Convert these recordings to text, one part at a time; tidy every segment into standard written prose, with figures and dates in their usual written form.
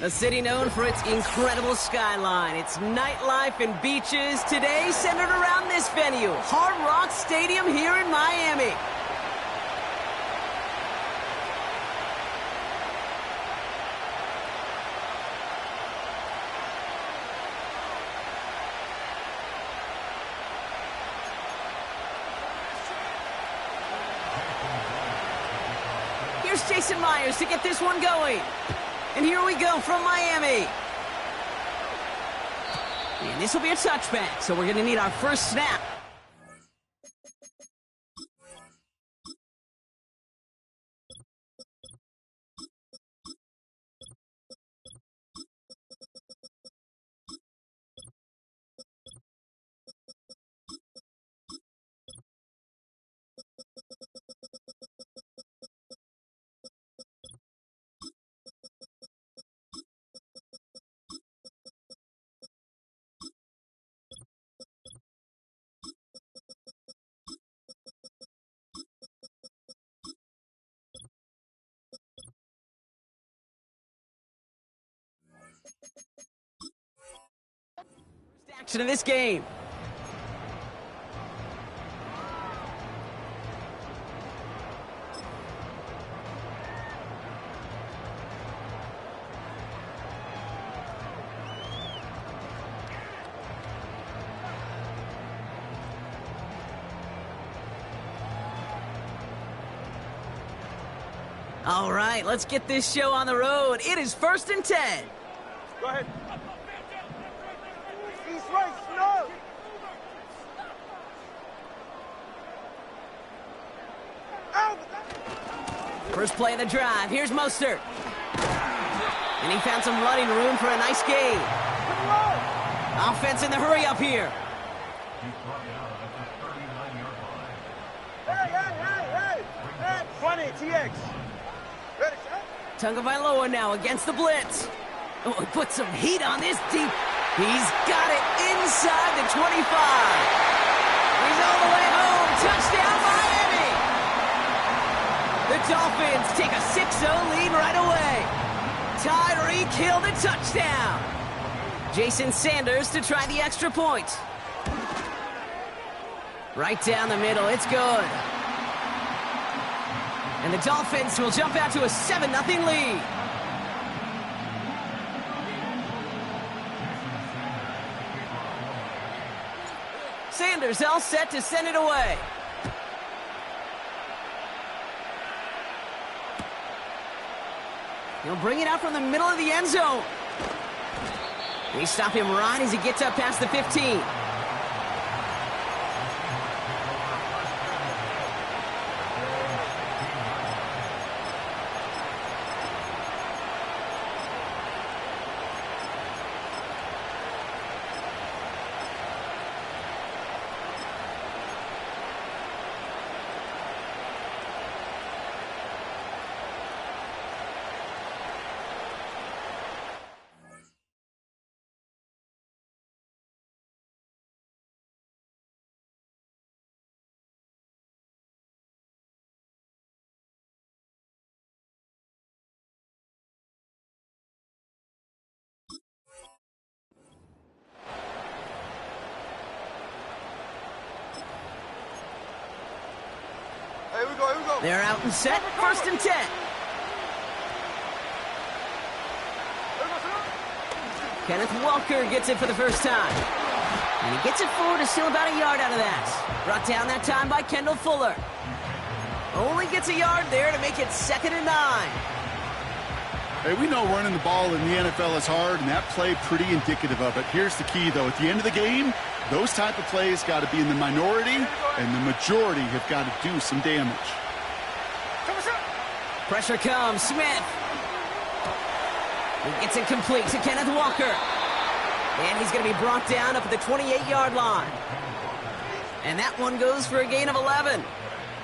A city known for its incredible skyline, its nightlife and beaches, today centered around this venue, Hard Rock Stadium here in Miami. Here's Jason Myers to get this one going. And here we go from Miami. And this will be a touchback, so we're going to need our first snap. Action of this game. All right, let's get this show on the road. It is 1st and 10. Go ahead. First play of the drive. Here's Mostert. And he found some running room for a nice gain. Offense in the hurry up here. Hey, 20, TX. Ready, Tagovailoa now against the blitz. Oh, he put some heat on this deep. He's got it inside the 25. He's all the way home. Touchdown, Miami. The Dolphins take a 6-0 lead right away. Tyreek Hill the touchdown. Jason Sanders to try the extra point. Right down the middle. It's good. And the Dolphins will jump out to a 7-0 lead. Sanders all set to send it away. He'll bring it out from the middle of the end zone. They stop him right as he gets up past the 15. Here we go. They're out and set. 1st and 10. Kenneth Walker gets it for the first time. And he gets it forward to steal about a yard out of that. Brought down that time by Kendall Fuller. Only gets a yard there to make it 2nd and 9. Hey, we know running the ball in the NFL is hard, and that play pretty indicative of it. Here's the key, though. At the end of the game, those type of plays got to be in the minority, and the majority have got to do some damage. Pressure comes. Smith. He gets it complete to Kenneth Walker. And he's going to be brought down up at the 28-yard line. And that one goes for a gain of 11.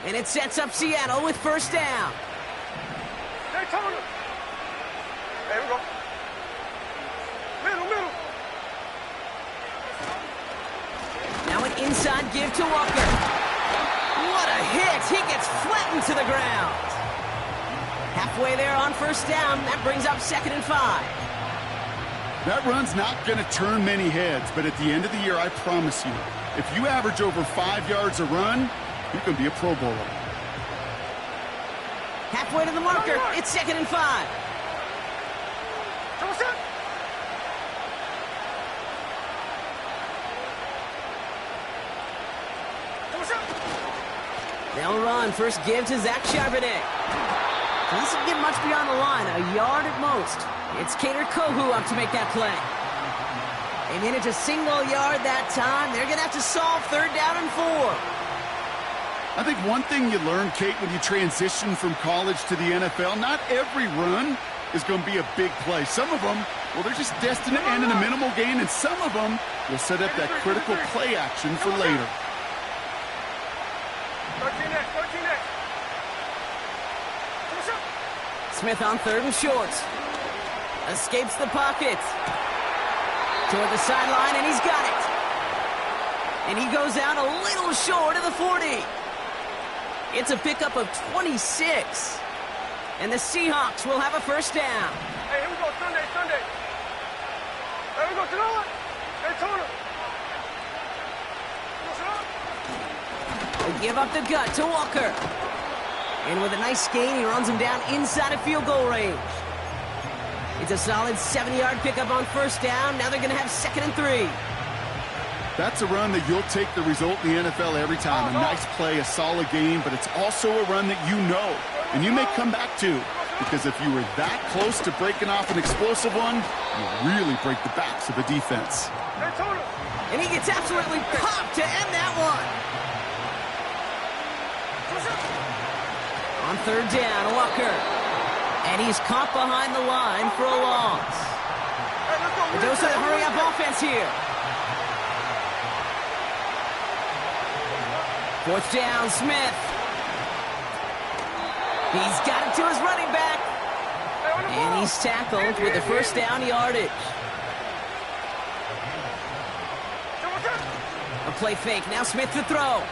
And it sets up Seattle with 1st down. There we go. Middle. Now an inside give to Walker. What a hit. He gets flattened to the ground. Halfway there on 1st down. That brings up 2nd and 5. That run's not going to turn many heads, but at the end of the year, I promise you, if you average over 5 yards a run, you can be a Pro Bowler. Halfway to the marker. It's 2nd and 5. They'll run. First give to Zach Charbonnet. Doesn't get much beyond the line, a yard at most. It's Kader Kohu up to make that play. They manage a single yard that time. They're going to have to solve 3rd down and 4. I think one thing you learn, Kate, when you transition from college to the NFL, not every run is going to be a big play. Some of them, well, they're just destined to end in a minimal gain, and some of them will set up that critical play action for later. 13 next. Smith on 3rd and short. Escapes the pocket. Toward the sideline, and he's got it. And he goes out a little short of the 40. It's a pickup of 26. And the Seahawks will have a 1st down. Hey, here we go, Sunday. There we go, Tanola. Hey, Tona. They give up the gut to Walker. And with a nice gain, he runs him down inside of field goal range. It's a solid 70-yard pickup on 1st down. Now they're going to have 2nd and 3. That's a run that you'll take the result in the NFL every time. A nice play, a solid game, but it's also a run that you know, and you may come back to, because if you were that close to breaking off an explosive one, you really break the backs of the defense. And he gets absolutely popped to end that one. On 3rd down, Walker. And he's caught behind the line for a loss. A dose of the hurry-up offense here. 4th down, Smith. He's got it to his running back. And he's tackled with the 1st down yardage. A play fake. Now Smith to throw.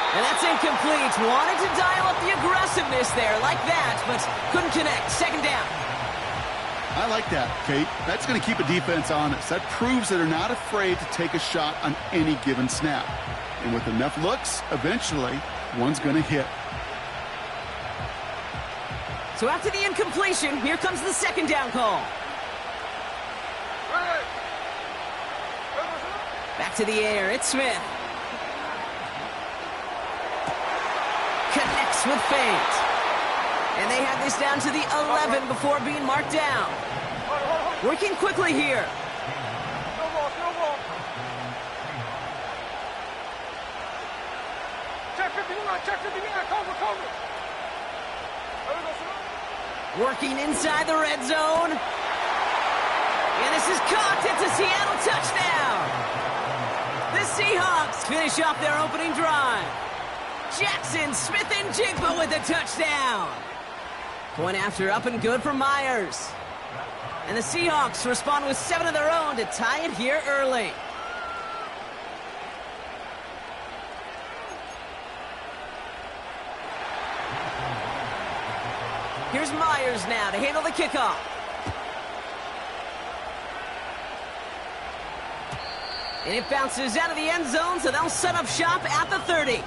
And that's incomplete. Wanted to dial up the aggressiveness there like that, but couldn't connect. 2nd down. I like that, Kate. That's going to keep a defense honest. That proves that they're not afraid to take a shot on any given snap. And with enough looks, eventually, one's going to hit. So after the incompletion, here comes the 2nd down call. Back to the air. It's Smith. Connects with feint. And they have this down to the 11 before being marked down. Working quickly here. Snowball. Check 59, cover. Working inside the red zone. And this is caught. It's a Seattle touchdown. The Seahawks finish off their opening drive. Jackson, Smith, and Jigba with a touchdown. Point after up and good for Myers. And the Seahawks respond with 7 of their own to tie it here early. Here's Myers now to handle the kickoff. And it bounces out of the end zone, so they'll set up shop at the 30.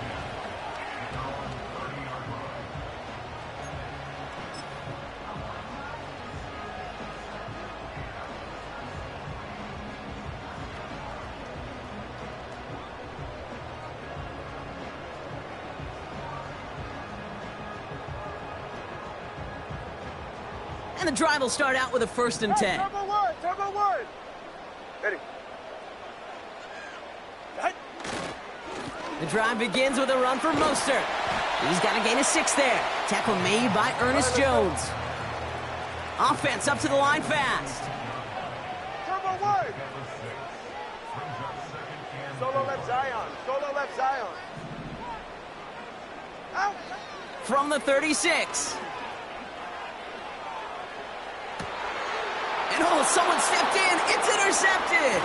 And the drive will start out with a 1st and 10. Turbo one. Ready. The drive begins with a run for Mostert. He's got a gain of 6 there. Tackle made by Ernest Jones. Offense up to the line fast. Turbo one. Solo left Zion. Out. From the 36. And oh, someone stepped in. It's intercepted.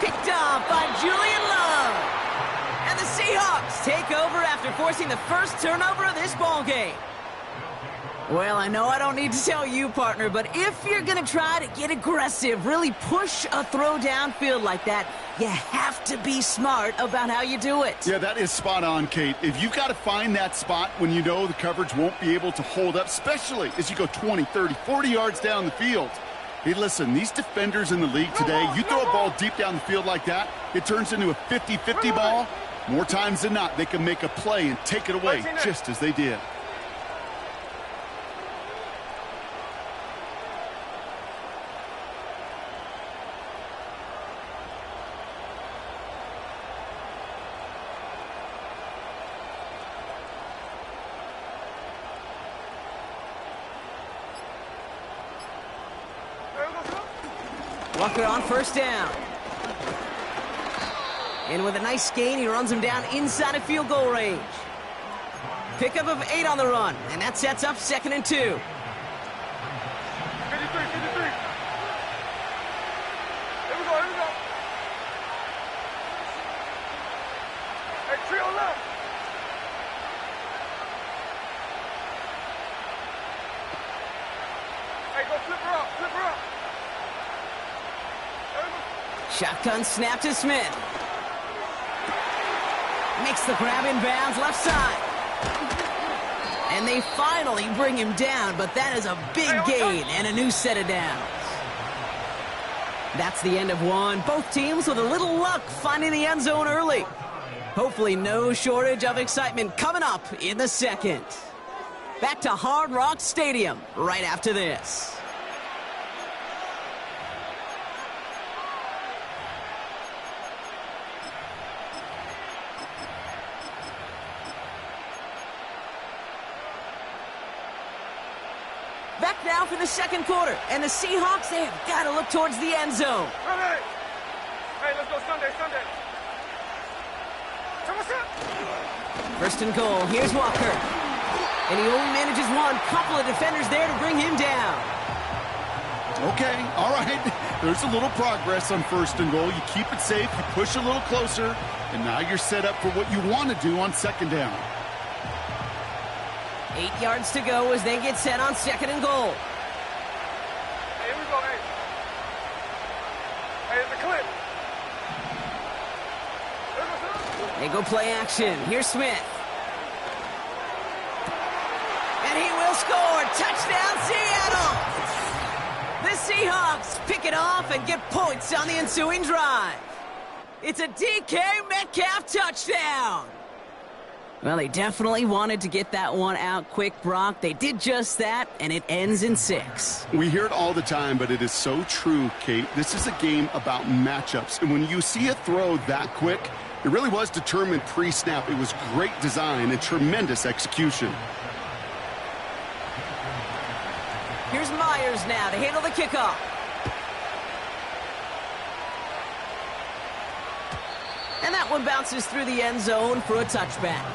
Picked off by Julian Love. And the Seahawks take over after forcing the first turnover of this ball game. Well, I know I don't need to tell you, partner, but if you're going to try to get aggressive, really push a throw downfield like that, you have to be smart about how you do it. Yeah, that is spot on, Kate. If you've got to find that spot when you know the coverage won't be able to hold up, especially as you go 20, 30, 40 yards down the field. Hey, listen, these defenders in the league today, you throw a ball deep down the field like that, it turns into a 50-50 ball. More times than not, they can make a play and take it away just as they did. Walker on first down. And with a nice gain, he runs him down inside of field goal range. Pickup of 8 on the run, and that sets up 2nd and 2. 53, 53. Here we go, here we go. Hey, trio left. Hey, go flip her up, flip her up. Shotgun snap to Smith. Makes the grab in bounds left side. And they finally bring him down, but that is a big gain and a new set of downs. That's the end of one. Both teams with a little luck finding the end zone early. Hopefully no shortage of excitement coming up in the second. Back to Hard Rock Stadium right after this. Back now for the second quarter, and the Seahawks, they have got to look towards the end zone. Hey, let's go Sunday, Sunday. Come on, First and goal, here's Walker. And he only manages one, couple of defenders there to bring him down. Okay, all right. There's a little progress on first and goal. You keep it safe, you push a little closer, and now you're set up for what you want to do on second down. 8 yards to go as they get set on 2nd and goal. Hey, here we go, hey. Hey, it's a clip. They go play action. Here's Smith. And he will score. Touchdown, Seattle! The Seahawks pick it off and get points on the ensuing drive. It's a DK Metcalf touchdown. Well, they definitely wanted to get that one out quick, Brock. They did just that, and it ends in 6. We hear it all the time, but it is so true, Kate. This is a game about matchups, and when you see a throw that quick, it really was determined pre-snap. It was great design and tremendous execution. Here's Myers now to handle the kickoff. And that one bounces through the end zone for a touchback.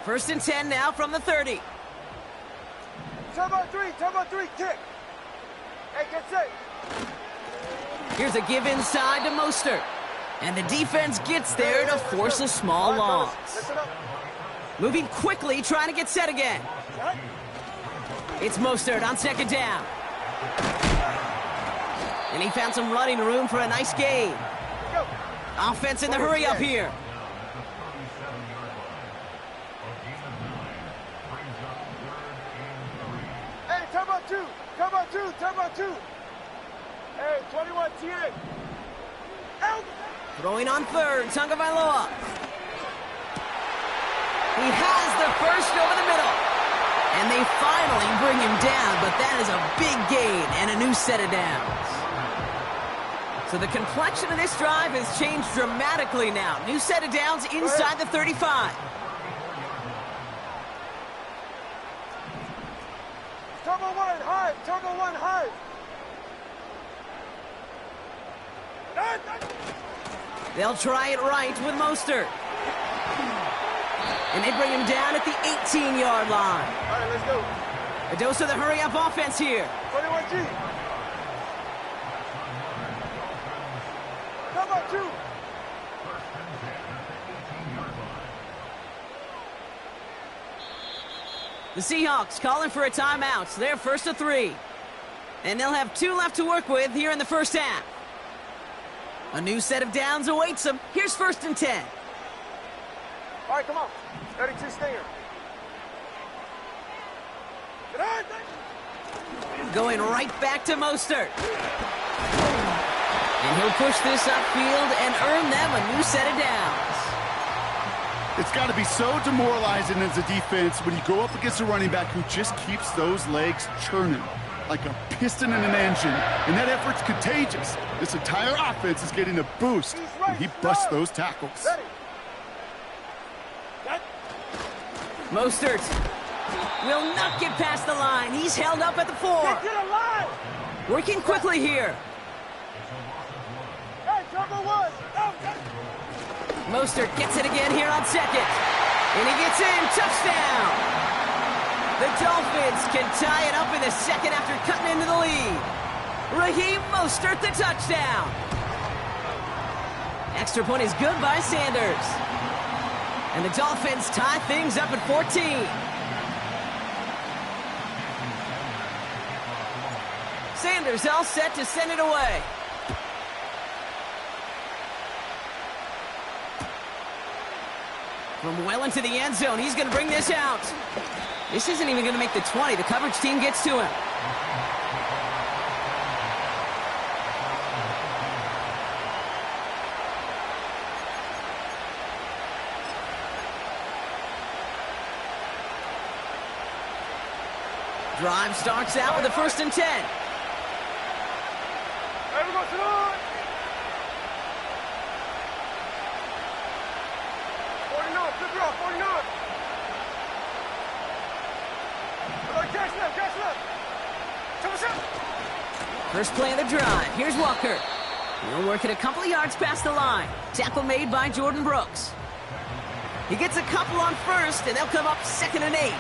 First and 10 now from the 30. Time on three, kick. Hey, get set. Here's a give inside to Mostert. And the defense gets there to force a small loss. Moving quickly, trying to get set again. It's Mostert on 2nd down. And he found some running room for a nice gain. Offense in the hurry up here. Hey, time on two. Hey, 21 TA. Out. Throwing on 3rd, Tagovailoa. He has the first over the middle. And they finally bring him down, but that is a big gain and a new set of downs. So the complexion of this drive has changed dramatically now. New set of downs inside the 35. Turbo one high. They'll try it right with Mostert. And they bring him down at the 18-yard line. All right, let's go. A dose of the hurry-up offense here. 21G. Come on, two. The Seahawks calling for a timeout. They're first to 3. And they'll have 2 left to work with here in the first half. A new set of downs awaits them. Here's first and 10. All right, come on. 32 stinger. Get on. Going right back to Mostert. And he'll push this upfield and earn them a new set of downs. It's got to be so demoralizing as a defense when you go up against a running back who just keeps those legs churning like a piston in an engine. And that effort's contagious. This entire offense is getting a boost when he busts those tackles. Mostert will not get past the line. He's held up at the 4. Get to the line. Working quickly here. Hey, number 1. Mostert gets it again here on second. And he gets in. Touchdown. The Dolphins can tie it up in the second after cutting into the lead. Raheem Mostert, the touchdown. Extra point is good by Sanders. And the Dolphins tie things up at 14. Sanders all set to send it away. From well into the end zone, he's going to bring this out. This isn't even going to make the 20. The coverage team gets to him. Drive starts out with a first and 10. Hey, we go to the line. 49, flip it off, 49. Catch left. First play of the drive. Here's Walker. He'll work it a couple of yards past the line. Tackle made by Jordan Brooks. He gets a couple on first, and they'll come up 2nd and 8.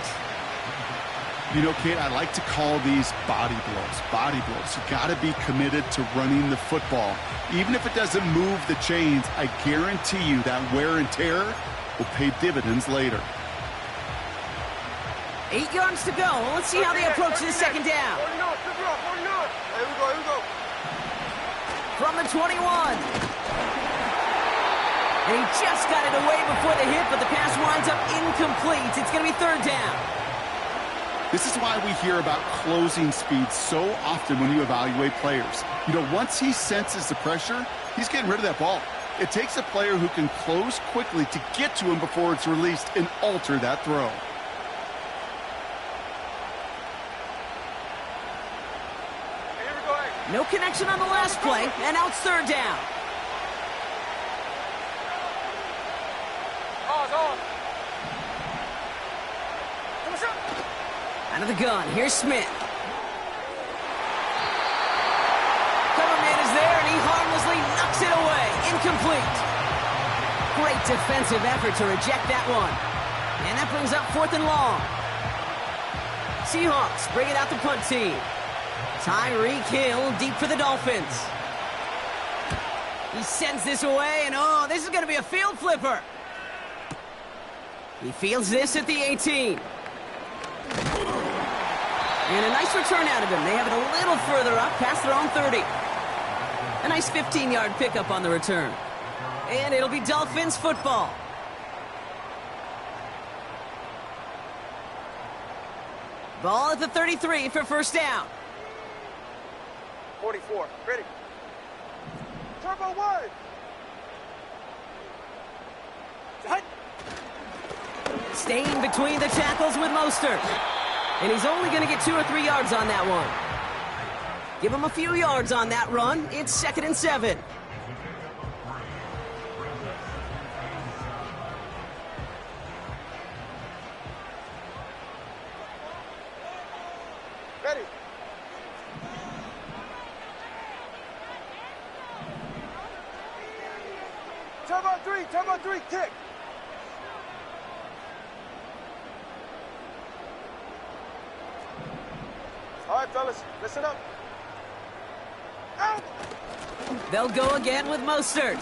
You know, Kate, I like to call these body blows. Body blows. You got to be committed to running the football. Even if it doesn't move the chains, I guarantee you that wear and tear will pay dividends later. 8 yards to go. Let's see how they approach this second down. 49, flip it off, 49. Here we go. From the 21. And he just got it away before the hit, but the pass winds up incomplete. It's going to be 3rd down. This is why we hear about closing speed so often when you evaluate players. You know, once he senses the pressure, he's getting rid of that ball. It takes a player who can close quickly to get to him before it's released and alter that throw. Here we go, hey. No connection on the last play, and now it's 3rd down. On. Out of the gun, here's Smith. Cover man is there, and he harmlessly knocks it away. Incomplete. Great defensive effort to reject that one. And that brings up 4th and long. Seahawks bring it out the punt team. Tyreek Hill deep for the Dolphins. He sends this away, and oh, this is going to be a field flipper. He fields this at the 18. And a nice return out of him. They have it a little further up, past their own 30. A nice 15-yard pickup on the return. And it'll be Dolphins football. Ball at the 33 for first down. 44, ready. Turbo 1. Staying between the tackles with Mostert. And he's only going to get 2 or 3 yards on that one. Give him a few yards on that run. It's 2nd and 7. Ready. Turbo 3, kick. All right, fellas, listen up. Out. They'll go again with Mostert.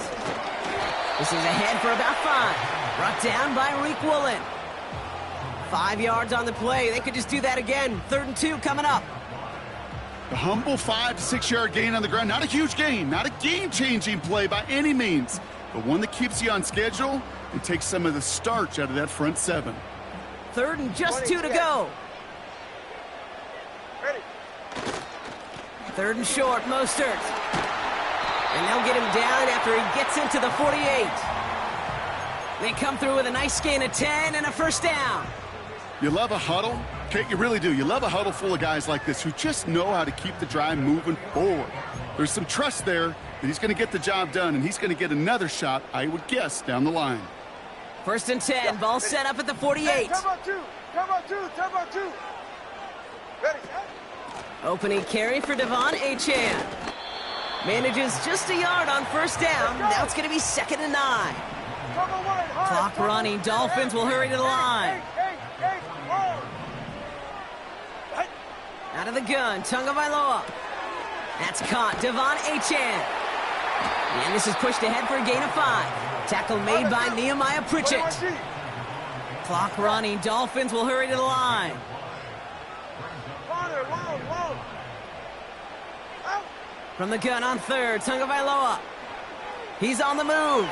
This is ahead for about 5. Brought down by Reek Woolen. 5 yards on the play. They could just do that again. 3rd and 2 coming up. A humble 5 to 6 yard gain on the ground. Not a huge gain, not a game-changing play by any means, but one that keeps you on schedule and takes some of the starch out of that front 7. 3rd and just 2 to go. Ready. 3rd and short, Mostert. And they'll get him down after he gets into the 48. They come through with a nice gain of 10 and a first down. You love a huddle? Okay, you really do. You love a huddle full of guys like this who just know how to keep the drive moving forward. There's some trust there that he's going to get the job done, and he's going to get another shot, I would guess, down the line. 1st and 10, ball set up at the 48. Hey, time out 2. Ready. Opening carry for Devon Achane. Manages just a yard on first down. Now it's going to be 2nd and 9. Clock running. Dolphins will hurry to the line. Out of the gun, Tagovailoa. That's caught. Devon Achane. And this is pushed ahead for a gain of 5. Tackle made by Nehemiah Pritchett. Clock running. Dolphins will hurry to the line. From the gun on 3rd, Tagovailoa. He's on the move.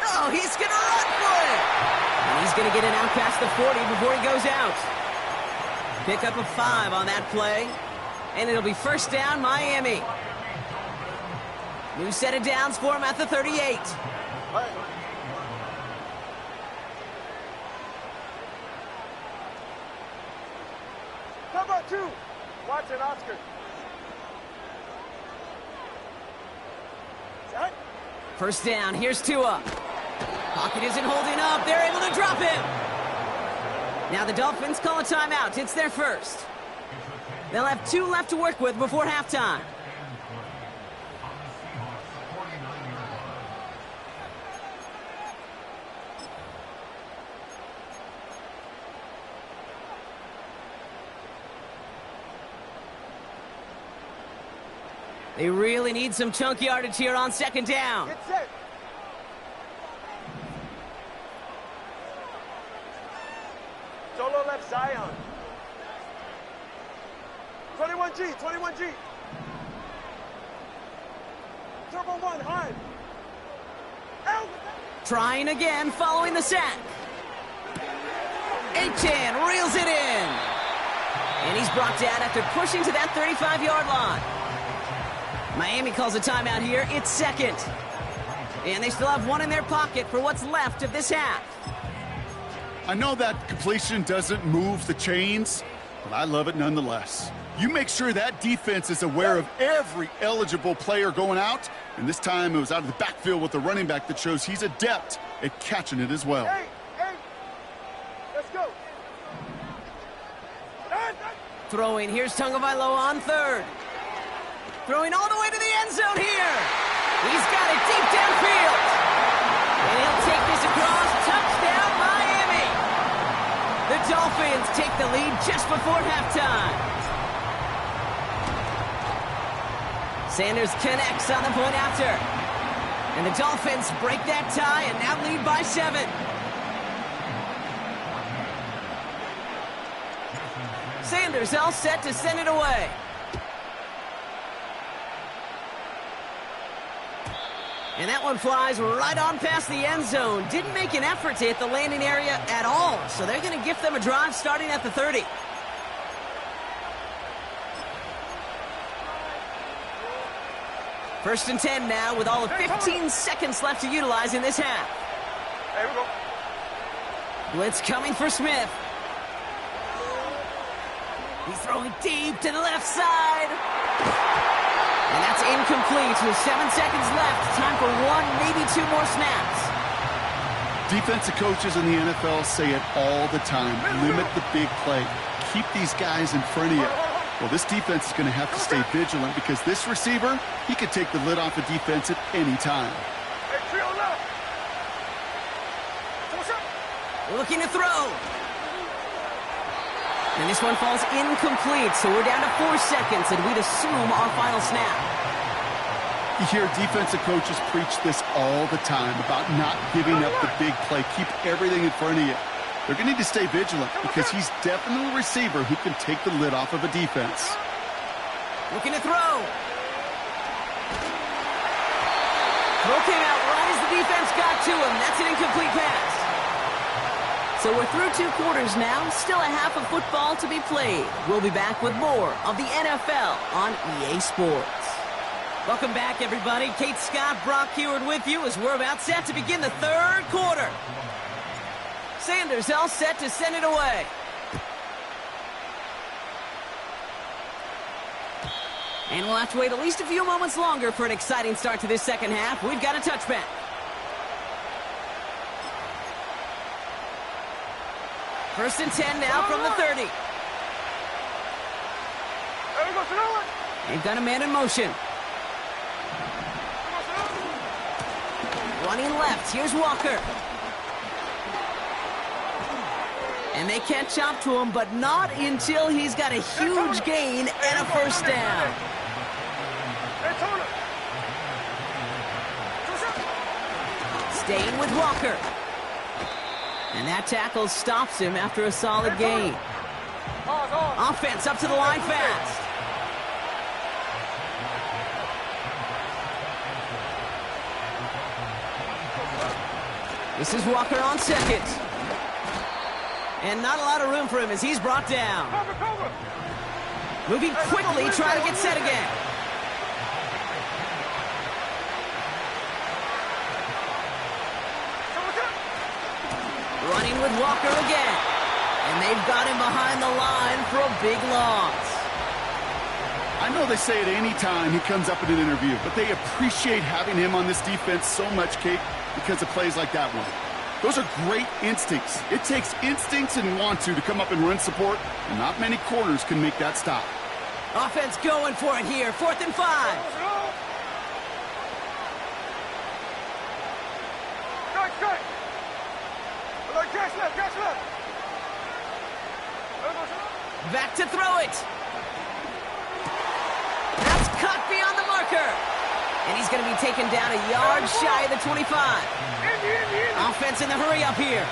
Oh, he's going to run for it. And he's going to get it out past the 40 before he goes out. Pick up a 5 on that play. And it'll be first down, Miami. New set of downs for him at the 38. How about 2? Watch it, Oscar. First down, here's Tua. Pocket isn't holding up. They're able to drop him. Now the Dolphins call a timeout. It's their first. They'll have 2 left to work with before halftime. They really need some chunk yardage here on 2nd down. Get set. Solo left Zion. 21G. Turbo 1, high. Out. Trying again following the sack. Achane reels it in. And he's brought down after pushing to that 35-yard line. Miami calls a timeout here. It's 2nd. And they still have 1 in their pocket for what's left of this half. I know that completion doesn't move the chains, but I love it nonetheless. You make sure that defense is aware of every eligible player going out, and this time it was out of the backfield with the running back that shows he's adept at catching it as well. Hey. Let's go. Throwing, here's Tagovailoa on 3rd. Throwing all the way to the end zone here. He's got it deep downfield. And he'll take this across. Touchdown, Miami. The Dolphins take the lead just before halftime. Sanders connects on the point after. And the Dolphins break that tie and now lead by 7. Sanders all set to send it away. And that one flies right on past the end zone. Didn't make an effort to hit the landing area at all. So they're going to gift them a drive starting at the 30. First and 10 now with all of 15 seconds left to utilize in this half. There we go. Blitz coming for Smith. He's throwing deep to the left side. And that's incomplete with 7 seconds left. Time for 1, maybe 2 more snaps. Defensive coaches in the NFL say it all the time. Limit the big play. Keep these guys in front of you. Well, this defense is going to have to stay vigilant because this receiver, he could take the lid off a defense at any time. Hey, trio left. What's up? Looking to throw. And this one falls incomplete, so we're down to 4 seconds, and we'd assume our final snap. You hear defensive coaches preach this all the time about not giving up the big play. Keep everything in front of you. They're going to need to stay vigilant because he's definitely a receiver who can take the lid off of a defense. Looking to throw. Throw came out right as the defense got to him. That's an incomplete pass. So we're through 2 quarters now. Still a half of football to be played. We'll be back with more of the NFL on EA Sports. Welcome back, everybody. Kate Scott, Brock Heward with you as we're about set to begin the 3rd quarter. Sanders all set to send it away. And we'll have to wait at least a few moments longer for an exciting start to this second half. We've got a touchback. First and 10 now from the 30. They've got a man in motion. Running left, here's Walker. And they catch up to him, but not until he's got a huge gain and a first down. Staying with Walker. And that tackle stops him after a solid gain. Offense up to the line fast. This is Walker on second. And not a lot of room for him as he's brought down. Moving quickly, trying to get set again. Running with Walker again. And they've got him behind the line for a big loss. I know they say it any time he comes up in an interview, but they appreciate having him on this defense so much, Kate, because of plays like that one. Those are great instincts. It takes instincts and want to come up and run support, and not many corners can make that stop. Offense going for it here. 4th and 5. Back to throw it. That's cut beyond the marker. And he's going to be taken down a yard shy of the 25. Offense in the hurry up here.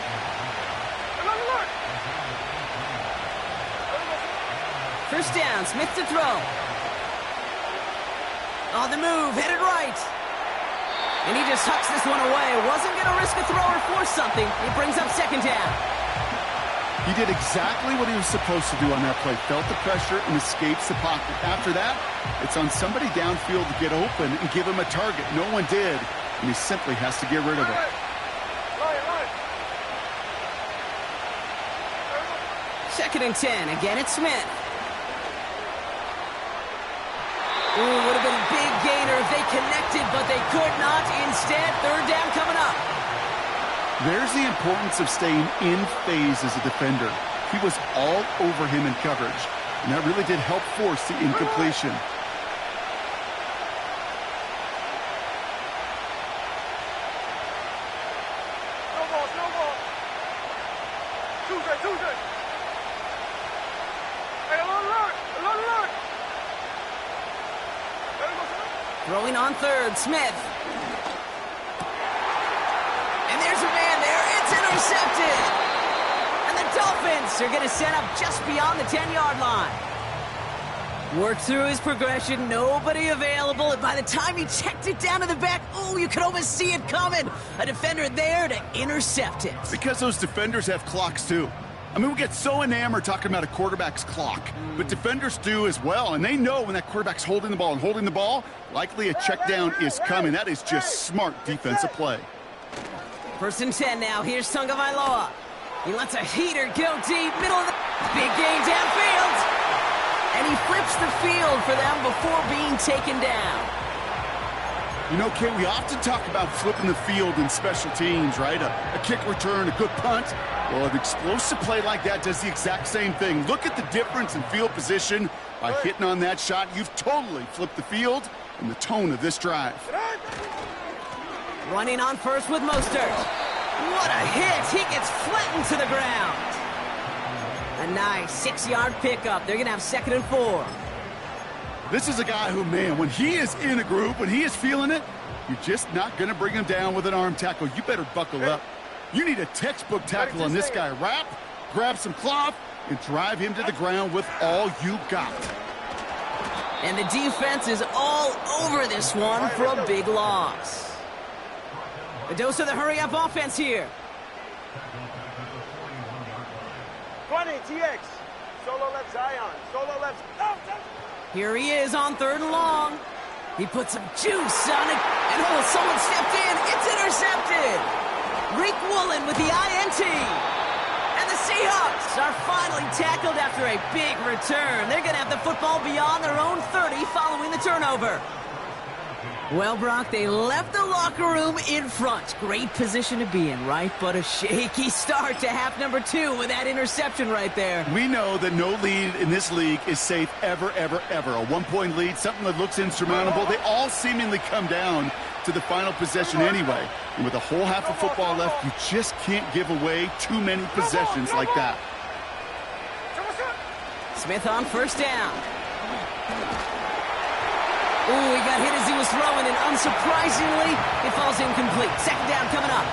First down, Smith to throw. On the move, headed right. And he just hucks this one away. Wasn't going to risk a throw or force something. It brings up second down. He did exactly what he was supposed to do on that play. Felt the pressure and escapes the pocket. After that, it's on somebody downfield to get open and give him a target. No one did, and he simply has to get rid of it. Second and 10. Again, it's Smith. Ooh, would have been a big gainer if they connected, but they could not. Instead, 3rd down coming up. There's the importance of staying in phase as a defender. He was all over him in coverage, and that really did help force the incompletion. Snowball. Tuesday. Hey, alert. Throwing on 3rd, Smith. And there's a man there. It's intercepted. And the Dolphins are going to set up just beyond the 10-yard line. Worked through his progression. Nobody available. And by the time he checked it down to the back, oh, you could almost see it coming. A defender there to intercept it. Because those defenders have clocks, too. I mean, we get so enamored talking about a quarterback's clock, but defenders do as well, and they know when that quarterback's holding the ball, likely a check down is coming. That is just smart defensive play. First and 10 now. Here's Tagovailoa. He lets a heater go deep, middle of the big game downfield. And he flips the field for them before being taken down. You know, Kate, we often talk about flipping the field in special teams, right? A kick return, a good punt. Well, an explosive play like that does the exact same thing. Look at the difference in field position. By hitting on that shot, you've totally flipped the field and the tone of this drive. Running on first with Mostert. What a hit. He gets flattened to the ground. A nice 6-yard pickup. They're going to have 2nd and 4. This is a guy who, man, when he is in a group, when he is feeling it, you're just not going to bring him down with an arm tackle. You better buckle up. You need a textbook tackle on this guy. Wrap, grab some cloth, and drive him to the ground with all you got. And the defense is all over this one for a big loss. A dose of the hurry-up offense here. 20, TX. Solo left Zion. Solo left. Here he is on 3rd and long. He put some juice on it, and oh, someone stepped in. It's intercepted. Reek Woolen with the INT. And the Seahawks are finally tackled after a big return. They're going to have the football beyond their own 30 following the turnover. Well, Brock, they left the locker room in front. Great position to be in, right? But a shaky start to half number 2 with that interception right there. We know that no lead in this league is safe ever, ever, ever. A 1-point lead, something that looks insurmountable. They all seemingly come down to the final possession anyway. And with a whole half of football left, you just can't give away too many possessions like that. Smith on 1st down. Ooh, he got hit as he was throwing, and unsurprisingly, it falls incomplete. 2nd down coming up.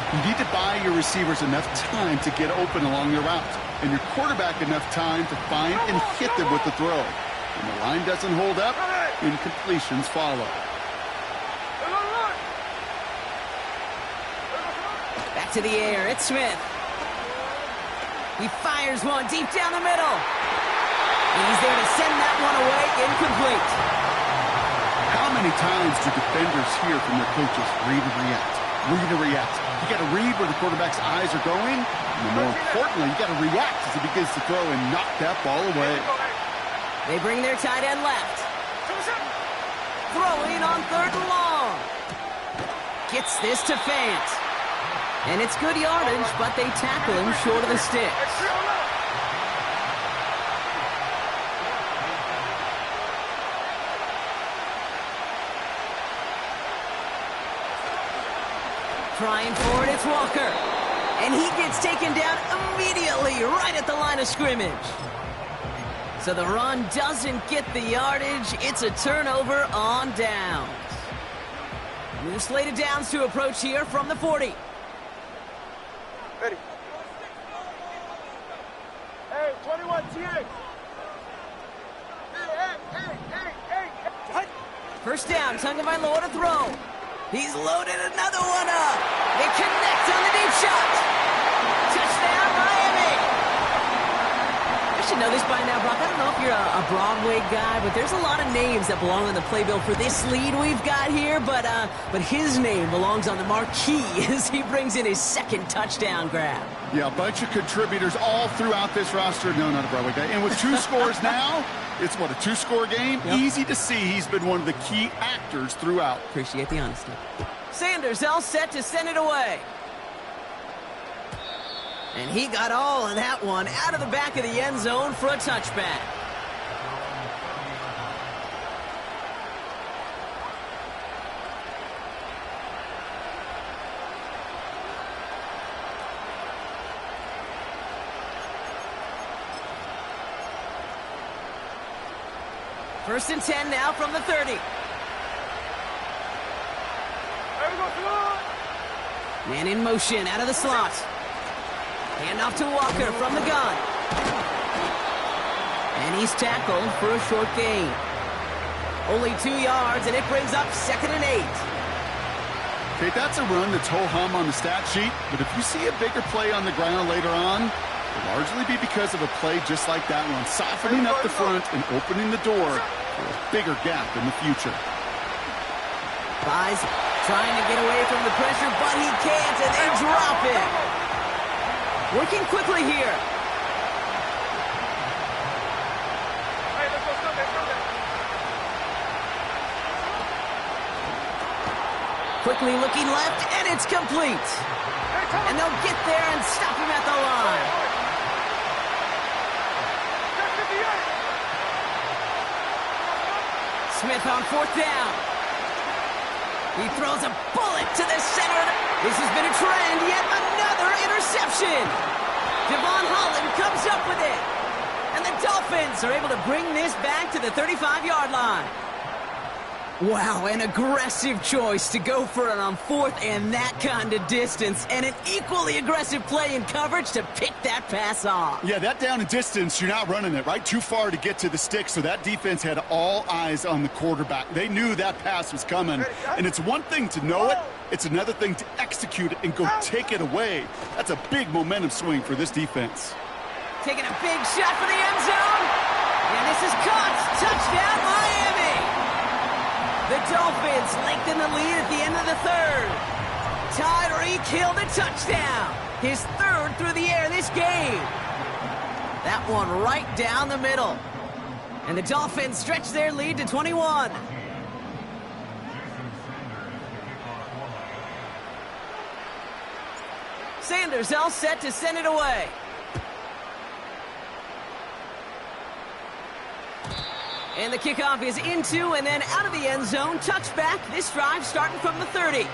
You need to buy your receivers enough time to get open along their route, and your quarterback enough time to find and hit them with the throw. When the line doesn't hold up, incompletions follow. Back to the air, it's Smith. He fires one deep down the middle. And he's there to send that one away, incomplete. How many times do defenders hear from their coaches, read and react, read and react? You got to read where the quarterback's eyes are going, and more importantly, you got to react as he begins to throw and knock that ball away. They bring their tight end left. Throwing on 3rd and long. Gets this to Fant. And it's good yardage, but they tackle him short of the sticks. Trying for it, it's Walker. And he gets taken down immediately right at the line of scrimmage. So the run doesn't get the yardage. It's a turnover on downs. New slate of downs to approach here from the 40. Ready. Hey, 21, TX. Hey. 1st down, Tagovailoa to throw. He's loaded another one up. They connect on the deep shot. Touchdown, Miami. I should know this by now, Brock. I don't know if you're a Broadway guy, but there's a lot of names that belong on the playbill for this lead we've got here. But his name belongs on the marquee as he brings in his 2nd touchdown grab. Yeah, a bunch of contributors all throughout this roster. No, not a Broadway guy. And with 2 scores now, it's what, a 2-score game? Yep. Easy to see he's been one of the key actors throughout. Appreciate the honesty. Sanders all set to send it away. And he got all of that one out of the back of the end zone for a touchback. First and 10 now from the 30. Man in motion out of the slot. Hand off to Walker from the gun. And he's tackled for a short gain. Only 2 yards, and it brings up 2nd and 8. Okay, that's a run that's ho-hum on the stat sheet, but if you see a bigger play on the ground later on, it'll largely be because of a play just like that one, softening up the front and opening the door for a bigger gap in the future. Buys trying to get away from the pressure, but he can't, and they drop it. Working quickly here. Quickly looking left, and it's complete. And they'll get there and stop him at the line. Smith on 4th down. He throws a bullet to the center. This has been a trend. Yet another interception. Devon Holland comes up with it. And the Dolphins are able to bring this back to the 35-yard line. Wow, an aggressive choice to go for it on fourth and that kind of distance, and an equally aggressive play in coverage to pick that pass off. Yeah, that down and distance, you're not running it, right? Too far to get to the stick, so that defense had all eyes on the quarterback. They knew that pass was coming, and it's one thing to know it, it's another thing to execute it and go take it away. That's a big momentum swing for this defense. Taking a big shot for the end zone, and this is caught. Touchdown, Miami! The Dolphins lengthen the lead at the end of the third. Tyreek Hill the touchdown. His third through the air this game. That one right down the middle. And the Dolphins stretch their lead to 21. Sanders all set to send it away. And the kickoff is into and then out of the end zone. Touchback. This drive starting from the 30.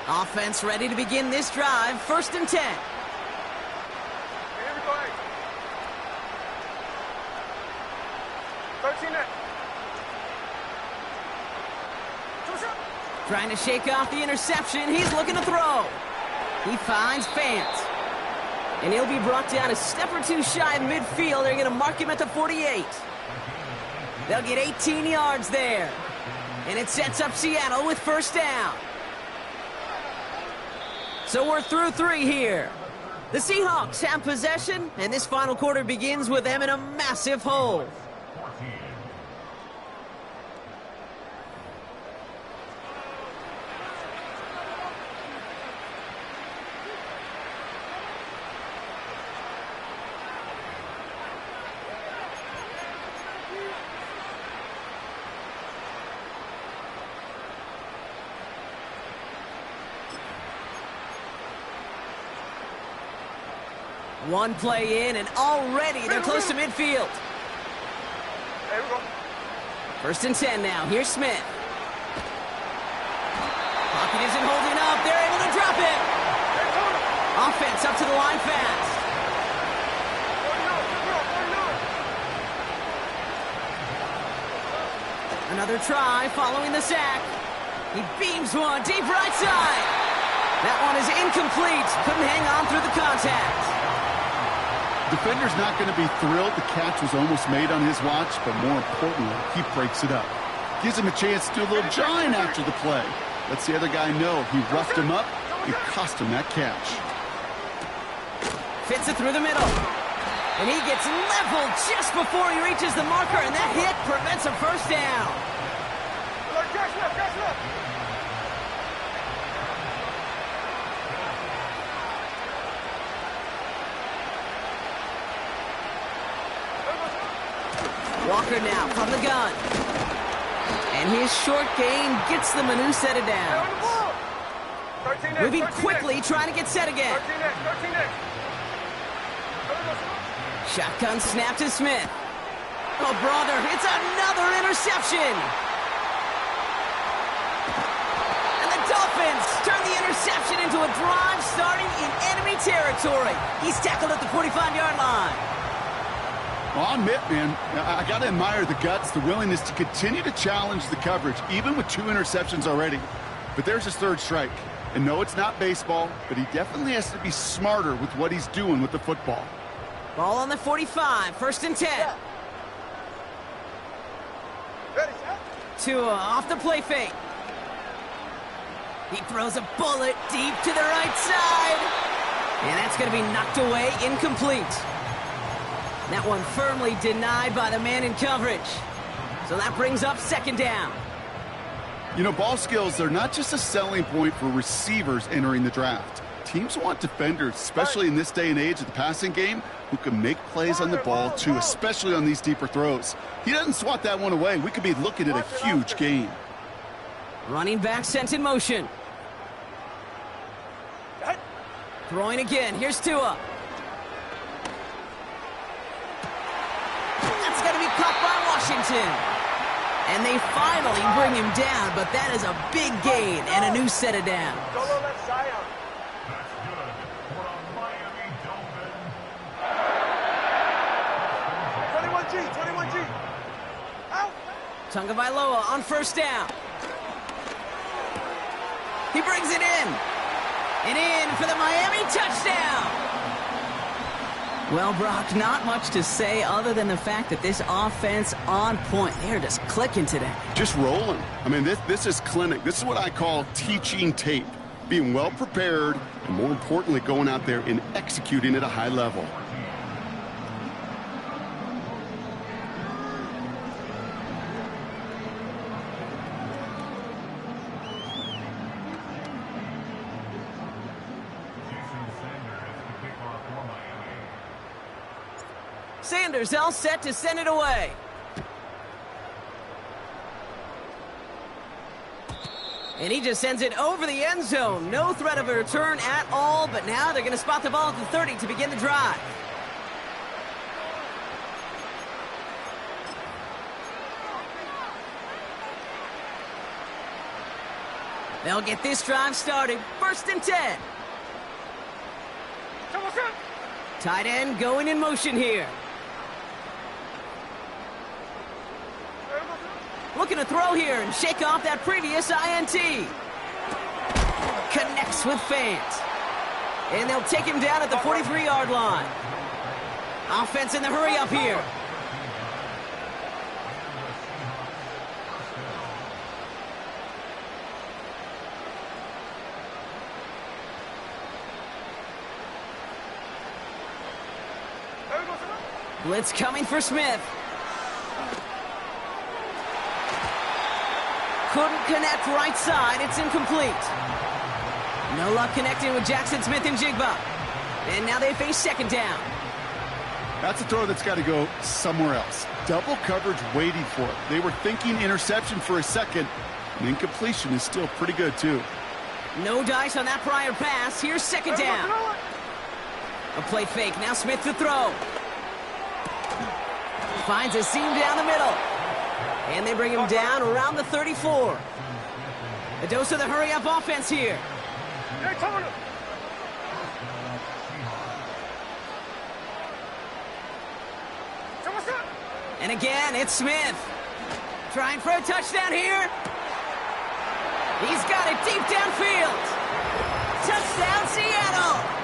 Offense ready to begin this drive. 1st and 10. Here we go. 13 net. Trying to shake off the interception. He's looking to throw. He finds Fant. And he'll be brought down a step or two shy of midfield. They're going to mark him at the 48. They'll get 18 yards there. And it sets up Seattle with 1st down. So we're through 3 here. The Seahawks have possession, and this final quarter begins with them in a massive hole. One play in, and already they're close to midfield. There we go. 1st and 10 now. Here's Smith. Pocket isn't holding up. They're able to drop it. Offense up to the line fast. 49. Another try following the sack. He beams one deep right side. That one is incomplete. Couldn't hang on through the contact. Defender's not going to be thrilled the catch was almost made on his watch, but more importantly, he breaks it up. Gives him a chance to do a little jawing after the play. Lets the other guy know he roughed him up and cost him that catch. Fits it through the middle. And he gets leveled just before he reaches the marker, and that hit prevents a 1st down. Catch left. Walker now from the gun. And his short gain gets them a new set of downs. Moving quickly, trying to get set again. 13 next. Shotgun snap to Smith. Oh, brother, it's another interception. And the Dolphins turn the interception into a drive starting in enemy territory. He's tackled at the 45-yard line. Well, I'll admit, man, I got to admire the guts, the willingness to continue to challenge the coverage, even with 2 interceptions already. But there's his 3rd strike. And no, it's not baseball, but he definitely has to be smarter with what he's doing with the football. Ball on the 45, 1st and 10. Ready, Tua off the play fake. He throws a bullet deep to the right side. And that's going to be knocked away, incomplete. That one firmly denied by the man in coverage. So that brings up 2nd down. You know, ball skills are not just a selling point for receivers entering the draft. Teams want defenders, especially in this day and age of the passing game, who can make plays on the ball too, especially on these deeper throws. He doesn't swat that one away. We could be looking at a huge gain. Running back sent in motion. Throwing again. Here's Tua. That's going to be caught by Washington. And they finally bring him down, but that is a big gain and a new set of downs. Tagovailoa on first down. He brings it in. And in for the Miami touchdown. Well, Brock, not much to say other than the fact that this offense on point. They're just clicking today. Just rolling. I mean, this is clinic. This is what I call teaching tape. Being well prepared, and more importantly, going out there and executing at a high level. Sanders all set to send it away. And he just sends it over the end zone. No threat of a return at all, but now they're going to spot the ball at the 30 to begin the drive. They'll get this drive started. 1st and 10. Tight end going in motion here. Looking to throw here and shake off that previous INT. Connects with fans. And they'll take him down at the 43-yard line. Offense in the hurry up here. Blitz coming for Smith. Couldn't connect right side. It's incomplete. No luck connecting with Jackson Smith and Jigba. And now they face 2nd down. That's a throw that's got to go somewhere else. Double coverage waiting for it. They were thinking interception for a second. And incompletion is still pretty good, too. No dice on that prior pass. Here's 2nd down. A play fake. Now Smith to throw. Finds a seam down the middle. And they bring him down around the 34. A dose of the hurry-up offense here. And again, it's Smith. Trying for a touchdown here. He's got it deep downfield. Touchdown, Seattle.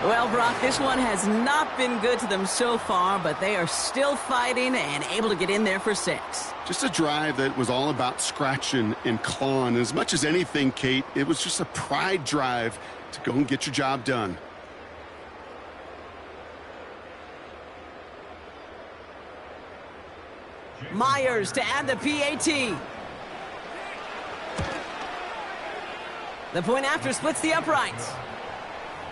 Well, Brock, this one has not been good to them so far, but they are still fighting and able to get in there for 6. Just a drive that was all about scratching and clawing. As much as anything, Kate, it was just a pride drive to go and get your job done. Myers to add the PAT. The point after splits the uprights.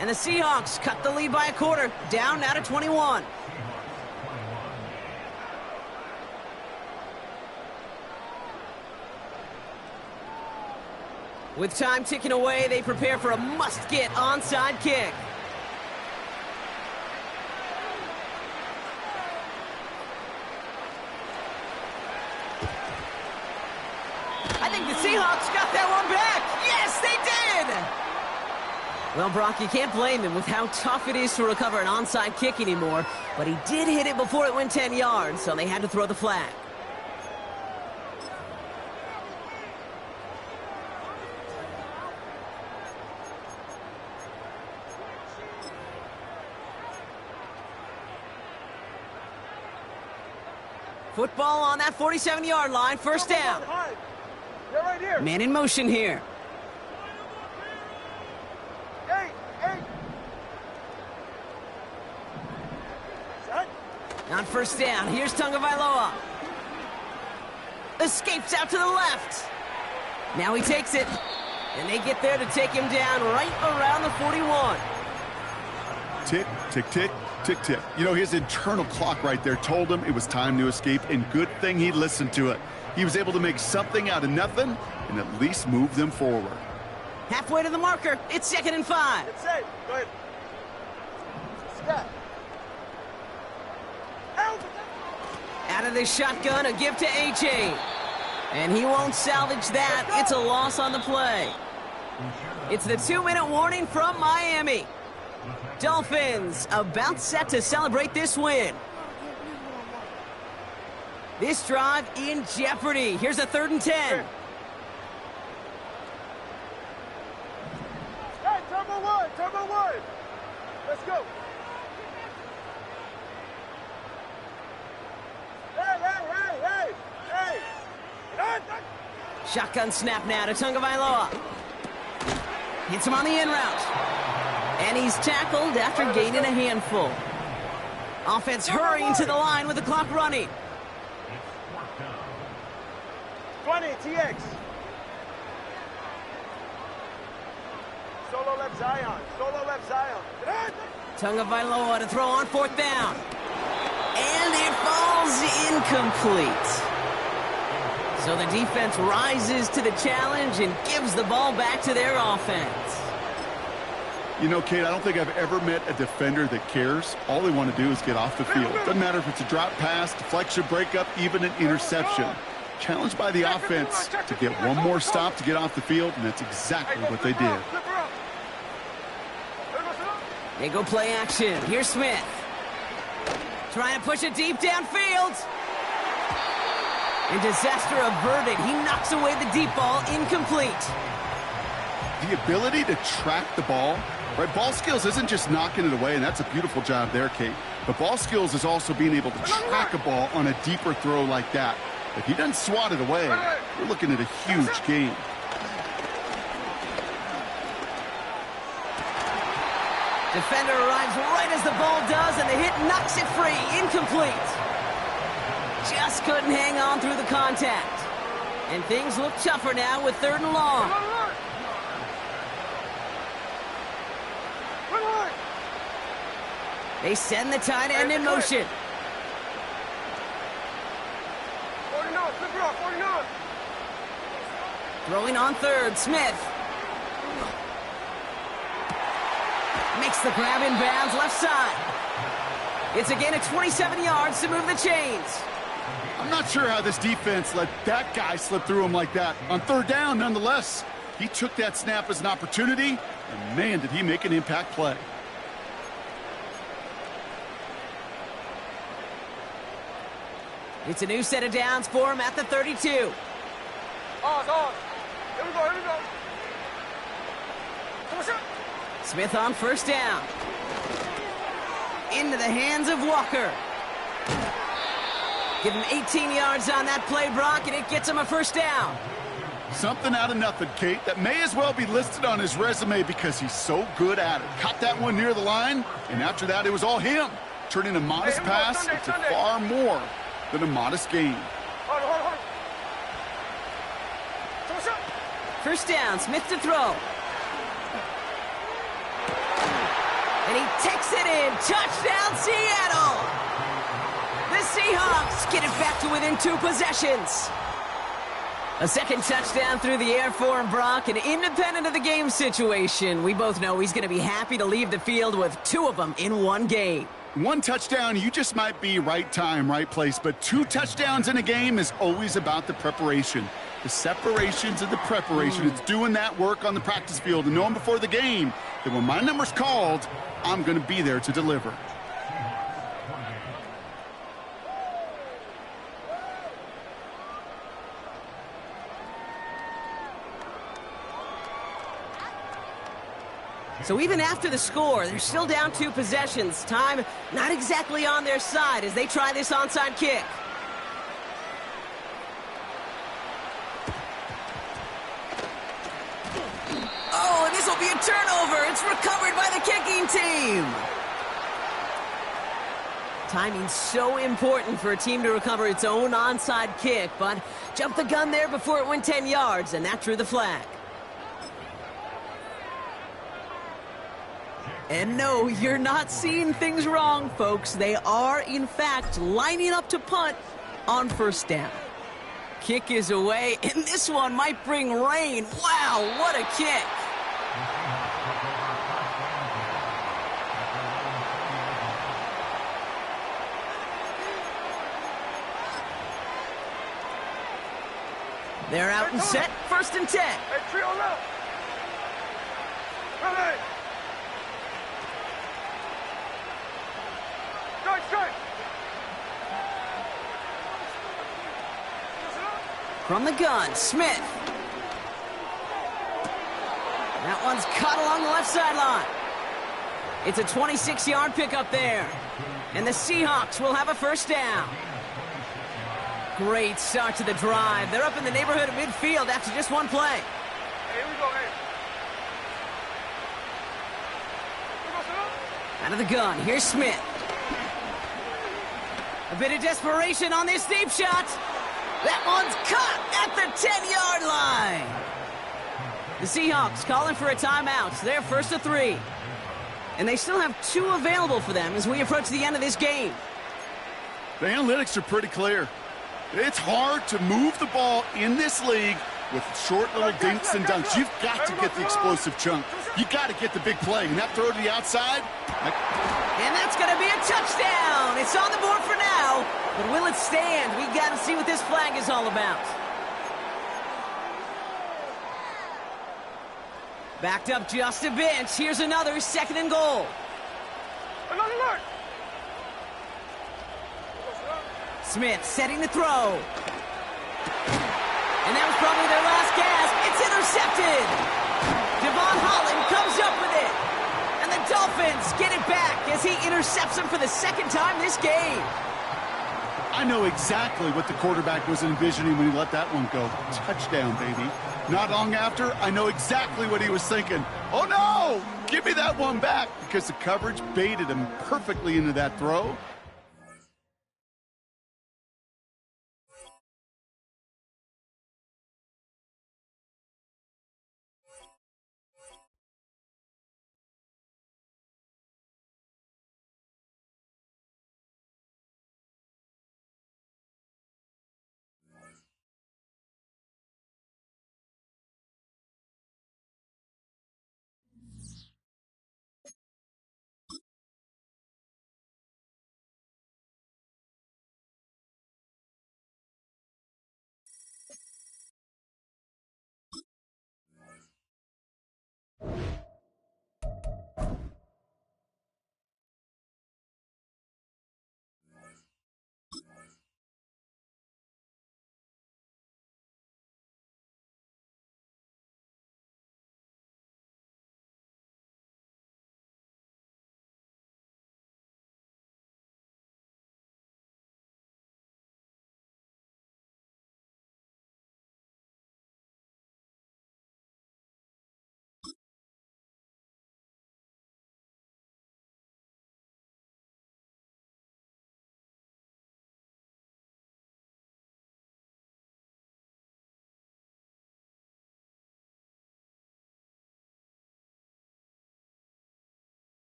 And the Seahawks cut the lead by a quarter, down now to 21. With time ticking away, they prepare for a must-get onside kick. I think the Seahawks got that one back. Yes, they did! Well, Brock, you can't blame him with how tough it is to recover an onside kick anymore, but he did hit it before it went 10 yards, so they had to throw the flag. Football on that 47-yard line, 1st down. Man in motion here. On 1st down, here's Tagovailoa. Escapes out to the left. Now he takes it. And they get there to take him down right around the 41. Tick, tick, tick, tick, tick. You know, his internal clock right there told him it was time to escape, and good thing he listened to it. He was able to make something out of nothing and at least move them forward. Halfway to the marker. It's 2nd and 5. It's safe. Go ahead. Step. Out of the shotgun, a give to A.J. And he won't salvage that. It's a loss on the play. It's the 2-minute warning from Miami. Dolphins about set to celebrate this win. This drive in jeopardy. Here's a 3rd and 10. Hey, turbo one, turbo one. Let's go. Hey. Shotgun snap now to Tagovailoa. Hits him on the in route. And he's tackled after gaining a handful. Offense hurrying to the line with the clock running. 20, TX. Solo left Zion. Solo left Zion. Tagovailoa to throw on 4th down. And it falls incomplete. So the defense rises to the challenge and gives the ball back to their offense. You know, Kate, I don't think I've ever met a defender that cares. All they want to do is get off the field. Doesn't matter if it's a drop pass, deflection, breakup, even an interception. Challenged by the offense to get one more stop to get off the field, and that's exactly what they did. They go play action. Here's Smith. Trying to push it deep downfield. And disaster averted. He knocks away the deep ball, incomplete. The ability to track the ball, right? Ball skills isn't just knocking it away, and that's a beautiful job there, Kate. But ball skills is also being able to track a ball on a deeper throw like that. If he doesn't swat it away, we're looking at a huge game. Defender arrives right as the ball does, and the hit knocks it free. Incomplete. Just couldn't hang on through the contact. And things look tougher now with 3rd and long. They send the tight end in motion. 49, flip it off, 49. Throwing on 3rd, Smith. Makes the grab in bounds left side. It's a gain of 27 yards to move the chains. I'm not sure how this defense let that guy slip through him like that. On 3rd down, nonetheless, he took that snap as an opportunity, and man, did he make an impact play. It's a new set of downs for him at the 32. Pause. Here we go. Come on, shot. Smith on 1st down. Into the hands of Walker. Give him 18 yards on that play, Brock, and it gets him a 1st down. Something out of nothing, Kate, that may as well be listed on his resume because he's so good at it. Caught that one near the line, and after that, it was all him. Turning a modest pass into far more than a modest gain. Hold. Come on, shot. 1st down, Smith to throw. And he takes it in. Touchdown, Seattle! The Seahawks get it back to within 2 possessions. A 2nd touchdown through the air for him, Brock, and independent of the game situation, we both know he's going to be happy to leave the field with 2 of them in one game. 1 touchdown, you just might be right time, right place, but 2 touchdowns in a game is always about the preparation. The separations and the preparation. It's doing that work on the practice field and knowing before the game that when my number's called, I'm going to be there to deliver. So even after the score, they're still down 2 possessions. Time not exactly on their side as they try this onside kick. Oh, and this will be a turnover. It's recovered by the kicking team. Timing's so important for a team to recover its own onside kick, but jumped the gun there before it went 10 yards, and that drew the flag. And no, you're not seeing things wrong, folks. They are, in fact, lining up to punt on 1st down. Kick is away, and this one might bring rain. Wow, what a kick. They're out and set, 1st and 10. Hey, trio left. Ready. Strike. From the gun, Smith. That one's caught along the left sideline. It's a 26-yard pickup there. And the Seahawks will have a first down. Great start to the drive. They're up in the neighborhood of midfield after just one play. Hey, here we go, hey. Out of the gun, here's Smith. A bit of desperation on this deep shot. That one's caught at the 10-yard line. The Seahawks calling for a timeout. They're first to 3. And they still have 2 available for them as we approach the end of this game. The analytics are pretty clear. It's hard to move the ball in this league with short little dinks and dunks. You've got to get the explosive chunk. You got to get the big play. And that throw to the outside. And that's going to be a touchdown. It's on the board for now. But will it stand? We got to see what this flag is all about. Backed up just a bit. Here's another 2nd and goal. Look. Smith setting the throw. And that was probably their last gasp. It's intercepted. Devon Holland comes up with it. And the Dolphins get it back as he intercepts him for the 2nd time this game. I know exactly what the quarterback was envisioning when he let that one go. Touchdown, baby. Not long after, I know exactly what he was thinking. Oh, no! Give me that one back, because the coverage baited him perfectly into that throw.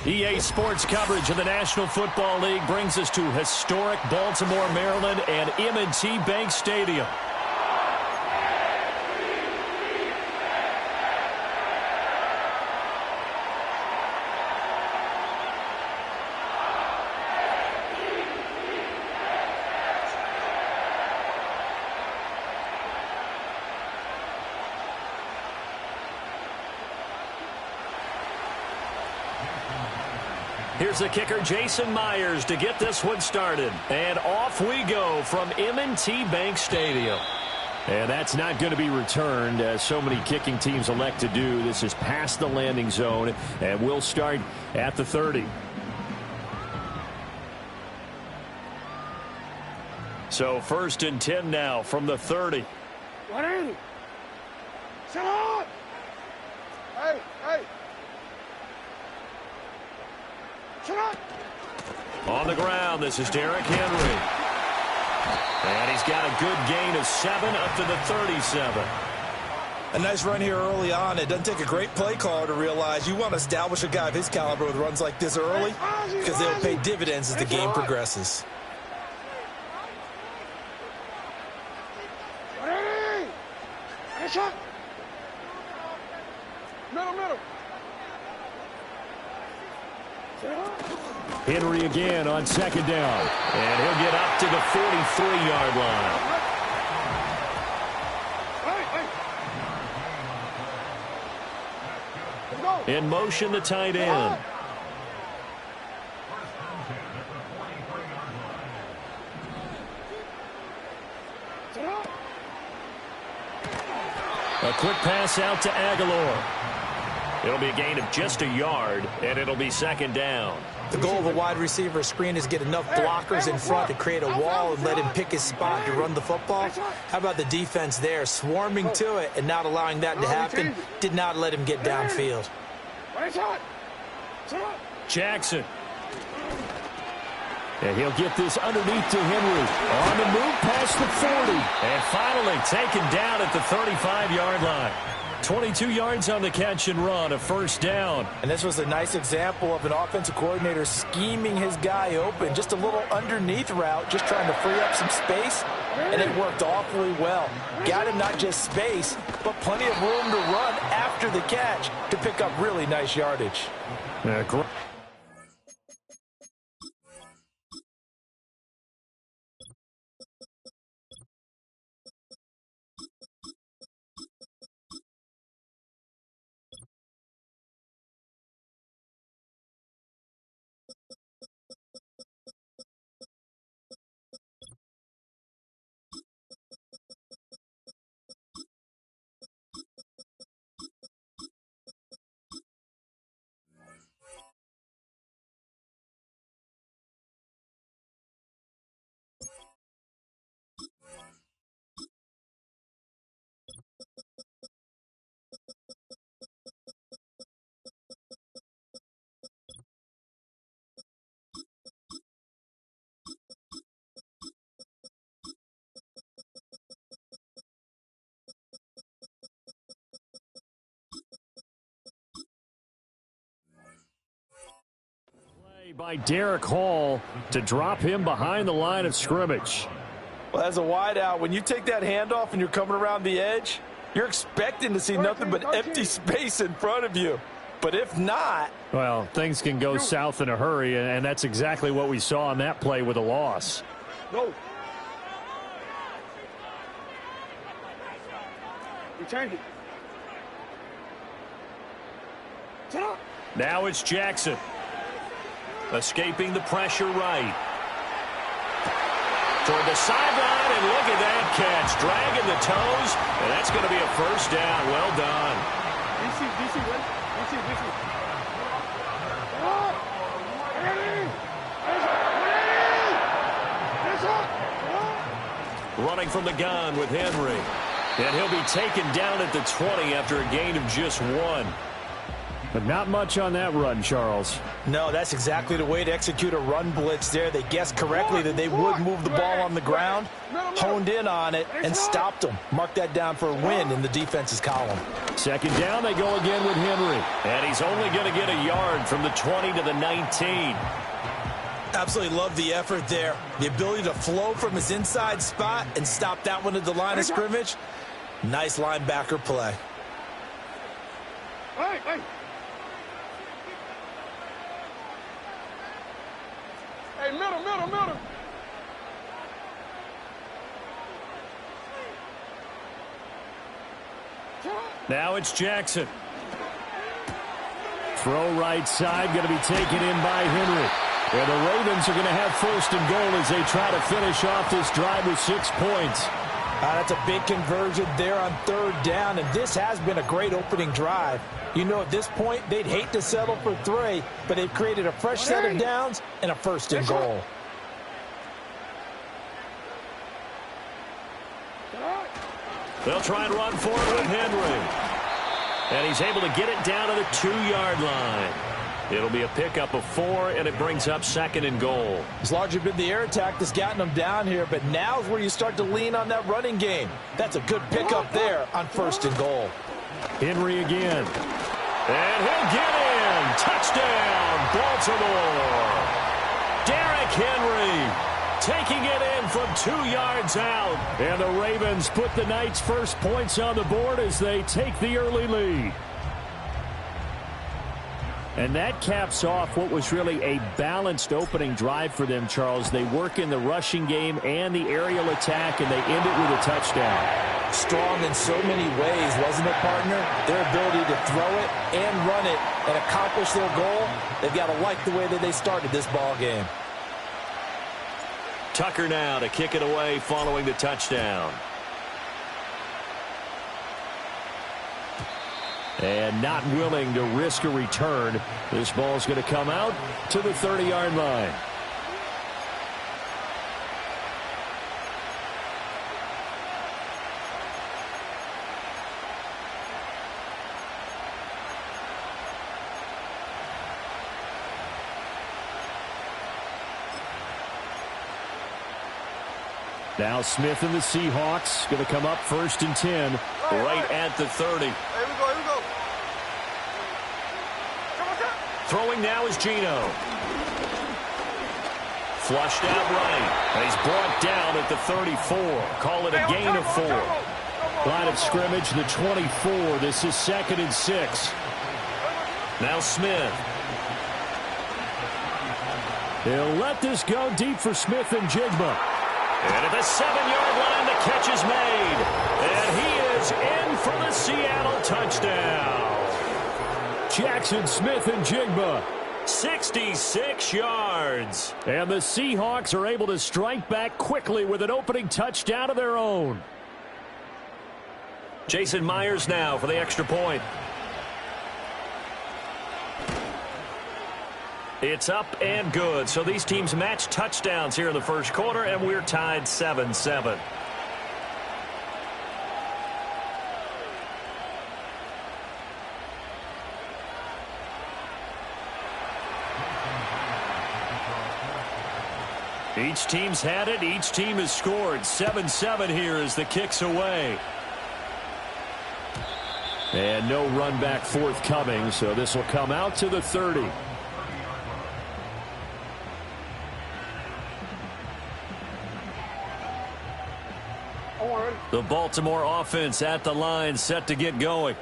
EA Sports coverage of the National Football League brings us to historic Baltimore, Maryland, and M&T Bank Stadium. Here's the kicker, Jason Myers, to get this one started. And off we go from M&T Bank Stadium. And that's not going to be returned, as so many kicking teams elect to do. This is past the landing zone, and we'll start at the 30. So 1st and 10 now from the 30. 180. Set up. Hey. Shut up. On the ground, this is Derrick Henry. And he's got a good gain of 7 up to the 37. A nice run here early on. It doesn't take a great play caller to realize you want to establish a guy of his caliber with runs like this early because they'll pay dividends as the game progresses. Middle. Henry again on second down. And he'll get up to the 43-yard line. In motion, the tight end. A quick pass out to Aguilar. It'll be a gain of just a yard, and it'll be second down. The goal of a wide receiver screen is get enough blockers in front to create a wall and let him pick his spot to run the football. How about the defense there, swarming to it and not allowing that to happen? Did not let him get downfield. Jackson. And he'll get this underneath to Henry. On the move past the 40. And finally taken down at the 35-yard line. 22 yards on the catch and run, a first down. And this was a nice example of an offensive coordinator scheming his guy open. Just a little underneath route, just trying to free up some space. And it worked awfully well. Got him not just space, but plenty of room to run after the catch to pick up really nice yardage. By Derek Hall to drop him behind the line of scrimmage. Well, as a wideout, when you take that handoff and you're coming around the edge, you're expecting to see nothing but empty space in front of you. But if not... Well, things can go south in a hurry, and that's exactly what we saw on that play with a loss. Go. We change it. Now it's Jackson. Escaping the pressure right. Toward the sideline, and look at that catch. Dragging the toes, and that's going to be a first down. Well done. Running from the gun with Henry. And he'll be taken down at the 20 after a gain of just 1. But not much on that run, Charles. No, that's exactly the way to execute a run blitz there. They guessed correctly that they would move the ball on the ground, honed in on it, and stopped them. Mark that down for a win in the defense's column. Second down, they go again with Henry. And he's only going to get a yard from the 20 to the 19. Absolutely love the effort there. The ability to flow from his inside spot and stop that one at the line of scrimmage. Nice linebacker play. Hey, middle. Now it's Jackson. Throw right side, going to be taken in by Henry. And the Ravens are going to have first and goal as they try to finish off this drive with 6 points. That's a big conversion there on third down, and this has been a great opening drive. You know, at this point, they'd hate to settle for 3, but they've created a fresh set of downs and a first and goal. They'll try and run forward with Henry. And he's able to get it down to the 2-yard line. It'll be a pickup of 4, and it brings up 2nd and goal. It's largely been the air attack that's gotten them down here, but now's where you start to lean on that running game. That's a good pickup there on 1st and goal. Henry again. And he'll get in. Touchdown, Baltimore. Derrick Henry taking it in from 2 yards out. And the Ravens put the Knights' first points on the board as they take the early lead. And that caps off what was really a balanced opening drive for them, Charles. They work in the rushing game and the aerial attack, and they end it with a touchdown. Strong in so many ways, wasn't it, partner? Their ability to throw it and run it and accomplish their goal, they've got to like the way that they started this ball game. Tucker now to kick it away following the touchdown. And not willing to risk a return. This ball's going to come out to the 30-yard line. Now Smith and the Seahawks going to come up 1st and 10 right at the 30. Here we go, here we go. Throwing now is Geno. Flushed out right. And he's brought down at the 34. Call it a gain of 4. Line of scrimmage, the 24. This is 2nd and 6. Now Smith. He'll let this go deep for Smith and Jigba. And at the 7-yard line, the catch is made. And he is in for the Seattle touchdown. Jackson Smith and Jigba, 66 yards. And the Seahawks are able to strike back quickly with an opening touchdown of their own. Jason Myers now for the extra point. It's up and good. So these teams match touchdowns here in the first quarter, and we're tied 7-7. Each team's had it. Each team has scored. 7-7 here as the kick's away. And no run back forthcoming, so this will come out to the 30. The Baltimore offense at the line, set to get going.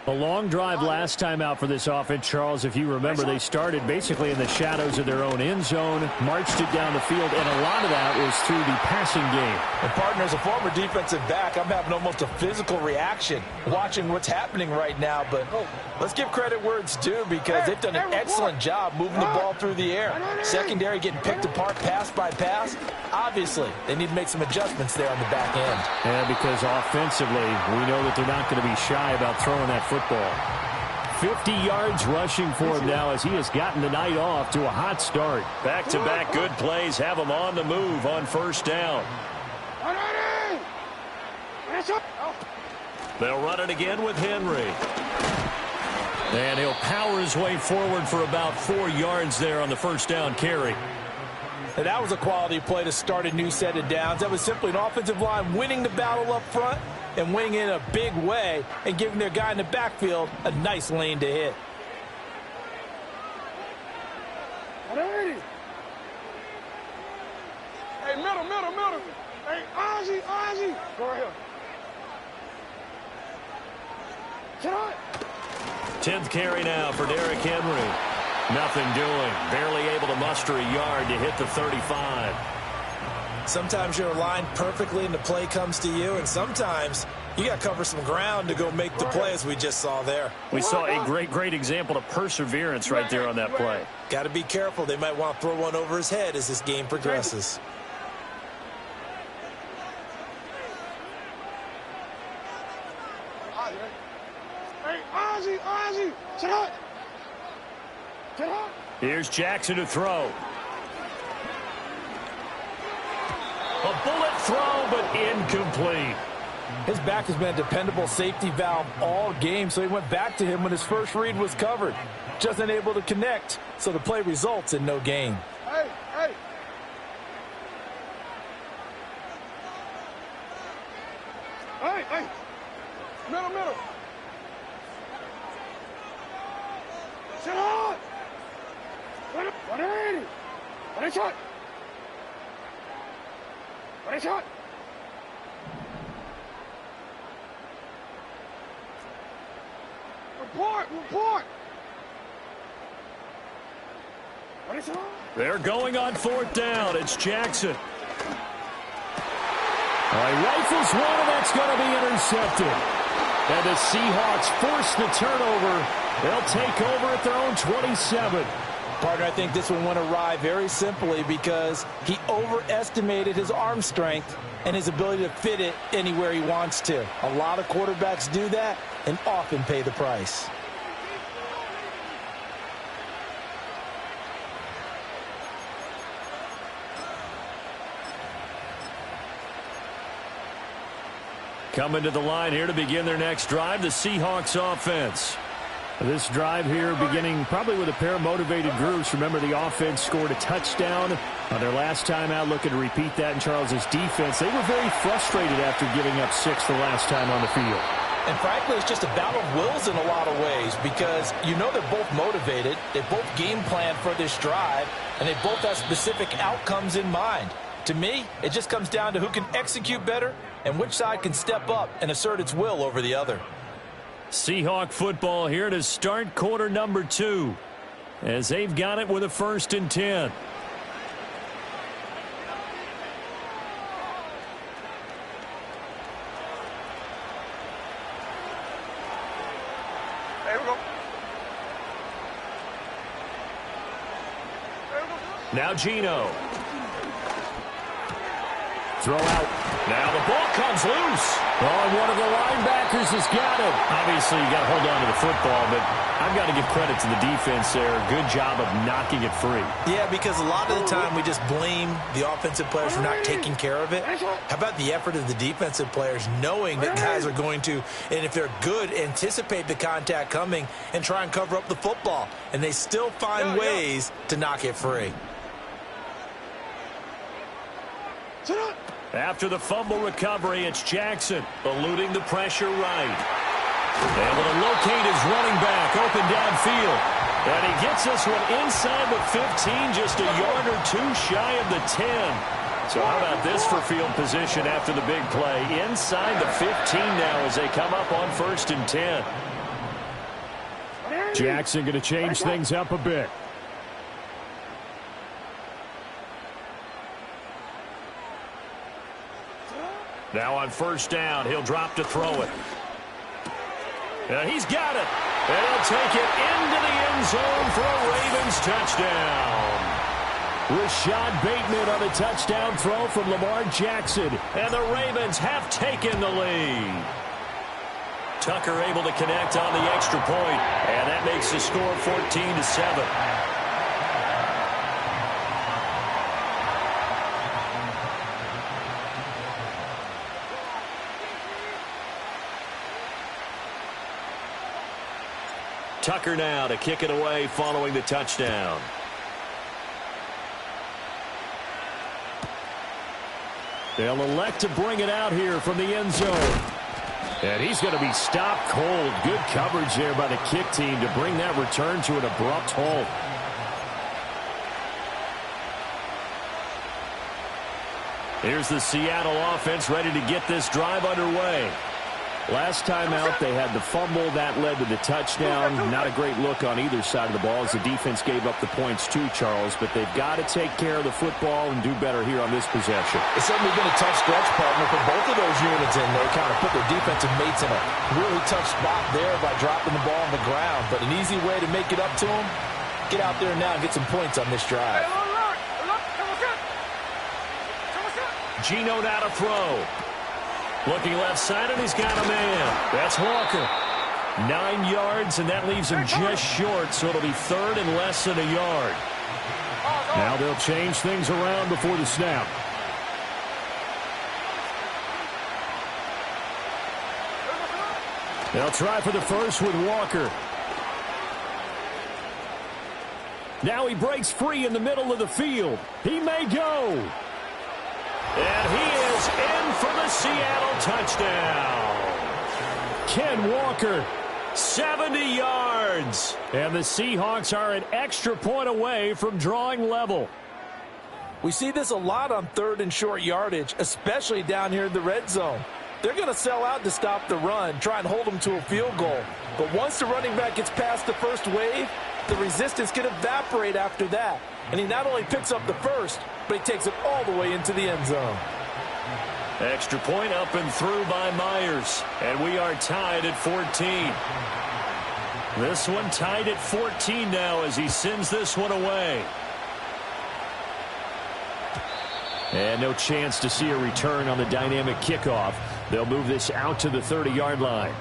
A long drive last time out for this offense, Charles. If you remember, they started basically in the shadows of their own end zone, marched it down the field, and a lot of that was through the passing game. And partner, as a former defensive back, I'm having almost a physical reaction watching what's happening right now. But let's give credit where it's due, because they've done an excellent job moving the ball through the air. Secondary getting picked apart pass by pass. Obviously, they need to make some adjustments there on the back end. And because offensively, we know that they're not going to be shy about throwing that football. 50 yards rushing for him now as he has gotten the night off to a hot start. Back-to-back good plays have him on the move on 1st down. They'll run it again with Henry. And he'll power his way forward for about 4 yards there on the 1st down carry. And that was a quality play to start a new set of downs. That was simply an offensive line winning the battle up front and winning in a big way and giving their guy in the backfield a nice lane to hit. Hey, middle. Hey, Ozzy. Go right here. Get on. 10th carry now for Derrick Henry. Nothing doing. Barely able to muster a yard to hit the 35. Sometimes you're aligned perfectly and the play comes to you, and sometimes you got to cover some ground to go make the play, as we just saw there. We saw a great example of perseverance right there on that play. Got to be careful. They might want to throw one over his head as this game progresses. Hey, Ozzy. Sit up. Here's Jackson to throw. A bullet throw, but incomplete. His back has been a dependable safety valve all game, so he went back to him when his first read was covered. Just unable to connect, so the play results in no gain. Hey, hey. Hey, hey. Middle, middle. Sit on. 180. One shot. One shot. Report, report. One shot. They're going on 4th down. It's Jackson. He rifles one, and that's going to be intercepted. And the Seahawks force the turnover. They'll take over at their own 27. Partner, I think this one went awry very simply because he overestimated his arm strength and his ability to fit it anywhere he wants to. A lot of quarterbacks do that and often pay the price. Coming to the line here to begin their next drive, the Seahawks offense. This drive here beginning probably with a pair of motivated groups. Remember, the offense scored a touchdown on their last time out. Looking to repeat that in Charles's defense. They were very frustrated after giving up 6 the last time on the field. And frankly, it's just a battle of wills in a lot of ways because you know they're both motivated. They both game plan for this drive, and they both have specific outcomes in mind. To me, it just comes down to who can execute better and which side can step up and assert its will over the other. Seahawk football here to start quarter number 2 as they've got it with a 1st and 10. There we go. Now Geno. Throw out. Now the ball comes loose. Oh, and one of the linebackers has got it. Obviously, you got to hold on to the football, but I've got to give credit to the defense there. Good job of knocking it free. Yeah, because a lot of the time we just blame the offensive players for not taking care of it. How about the effort of the defensive players knowing that guys are going to, and if they're good, anticipate the contact coming and try and cover up the football. And they still find ways to knock it free. After the fumble recovery, it's Jackson eluding the pressure right. Able to locate his running back open downfield. And he gets this one inside the 15, just a yard or 2 shy of the 10. So how about this for field position after the big play? Inside the 15 now as they come up on 1st and 10. Jackson going to change things up a bit. Now on 1st down, he'll drop to throw it. And he's got it. And he'll take it into the end zone for a Ravens touchdown. Rashad Bateman on a touchdown throw from Lamar Jackson. And the Ravens have taken the lead. Tucker able to connect on the extra point. And that makes the score 14-7. Tucker now to kick it away following the touchdown. They'll elect to bring it out here from the end zone. And he's going to be stopped cold. Good coverage there by the kick team to bring that return to an abrupt halt. Here's the Seattle offense ready to get this drive underway. Last time out, they had the fumble. That led to the touchdown. Not a great look on either side of the ball as the defense gave up the points too, Charles. But they've got to take care of the football and do better here on this possession. It's certainly been a tough stretch, partner, for both of those units in there. Kind of put their defensive mates in a really tough spot there by dropping the ball on the ground. But an easy way to make it up to them, get out there now and get some points on this drive. Geno now to throw. Looking left side, and he's got a man. That's Walker. 9 yards, and that leaves him just short, so it'll be 3rd and less than a yard. Now they'll change things around before the snap. They'll try for the first with Walker. Now he breaks free in the middle of the field. He may go. And he is in for the Seattle touchdown. Ken Walker, 70 yards. And the Seahawks are an extra point away from drawing level. We see this a lot on 3rd and short yardage, especially down here in the red zone. They're going to sell out to stop the run, try and hold them to a field goal. But once the running back gets past the first wave, the resistance can evaporate after that. And he not only picks up the first, but he takes it all the way into the end zone. Extra point up and through by Myers. And we are tied at 14. This one tied at 14 now as he sends this one away. And no chance to see a return on the dynamic kickoff. They'll move this out to the 30-yard line.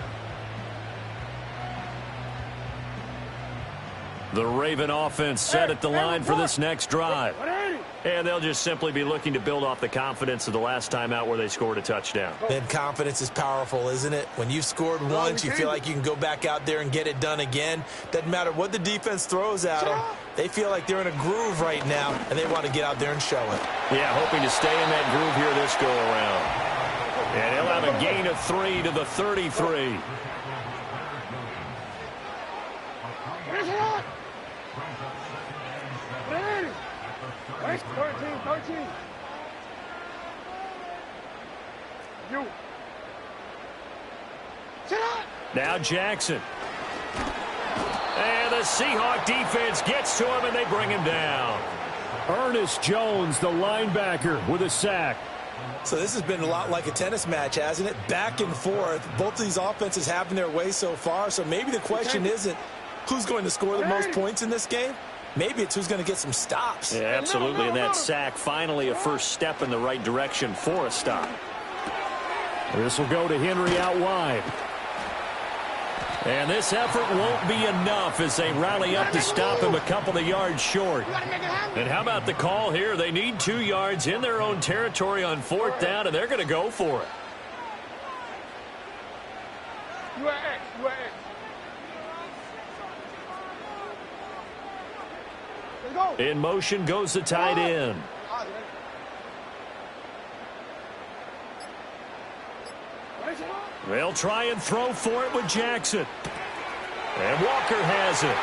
The Raven offense set at the line for this next drive. And they'll just simply be looking to build off the confidence of the last time out where they scored a touchdown. And confidence is powerful, isn't it? When you've scored once, you feel like you can go back out there and get it done again. Doesn't matter what the defense throws at them. They feel like they're in a groove right now, and they want to get out there and show it. Yeah, hoping to stay in that groove here this go-around. And he'll have a gain of 3 to the 33. Nice, 13. You. Sit up. Now Jackson. And the Seahawk defense gets to him, and they bring him down. Ernest Jones, the linebacker, with a sack. So this has been a lot like a tennis match, hasn't it? Back and forth. Both of these offenses having their way so far. So maybe the question isn't who's going to score the most points in this game. Maybe it's who's going to get some stops. Yeah, absolutely. And that sack, finally a first step in the right direction for a stop. This will go to Henry out wide. And this effort won't be enough as they rally up to stop him a couple of yards short. And how about the call here? They need 2 yards in their own territory on 4th down, and they're going to go for it. You are X. Let's go. In motion goes the tight end. They'll try and throw for it with Jackson. And Walker has it.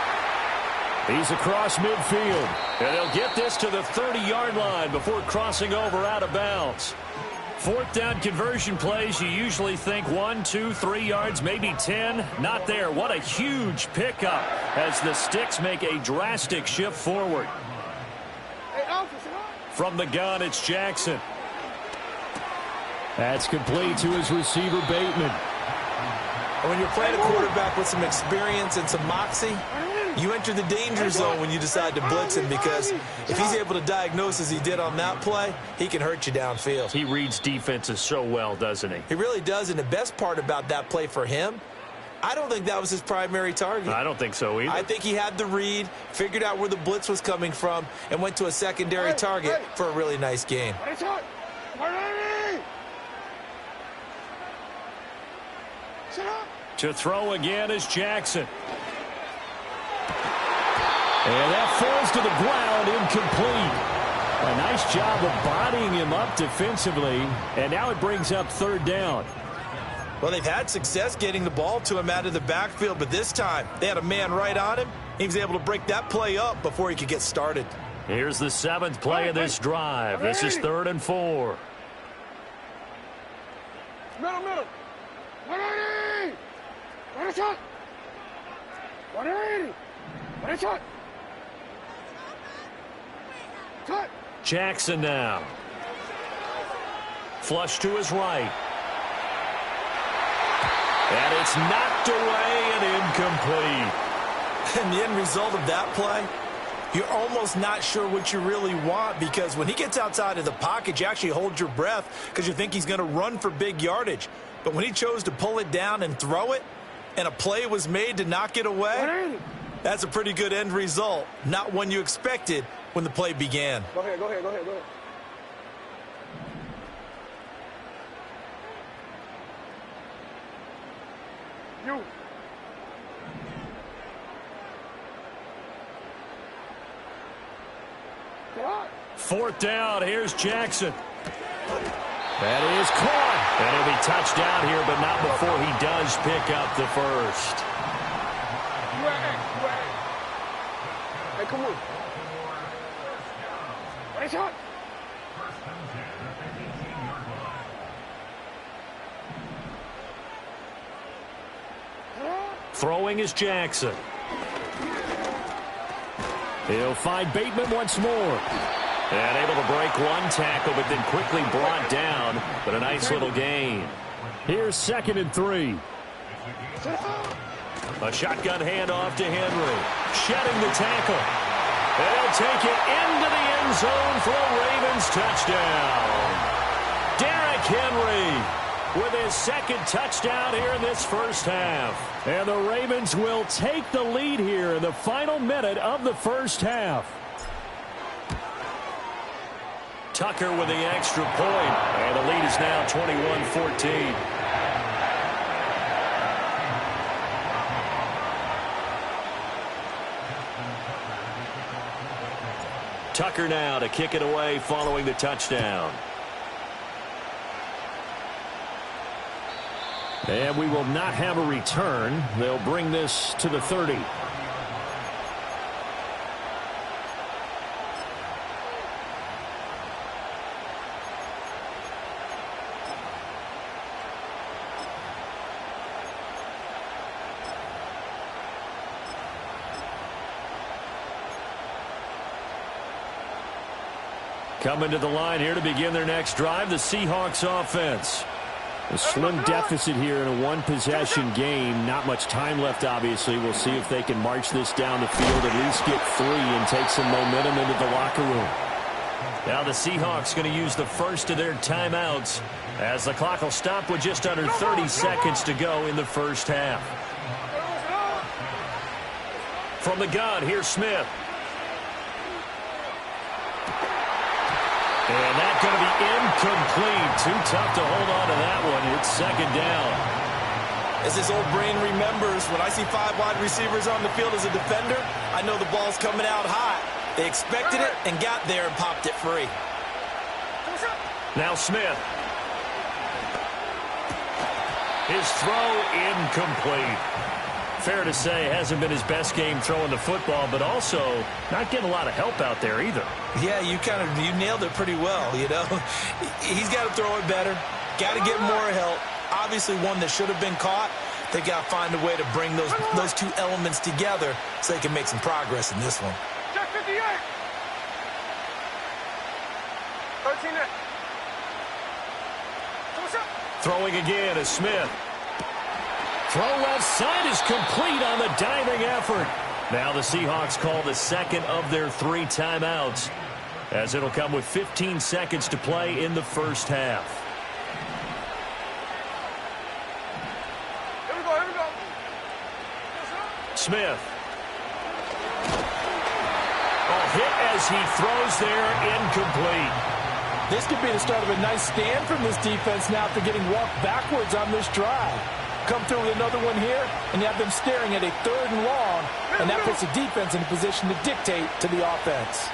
He's across midfield. And they'll get this to the 30-yard line before crossing over out of bounds. 4th down conversion plays, you usually think 1, 2, 3 yards, maybe 10. Not there. What a huge pickup as the Sticks make a drastic shift forward. From the gun, it's Jackson. That's complete to his receiver, Bateman. And when you're playing a quarterback with some experience and some moxie, you enter the danger zone when you decide to blitz him, because if he's able to diagnose as he did on that play, he can hurt you downfield. He reads defenses so well, doesn't he? He really does, and the best part about that play for him, I don't think that was his primary target. I don't think so either. I think he had the read, figured out where the blitz was coming from, and went to a secondary target for a really nice game. To throw again is Jackson. And that falls to the ground, incomplete. A nice job of bodying him up defensively, and now it brings up 3rd down. Well, they've had success getting the ball to him out of the backfield, but this time they had a man right on him. He was able to break that play up before he could get started. Here's the 7th play of this drive. This is 3rd and 4. Middle. 180. What a shot. 180. What a shot. Cut. Jackson now. Flush to his right. And it's knocked away and incomplete. And the end result of that play, you're almost not sure what you really want, because when he gets outside of the pocket, you actually hold your breath because you think he's going to run for big yardage. But when he chose to pull it down and throw it, and a play was made to knock it away, that's a pretty good end result. Not one you expected when the play began. Go ahead. You. Fourth down, here's Jackson. That is caught. And he'll be touched down here, but not before he does pick up the first. Hey, come on. Nice shot. Throwing is Jackson. He'll find Bateman once more. And able to break one tackle, but then quickly brought down. But a nice little gain. Here's 2nd and 3. A shotgun handoff to Henry. Shedding the tackle. And he'll take it into the end zone for a Ravens touchdown. Derrick Henry with his 2nd touchdown here in this first half. And the Ravens will take the lead here in the final minute of the first half. Tucker with the extra point. And the lead is now 21-14. Tucker now to kick it away following the touchdown. And we will not have a return. They'll bring this to the 30. Coming to the line here to begin their next drive, the Seahawks offense. A slim deficit here in a one-possession game. Not much time left, obviously. We'll see if they can march this down the field, at least get 3 and take some momentum into the locker room. Now the Seahawks going to use the first of their timeouts as the clock will stop with just under 30 seconds to go in the first half. From the gun, here's Smith. And that's going to be incomplete. Too tough to hold on to that one. It's 2nd down. As his old brain remembers, when I see 5 wide receivers on the field as a defender, I know the ball's coming out high. They expected it and got there and popped it free. Now Smith. His throw incomplete. Fair to say, hasn't been his best game throwing the football, but also not getting a lot of help out there either. Yeah, you nailed it pretty well, you know. He's got to throw it better, got to get more help. Obviously one that should have been caught. They got to find a way to bring those two elements together so they can make some progress in this one. Check 58. 13 there. Throwing again is Smith. Throw left side is complete on the diving effort. Now the Seahawks call the 2nd of their 3 timeouts, as it'll come with 15 seconds to play in the first half. Here we go, here we go. Smith. A hit as he throws there, incomplete. This could be the start of a nice stand from this defense now after getting walked backwards on this drive. Come through with another one here, and you have them staring at a 3rd and long, and that puts the defense in a position to dictate to the offense.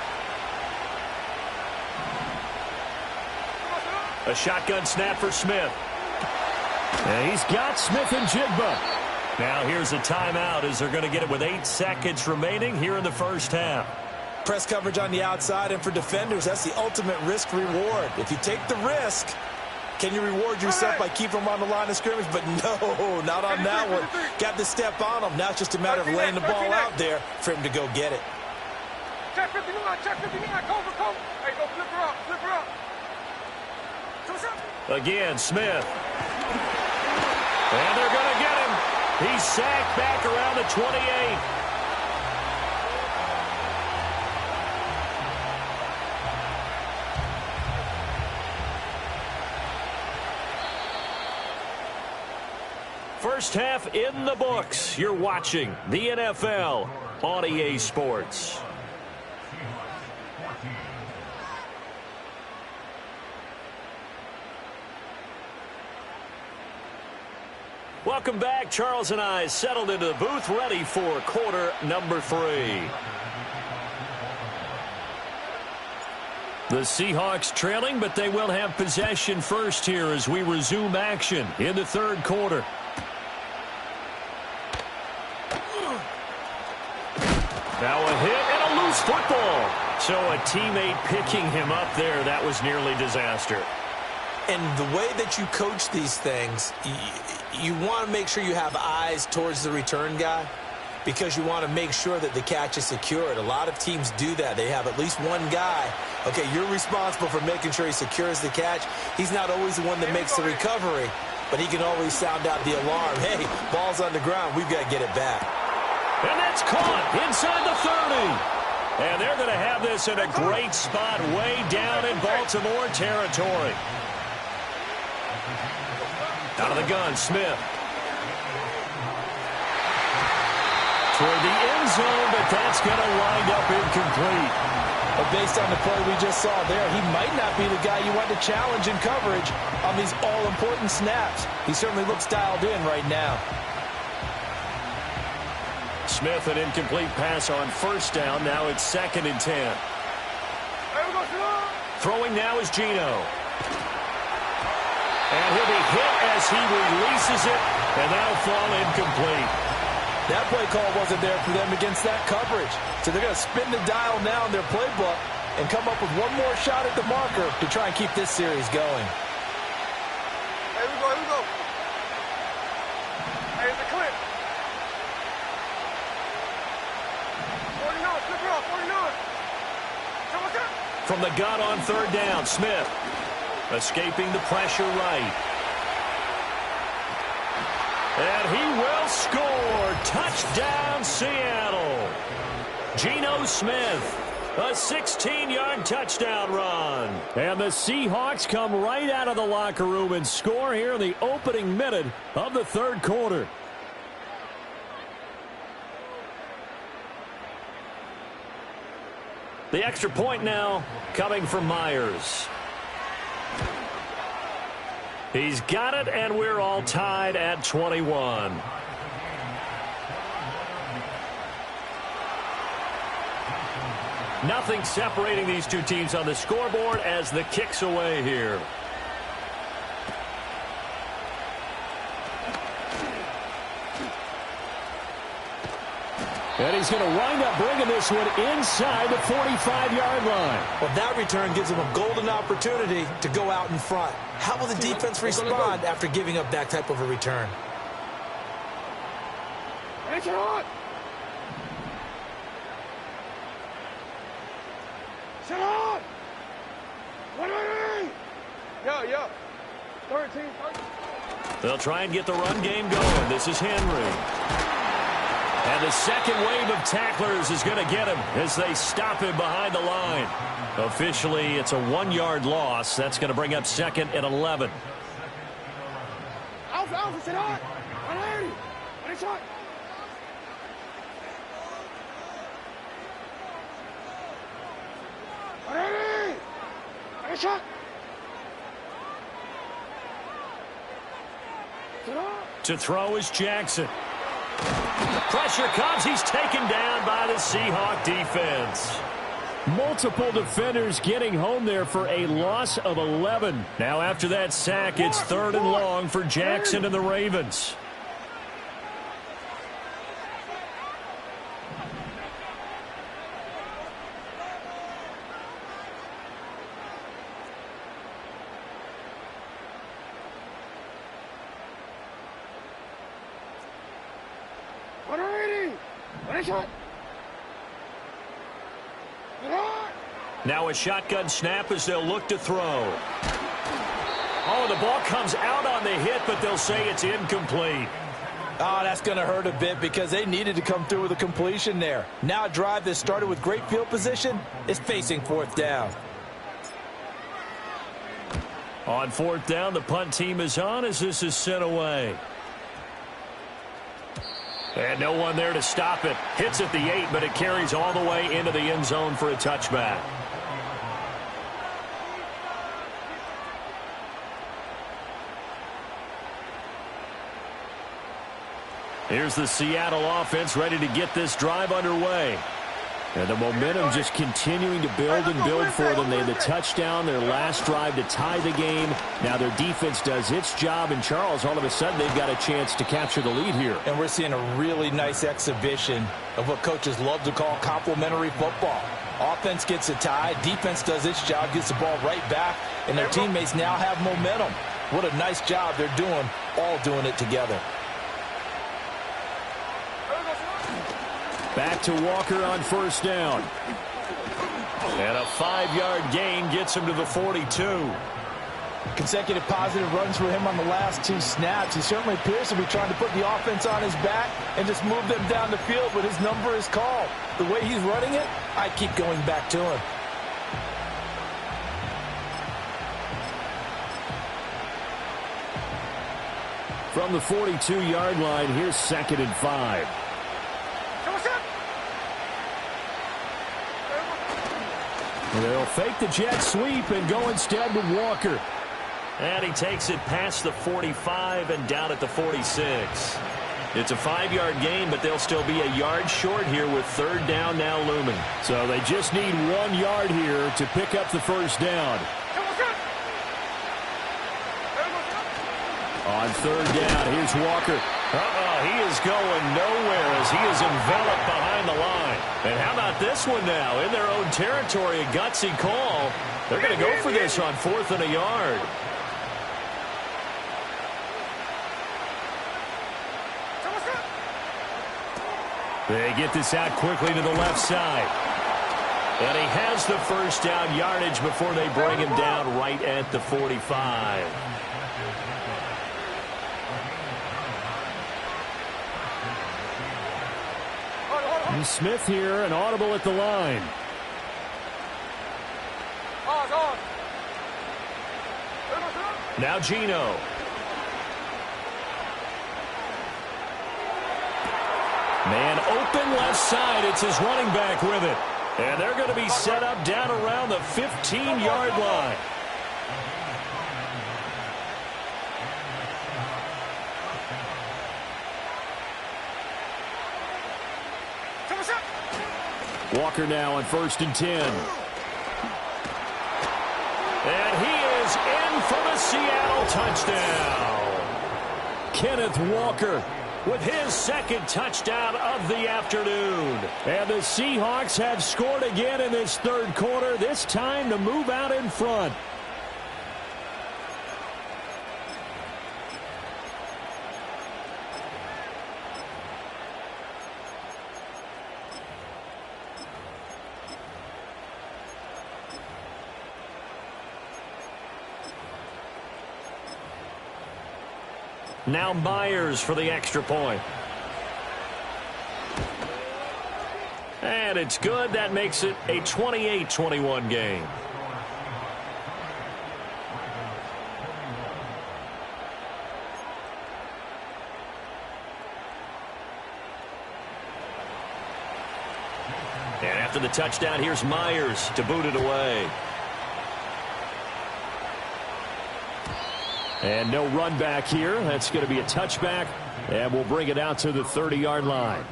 A shotgun snap for Smith. And he's got Smith and Jigba. Now here's a timeout as they're going to get it with 8 seconds remaining here in the first half. Press coverage on the outside, and for defenders, that's the ultimate risk-reward. If you take the risk, can you reward yourself by keeping them on the line of scrimmage? But no, not on that one. Got to step on them. Now it's just a matter of laying the ball out there for him to go get it. Check 59, check 59, cover. Hey, go flip her up. Again, Smith. And they're going to get him. He's sacked back around the 28. First half in the books. You're watching the NFL on EA Sports. Welcome back. Charles and I settled into the booth, ready for quarter number 3. The Seahawks trailing, but they will have possession first here as we resume action in the third quarter. Now a hit and a loose football. So a teammate picking him up there, that was nearly disaster. And the way that you coach these things, you want to make sure you have eyes towards the return guy because you want to make sure that the catch is secured. A lot of teams do that. They have at least one guy. Okay, you're responsible for making sure he secures the catch. He's not always the one that makes the recovery, but he can always sound out the alarm. Hey, ball's on the ground. We've got to get it back. And that's caught inside the 30. And they're going to have this in a great spot way down in Baltimore territory. Out of the gun, Smith. Toward the end zone, but that's going to wind up incomplete. But based on the play we just saw there, he might not be the guy you want to challenge in coverage on these all-important snaps. He certainly looks dialed in right now. Smith, an incomplete pass on first down. Now it's 2nd and 10. Throwing now is Geno. And he'll be hit as he releases it, and that'll fall incomplete. That play call wasn't there for them against that coverage. So they're going to spin the dial now in their playbook and come up with one more shot at the marker to try and keep this series going. Here we go, here we go. Hey, it's a clip. 49, flip it off, 49. So what's that? From the gun on 3rd down, Smith. Escaping the pressure right. And he will score. Touchdown, Seattle. Geno Smith, a 16-yard touchdown run. And the Seahawks come right out of the locker room and score here in the opening minute of the third quarter. The extra point now coming from Myers. He's got it, and we're all tied at 21. Nothing separating these two teams on the scoreboard as the kick's away here. And he's going to wind up bringing this one inside the 45-yard line. Well, that return gives him a golden opportunity to go out in front. How will the defense respond after giving up that type of a return? It's on. Sit on. What are you? Yo. 13. They'll try and get the run game going. This is Henry. And the second wave of tacklers is going to get him as they stop him behind the line. Officially, it's a 1-yard loss. That's going to bring up 2nd and 11. Alpha, sit on. 180. What is shot? What is shot? To throw is Jackson. Pressure comes. He's taken down by the Seahawk defense. Multiple defenders getting home there for a loss of 11. Now after that sack, it's 3rd and long for Jackson and the Ravens. Now a shotgun snap as they'll look to throw. Oh, the ball comes out on the hit, but they'll say it's incomplete. Oh, that's going to hurt a bit because they needed to come through with a completion there. Now a drive that started with great field position is facing 4th down. On 4th down, the punt team is on as this is sent away. And no one there to stop it. Hits at the 8, but it carries all the way into the end zone for a touchback. Here's the Seattle offense ready to get this drive underway. And the momentum just continuing to build and build for them. They had the touchdown, their last drive to tie the game. Now their defense does its job, and Charles, all of a sudden, they've got a chance to capture the lead here. And we're seeing a really nice exhibition of what coaches love to call complementary football. Offense gets a tie, defense does its job, gets the ball right back, and their teammates now have momentum. What a nice job they're doing, all doing it together. Back to Walker on first down. And a 5-yard gain gets him to the 42. Consecutive positive runs for him on the last 2 snaps. He certainly appears to be trying to put the offense on his back and just move them down the field, but his number is called. The way he's running it, I keep going back to him. From the 42-yard line, here's 2nd and 5. They'll fake the jet sweep and go instead with Walker. And he takes it past the 45 and down at the 46. It's a 5-yard gain, but they'll still be a yard short here with 3rd down now looming. So they just need 1 yard here to pick up the first down. On 3rd down, here's Walker. He is going nowhere as he is enveloped behind the line. And how about this one now? In their own territory, a gutsy call. They're going to go for this on 4th and a yard. They get this out quickly to the left side. And he has the first down yardage before they bring him down right at the 45. And Smith here, an audible at the line. Now Gino. Man open left side. It's his running back with it. And they're going to be set up down around the 15-yard line. Walker now on 1st and 10. And he is in for the Seattle touchdown. Kenneth Walker with his 2nd touchdown of the afternoon. And the Seahawks have scored again in this 3rd quarter, this time to move out in front. Now Myers for the extra point. And it's good. That makes it a 28-21 game. And after the touchdown, here's Myers to boot it away. And no run back here. That's going to be a touchback, and we'll bring it out to the 30-yard line.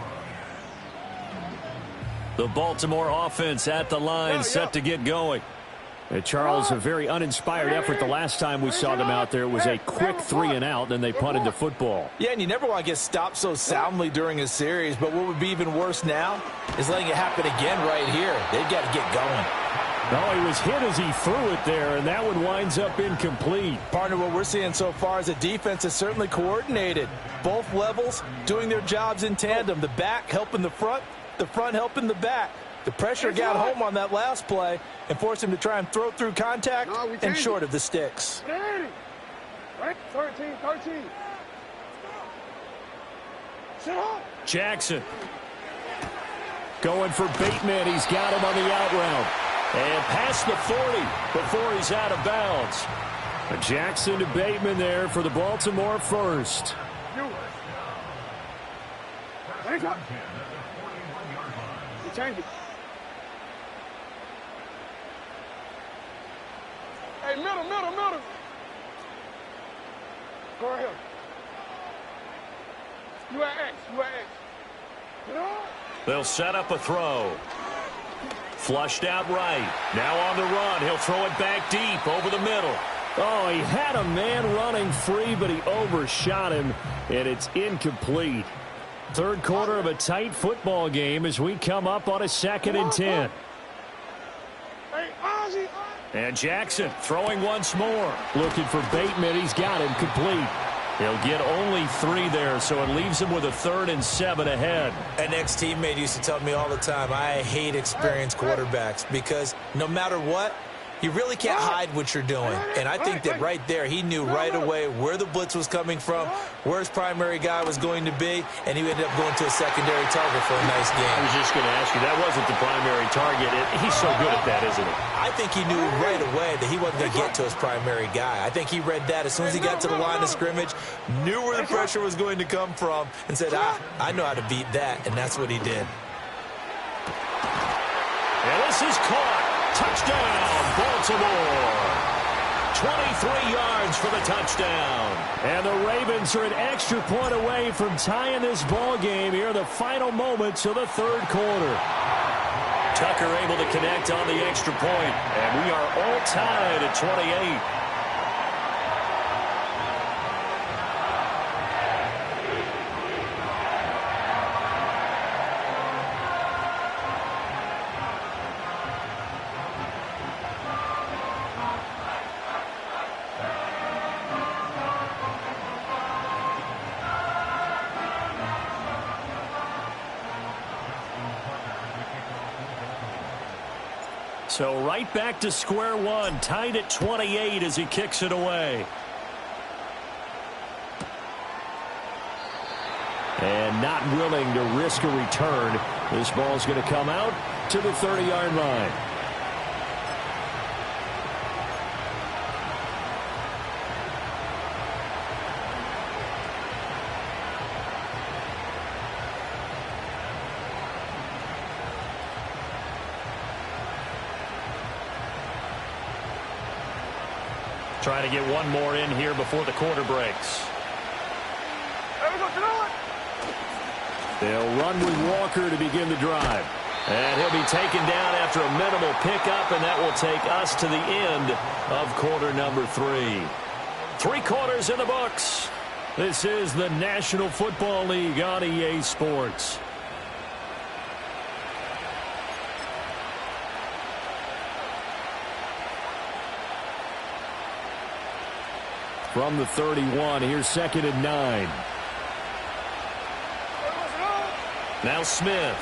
The Baltimore offense at the line, set to get going. And Charles, a very uninspired effort the last time we saw them out there. It was a quick 3-and-out, then they punted the football. Yeah, and you never want to get stopped so soundly during a series, but what would be even worse now is letting it happen again right here. They've got to get going. Oh, he was hit as he threw it there, and that one winds up incomplete. Partner, what we're seeing so far is the defense is certainly coordinated. Both levels doing their jobs in tandem. The back helping the front helping the back. The pressure got home on that last play and forced him to try and throw through contact and short of the sticks. Right? 13. Sit up. Jackson going for Bateman. He's got him on the out route. And past the 40 before he's out of bounds. Jackson to Bateman there for the Baltimore first. Change it. Hey, middle. Go right here. You at X. You at X. They'll set up a throw. Flushed out right. Now on the run. He'll throw it back deep over the middle. Oh, he had a man running free, but he overshot him, and it's incomplete. Third quarter of a tight football game as we come up on a 2nd and 10. And Jackson throwing once more. Looking for Bateman. He's got him complete. He'll get only 3 there, so it leaves him with a 3rd and 7 ahead. An ex-teammate used to tell me all the time, I hate experienced quarterbacks because no matter what, you really can't hide what you're doing. And I think that right there, he knew right away where the blitz was coming from, where his primary guy was going to be, and he ended up going to a secondary target for a nice game. I was just going to ask you, that wasn't the primary target. He's so good at that, isn't he? I think he knew right away that he wasn't going to get to his primary guy. I think he read that as soon as he got to the line of scrimmage, knew where the pressure was going to come from, and said, I know how to beat that, and that's what he did. And this is caught. Touchdown, Baltimore. 23 yards for the touchdown. And the Ravens are an extra point away from tying this ball game here in the final moments of the third quarter. Tucker able to connect on the extra point, and we are all tied at 28. So right back to square one, tied at 28 as he kicks it away. And not willing to risk a return. This ball's going to come out to the 30-yard line. Trying to get one more in here before the quarter breaks. They'll run with Walker to begin the drive. And he'll be taken down after a minimal pickup, and that will take us to the end of quarter number 3. 3 quarters in the books. This is the National Football League on EA Sports. From the 31, here's 2nd and 9. Now Smith.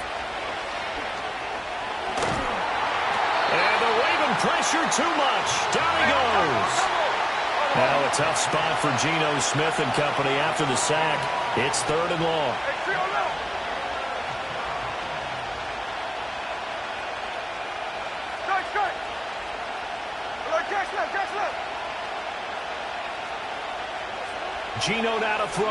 And the Raven pressure too much. Down he goes. Now a tough spot for Geno Smith and company after the sack. It's 3rd and long. Geno now to throw.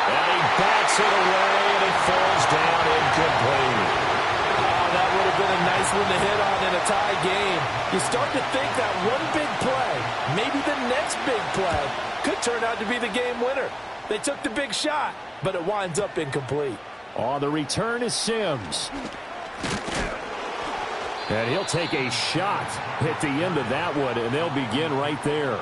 And he bats it away, and it falls down incomplete. Oh, that would have been a nice one to hit on in a tie game. You start to think that one big play, maybe the next big play, could turn out to be the game winner. They took the big shot, but it winds up incomplete. On the return is Sims. And he'll take a shot at the end of that one, and they'll begin right there.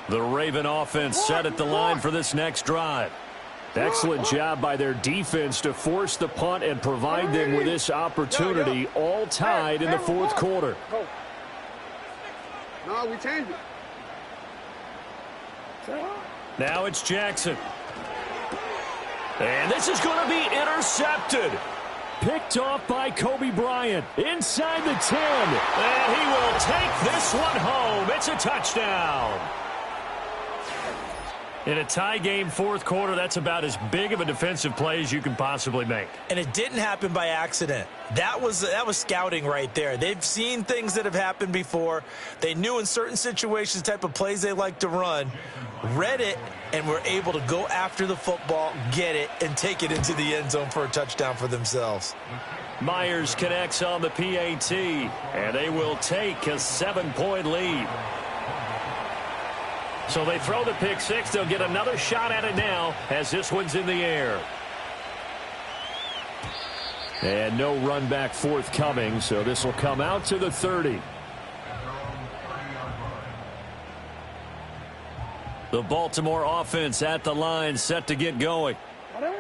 The Raven offense set at the line for this next drive. Excellent job by their defense to force the punt and provide them with this opportunity, all tied in the fourth quarter. No, we changed it. Now it's Jackson. And this is going to be intercepted. Picked off by Kobe Bryant inside the 10. And he will take this one home. It's a touchdown. In a tie game fourth quarter, that's about as big of a defensive play as you can possibly make. And it didn't happen by accident. That was scouting right there. They've seen things that have happened before. They knew in certain situations the type of plays they like to run, read it, and were able to go after the football, get it, and take it into the end zone for a touchdown for themselves. Myers connects on the PAT, and they will take a 7-point lead. So they throw the pick six. They'll get another shot at it now as this one's in the air. And no run back forthcoming, so this will come out to the 30. The Baltimore offense at the line, set to get going.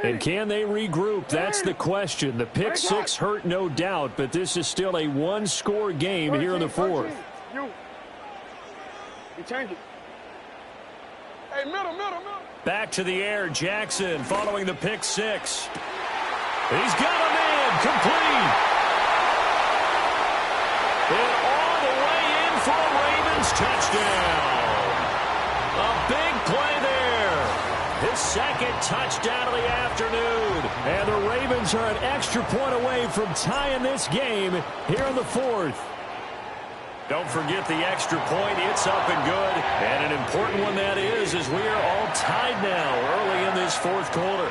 And can they regroup? That's the question. The pick six hurt, no doubt, but this is still a one-score game here in the fourth. You change it. Hey, middle. Back to the air, Jackson following the pick six. He's got a man, complete. And all the way in for a Ravens touchdown. A big play there. His second touchdown of the afternoon. And the Ravens are an extra point away from tying this game here in the fourth. Don't forget the extra point. It's up and good. And an important one that is, as we are all tied now early in this fourth quarter.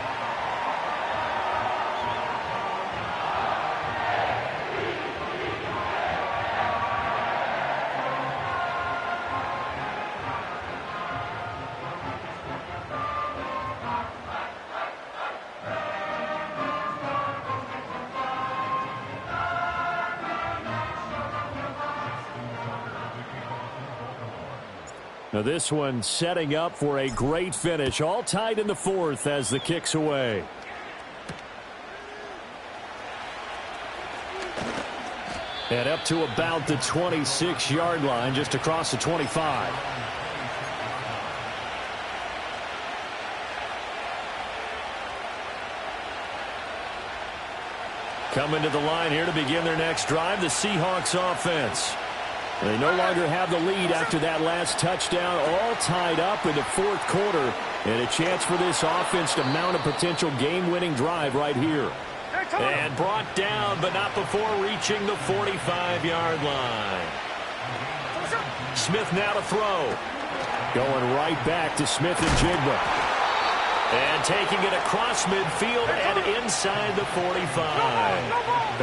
Now this one setting up for a great finish. All tied in the fourth as the kick's away. And up to about the 26-yard line, just across the 25. Coming to the line here to begin their next drive, the Seahawks offense. They no longer have the lead after that last touchdown, all tied up in the fourth quarter, and a chance for this offense to mount a potential game-winning drive right here. And brought down, but not before reaching the 45-yard line. Smith now to throw. Going right back to Smith and Jigba. And taking it across midfield and inside the 45.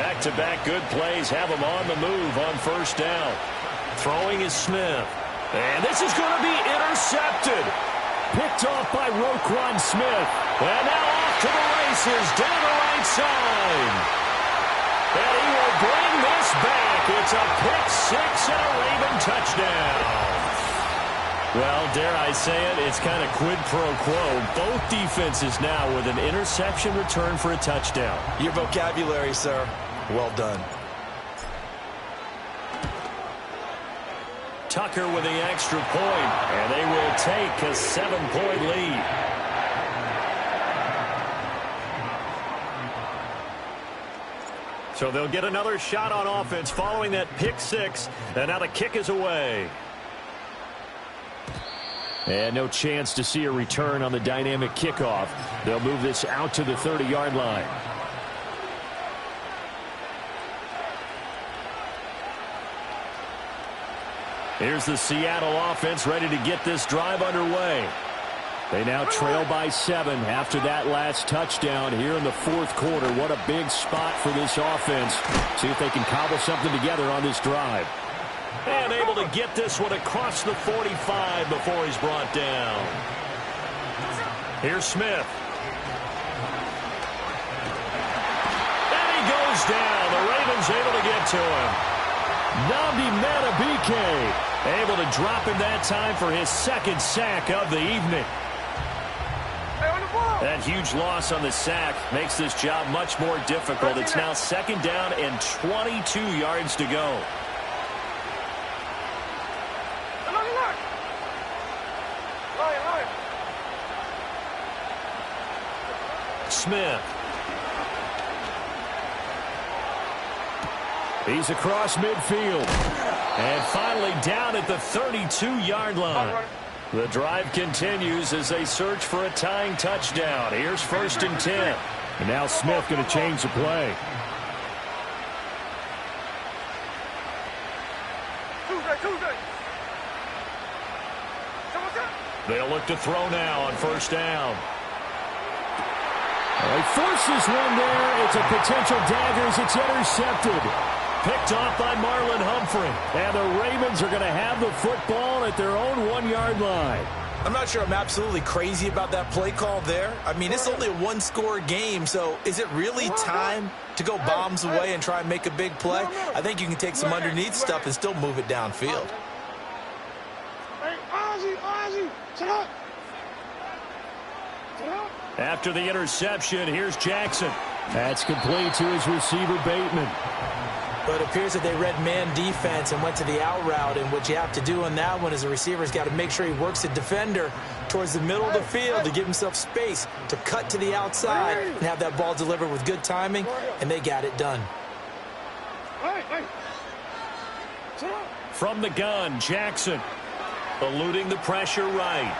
Back-to-back good plays have them on the move on first down. Throwing is Smith. And this is going to be intercepted. Picked off by Roquan Smith. And now off to the races down the right side. And he will bring this back. It's a pick six and a Raven touchdown. Well, dare I say it, it's kind of quid pro quo. Both defenses now with an interception return for a touchdown. Your vocabulary, sir. Well done. Tucker with the extra point, and they will take a 7-point lead. So they'll get another shot on offense following that pick six, and now the kick is away. And no chance to see a return on the dynamic kickoff. They'll move this out to the 30-yard line. Here's the Seattle offense ready to get this drive underway. They now trail by 7 after that last touchdown here in the fourth quarter. What a big spot for this offense. See if they can cobble something together on this drive. And able to get this one across the 45 before he's brought down. Here's Smith. And he goes down. The Ravens able to get to him. Nnamdi Madubuike able to drop him that time for his second sack of the evening. That huge loss on the sack makes this job much more difficult. It's now second down and 22 yards to go. Smith. He's across midfield. And finally down at the 32-yard line. The drive continues as they search for a tying touchdown. Here's 1st and 10. And now Smith going to change the play. Tuesday. They'll look to throw now on 1st down. He forces one there. It's a potential dagger as it's intercepted. Picked off by Marlon Humphrey. And the Ravens are going to have the football at their own 1-yard line. I'm not sure I'm absolutely crazy about that play call there. I mean, it's only a one-score game, so is it really time to go bombs away and try and make a big play? I think you can take some underneath stuff and still move it downfield. After the interception, here's Jackson. That's complete to his receiver, Bateman. But it appears that they read man defense and went to the out route, and what you have to do on that one is the receiver's got to make sure he works the defender towards the middle of the field to give himself space to cut to the outside and have that ball delivered with good timing, and they got it done. From the gun, Jackson eluding the pressure right.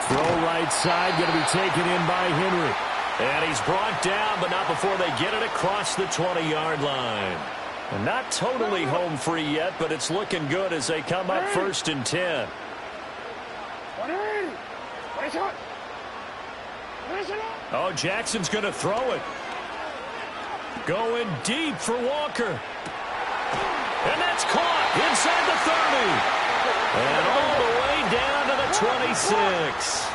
Throw right side, going to be taken in by Henry. And he's brought down, but not before they get it across the 20-yard line. And not totally home free yet, but it's looking good as they come up 1st and 10. Oh, Jackson's going to throw it. Going deep for Walker. And that's caught inside the 30. And all the way down to the 26.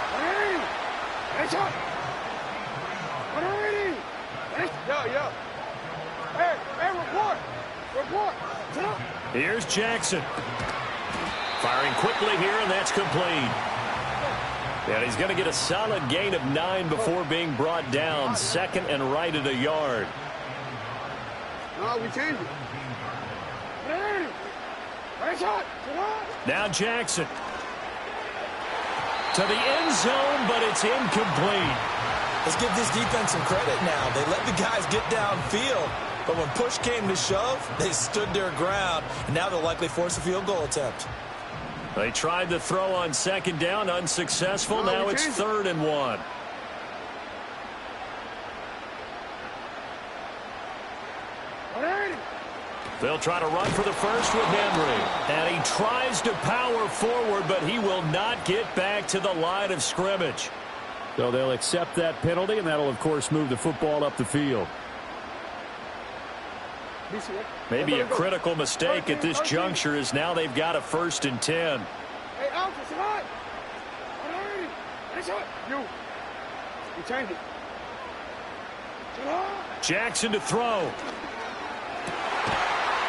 Yeah. Hey, report. Here's Jackson. Firing quickly here, and that's complete. And he's going to get a solid gain of 9 before being brought down. 2nd and right at a yard. No, we changed it. Now Jackson. To the end zone, but it's incomplete. Let's give this defense some credit now. They let the guys get downfield, but when push came to shove, they stood their ground, and now they'll likely force a field goal attempt. They tried to throw on 2nd down, unsuccessful. Now it's 3rd and 1. They'll try to run for the first with Henry. And he tries to power forward, but he will not get back to the line of scrimmage. So they'll accept that penalty, and that'll, of course, move the football up the field. Maybe a critical mistake at this juncture is now they've got a 1st and 10. Hey, Alpha, survive. You change it. Jackson to throw.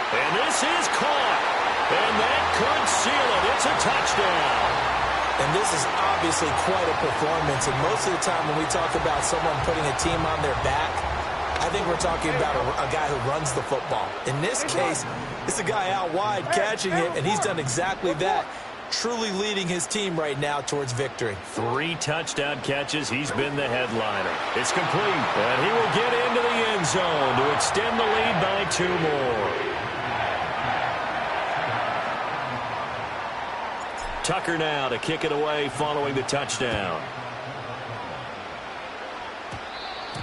And this is caught. And that could seal it. It's a touchdown. And this is obviously quite a performance. And most of the time when we talk about someone putting a team on their back, I think we're talking about a guy who runs the football. In this case, it's a guy out wide catching it, and he's done exactly that, truly leading his team right now towards victory. 3 touchdown catches. He's been the headliner. It's complete. And he will get into the end zone to extend the lead by 2 more. Tucker now to kick it away following the touchdown.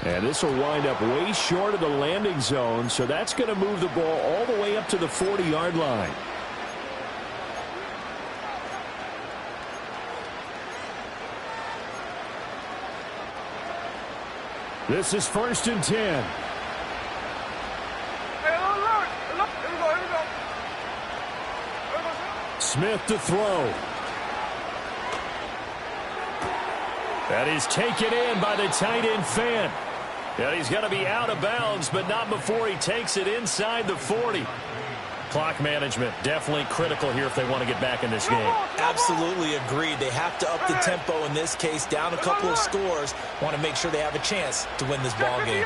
And this will wind up way short of the landing zone, so that's going to move the ball all the way up to the 40-yard line. This is 1st and 10. Here we go. Smith to throw. That is taken in by the tight end Fant. And he's going to be out of bounds, but not before he takes it inside the 40. Clock management definitely critical here if they want to get back in this game. Absolutely agreed. They have to up the tempo in this case, down a couple of scores. Want to make sure they have a chance to win this ball game.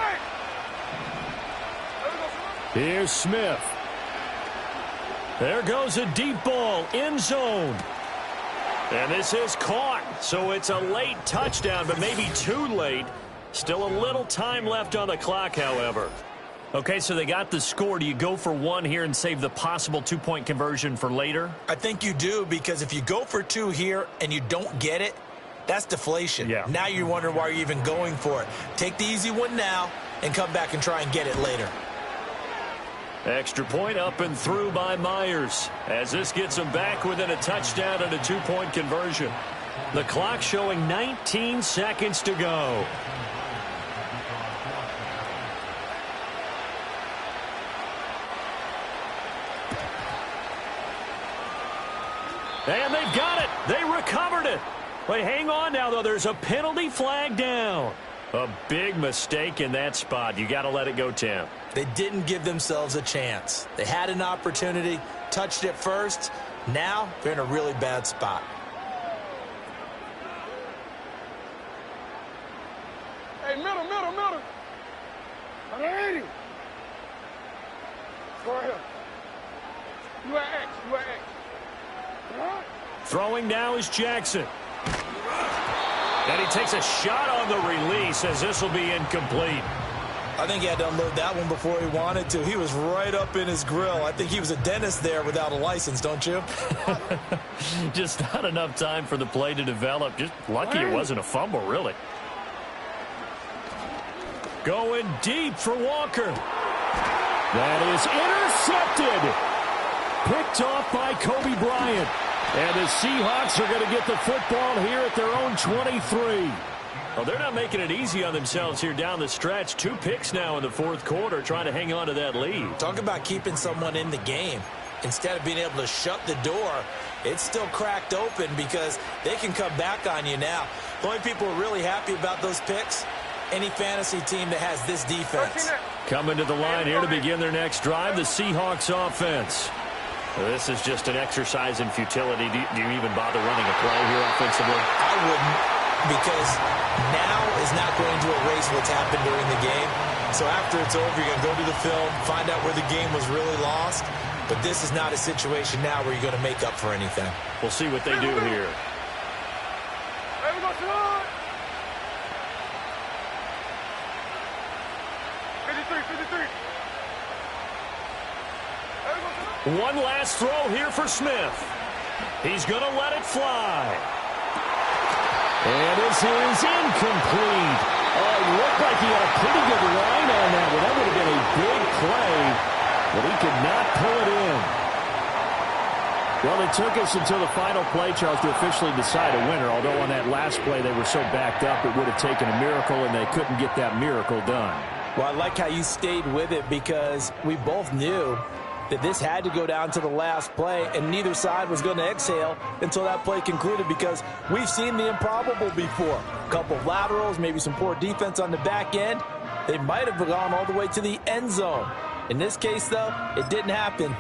Here's Smith. There goes a deep ball, end zone. And this is caught, so it's a late touchdown, but maybe too late. Still a little time left on the clock, however. Okay, so they got the score. Do you go for one here and save the possible two-point conversion for later? I think you do, because if you go for two here and you don't get it, that's deflation. Yeah. Now you're wondering why you're even going for it. Take the easy one now and come back and try and get it later. Extra point up and through by Myers, as this gets them back within a touchdown and a two-point conversion. The clock showing 19 seconds to go. And they've got it. They recovered it. Wait, hang on now, though. There's a penalty flag down. A big mistake in that spot. You got to let it go, Tim. They didn't give themselves a chance. They had an opportunity, touched it first. Now they're in a really bad spot. Hey, middle. 180. Go ahead. You at X. Throwing now is Jackson. And he takes a shot on the release, as this will be incomplete. I think he had to unload that one before he wanted to. He was right up in his grill. I think he was a dentist there without a license, don't you? Just not enough time for the play to develop. Just lucky it wasn't a fumble, really. Going deep for Walker. That is intercepted. Picked off by Kobe Bryant. And the Seahawks are going to get the football here at their own 23. Well, they're not making it easy on themselves here down the stretch. 2 picks now in the fourth quarter, trying to hang on to that lead. Talk about keeping someone in the game. Instead of being able to shut the door, it's still cracked open because they can come back on you now. The only people who are really happy about those picks, any fantasy team that has this defense. Coming to the line here to begin their next drive, the Seahawks offense. This is just an exercise in futility. Do you even bother running a play here offensively? I wouldn't, because now is not going to erase what's happened during the game. So after it's over, you're going to go to the film, find out where the game was really lost. But this is not a situation now where you're going to make up for anything. We'll see what they do here. Hey, we go to it. 53. One last throw here for Smith. He's going to let it fly. And this is incomplete. Oh, it looked like he had a pretty good line on that one. That would have been a big play, but he could not pull it in. Well, it took us until the final play, Charles, to officially decide a winner. Although on that last play they were so backed up, it would have taken a miracle, and they couldn't get that miracle done. Well, I like how you stayed with it, because we both knew that this had to go down to the last play, and neither side was going to exhale until that play concluded, because we've seen the improbable before. A couple of laterals, maybe some poor defense on the back end. They might have gone all the way to the end zone. In this case, though, it didn't happen.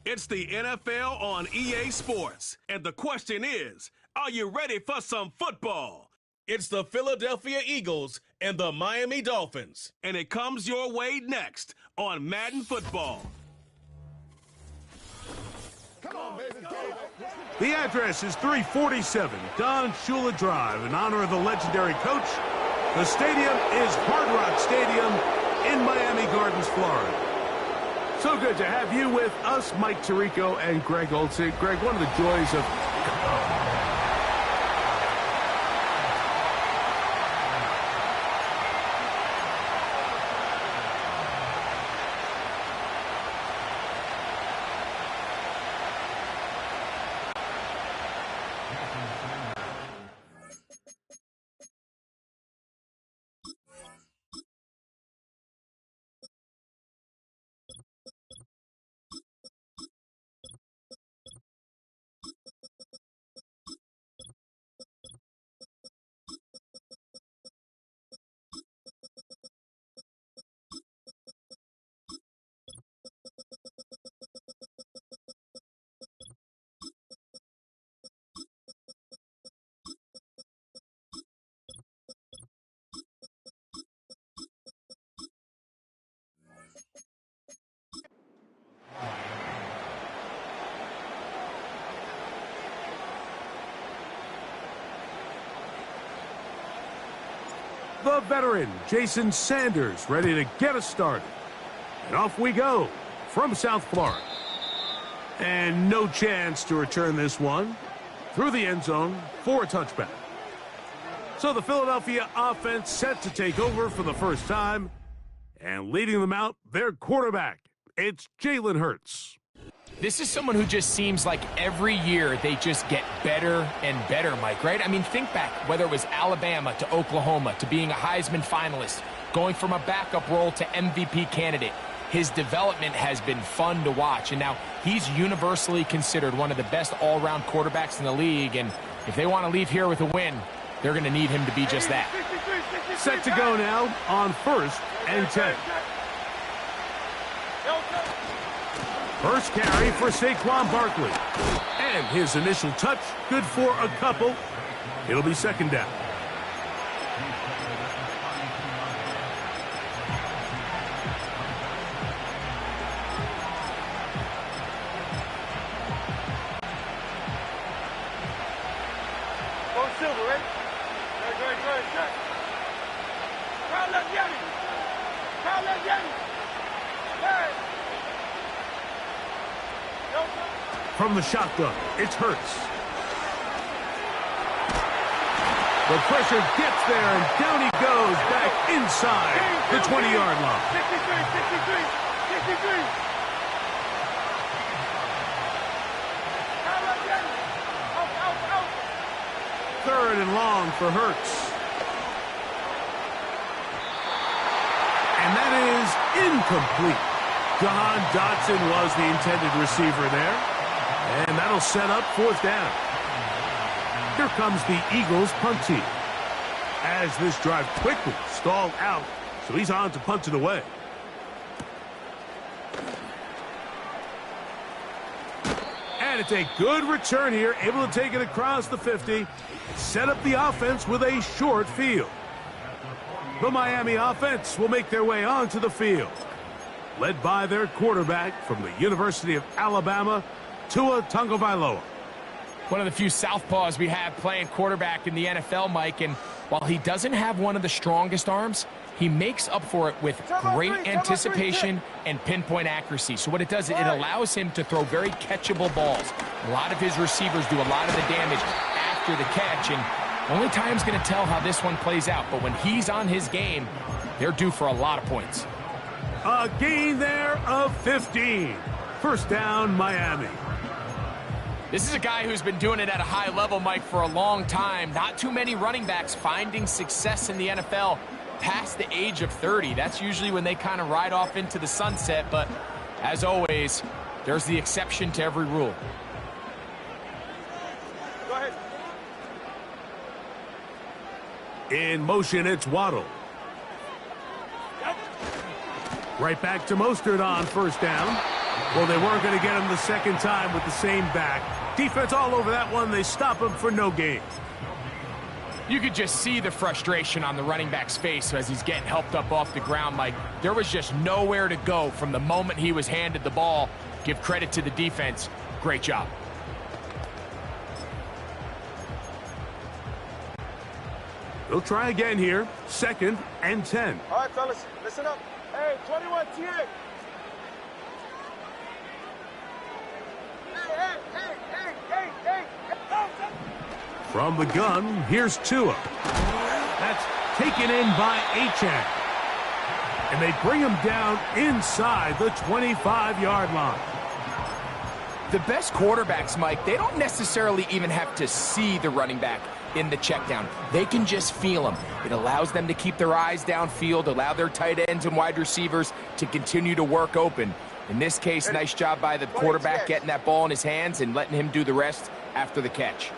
It's the NFL on EA Sports. And the question is, are you ready for some football? It's the Philadelphia Eagles and the Miami Dolphins. And it comes your way next on Madden Football. The address is 347 Don Shula Drive in honor of the legendary coach. The stadium is Hard Rock Stadium in Miami Gardens, Florida. So good to have you with us, Mike Tirico and Greg Olsen. Greg, one of the joys of... The veteran, Jason Sanders, ready to get us started. And off we go from South Florida. And no chance to return this one through the end zone for a touchback. So the Philadelphia offense set to take over for the first time. And leading them out, their quarterback. It's Jalen Hurts. This is someone who just seems like every year they just get better and better, Mike, right? I mean, think back, whether it was Alabama to Oklahoma to being a Heisman finalist, going from a backup role to MVP candidate. His development has been fun to watch, and now he's universally considered one of the best all-around quarterbacks in the league, and if they want to leave here with a win, they're going to need him to be just that. Set to go now on 1st and 10. First carry for Saquon Barkley. And his initial touch, good for a couple. It'll be second down. Go Silver, right? Good, check. Crowd left Yeti. Crowd left Yeti. Hey. From the shotgun, it's Hurts. The pressure gets there, and down he goes back inside the 20-yard line. 63. Out. Third and long for Hurts. And that is incomplete. Jahan Dotson was the intended receiver there. And that'll set up 4th down. Here comes the Eagles punt team. As this drive quickly stalled out, so he's on to punt it away. And it's a good return here, able to take it across the 50, set up the offense with a short field. The Miami offense will make their way onto the field, led by their quarterback from the University of Alabama, Tua Tagovailoa. One of the few southpaws we have playing quarterback in the NFL, Mike, and while he doesn't have one of the strongest arms, he makes up for it with great anticipation and pinpoint accuracy. So what it does, it allows him to throw very catchable balls. A lot of his receivers do a lot of the damage after the catch, and only time's going to tell how this one plays out. But when he's on his game, they're due for a lot of points. A gain there of 15. First down, Miami. This is a guy who's been doing it at a high level, Mike, for a long time. Not too many running backs finding success in the NFL past the age of 30. That's usually when they kind of ride off into the sunset, but as always, there's the exception to every rule. Go ahead. In motion, it's Waddle. Right back to Mostert on 1st down. Well, they weren't going to get him the second time with the same back. Defense all over that one. They stop him for no gain. You could just see the frustration on the running back's face as he's getting helped up off the ground, Mike. There was just nowhere to go from the moment he was handed the ball. Give credit to the defense. Great job. They'll try again here. 2nd and 10. All right, fellas, listen up. Hey, 21 TA. Hey. From the gun, here's Tua. That's taken in by Achane. And they bring him down inside the 25-yard line. The best quarterbacks, Mike, they don't necessarily even have to see the running back in the check down. They can just feel him. It allows them to keep their eyes downfield, allow their tight ends and wide receivers to continue to work open. In this case, nice job by the quarterback getting that ball in his hands and letting him do the rest after the catch.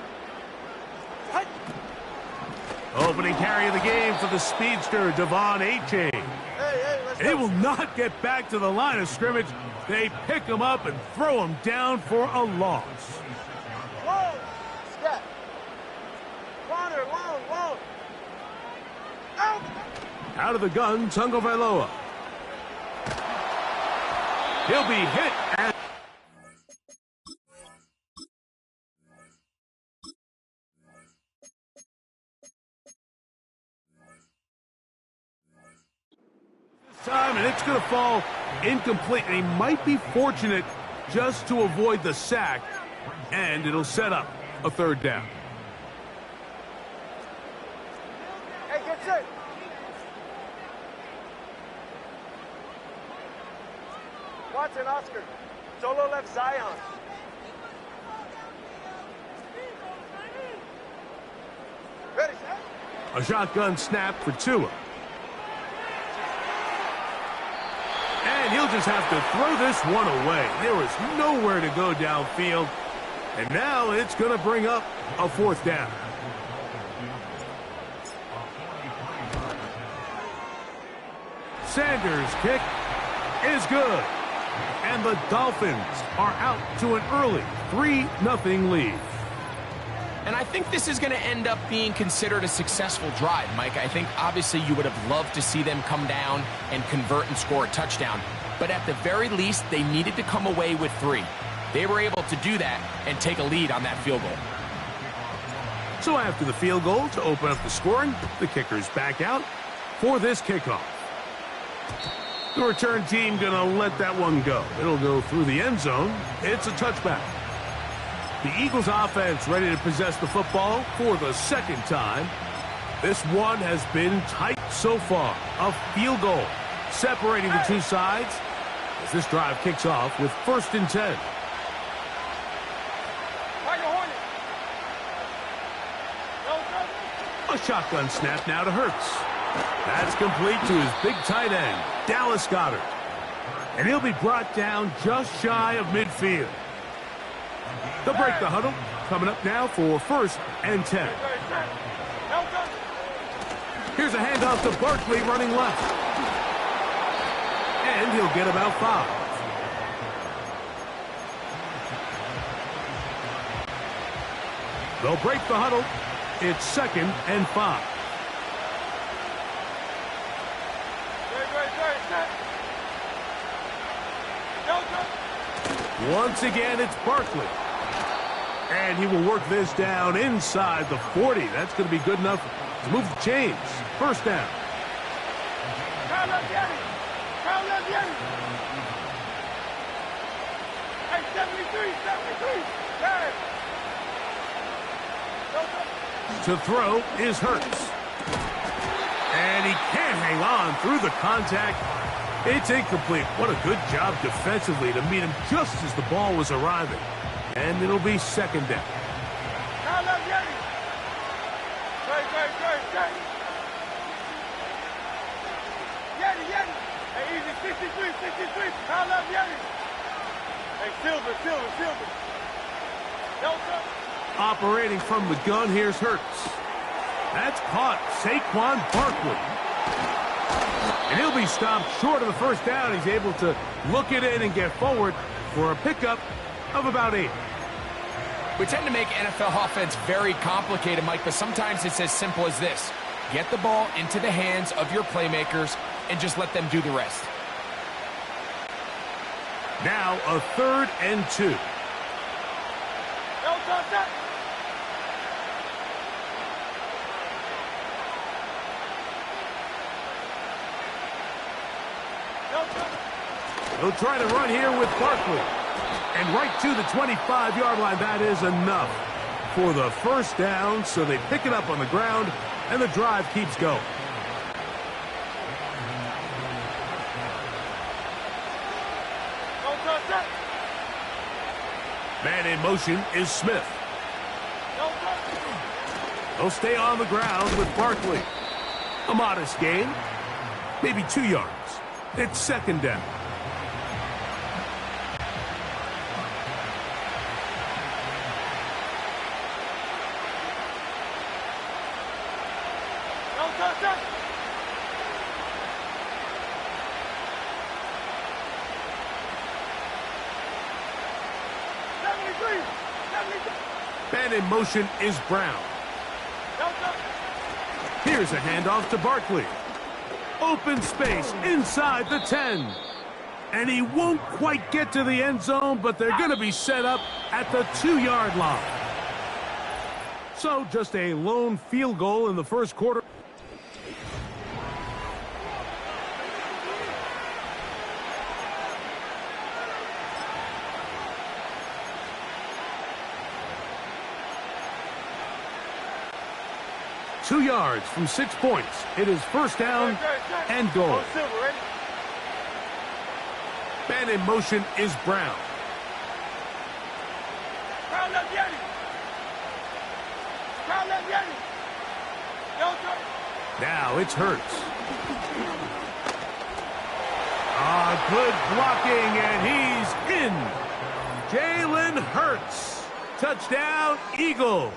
Opening carry of the game for the speedster, Devon Achane. He will not get back to the line of scrimmage. They pick him up and throw him down for a loss. Long, step. Corner, long. Out. Out of the gun, Tagovailoa. He'll be hit at... time, and it's going to fall incomplete. And he might be fortunate just to avoid the sack, and it'll set up a 3rd down. Hey, get set. Watson, Oscar. Solo left Zion. Ready, set. A shotgun snap for Tua. And he'll just have to throw this one away. There was nowhere to go downfield. And now it's going to bring up a 4th down. Sanders' kick is good. And the Dolphins are out to an early 3-0 lead. And I think this is going to end up being considered a successful drive, Mike. I think obviously you would have loved to see them come down and convert and score a touchdown. But at the very least, they needed to come away with 3. They were able to do that and take a lead on that field goal. So after the field goal to open up the scoring, the kicker's back out for this kickoff. The return team going to let that one go. It'll go through the end zone. It's a touchback. The Eagles offense ready to possess the football for the 2nd time. This one has been tight so far. A field goal separating the two sides as this drive kicks off with 1st and 10. A shotgun snap now to Hurts. That's complete to his big tight end, Dallas Goedert. And he'll be brought down just shy of midfield. They'll break the huddle. Coming up now for 1st and 10. Here's a handoff to Barkley running left. And he'll get about 5. They'll break the huddle. It's 2nd and 5. Once again, it's Barkley. And he will work this down inside the 40. That's going to be good enough to move the chains. 1st down. Hey, 73. To throw is Hurts. And he can't hang on through the contact. It's incomplete. What a good job defensively to meet him just as the ball was arriving. And it'll be 2nd down. Hey, easy, 63. Hey, Silver. Delta. Operating from the gun, here's Hurts. That's caught. Saquon Barkley. And he'll be stopped short of the first down. He's able to look it in and get forward for a pickup of about 8. We tend to make NFL offense very complicated, Mike, but sometimes it's as simple as this. Get the ball into the hands of your playmakers and just let them do the rest. Now a 3rd and 2. They'll try to run here with Barkley. And right to the 25-yard line. That is enough for the first down. So they pick it up on the ground, and the drive keeps going. Man in motion is Smith. They'll stay on the ground with Barkley. A modest gain, maybe 2 yards. It's 2nd down. Man in motion is Brown. Here's a handoff to Barkley. Open space inside the 10. And he won't quite get to the end zone, but they're going to be set up at the 2-yard line. So just a lone field goal in the first quarter. Two yards from 6 points. It is first down and goal. Man in motion is Brown. Now it's Hurts. Good blocking, and he's in. Jalen Hurts. Touchdown, Eagles.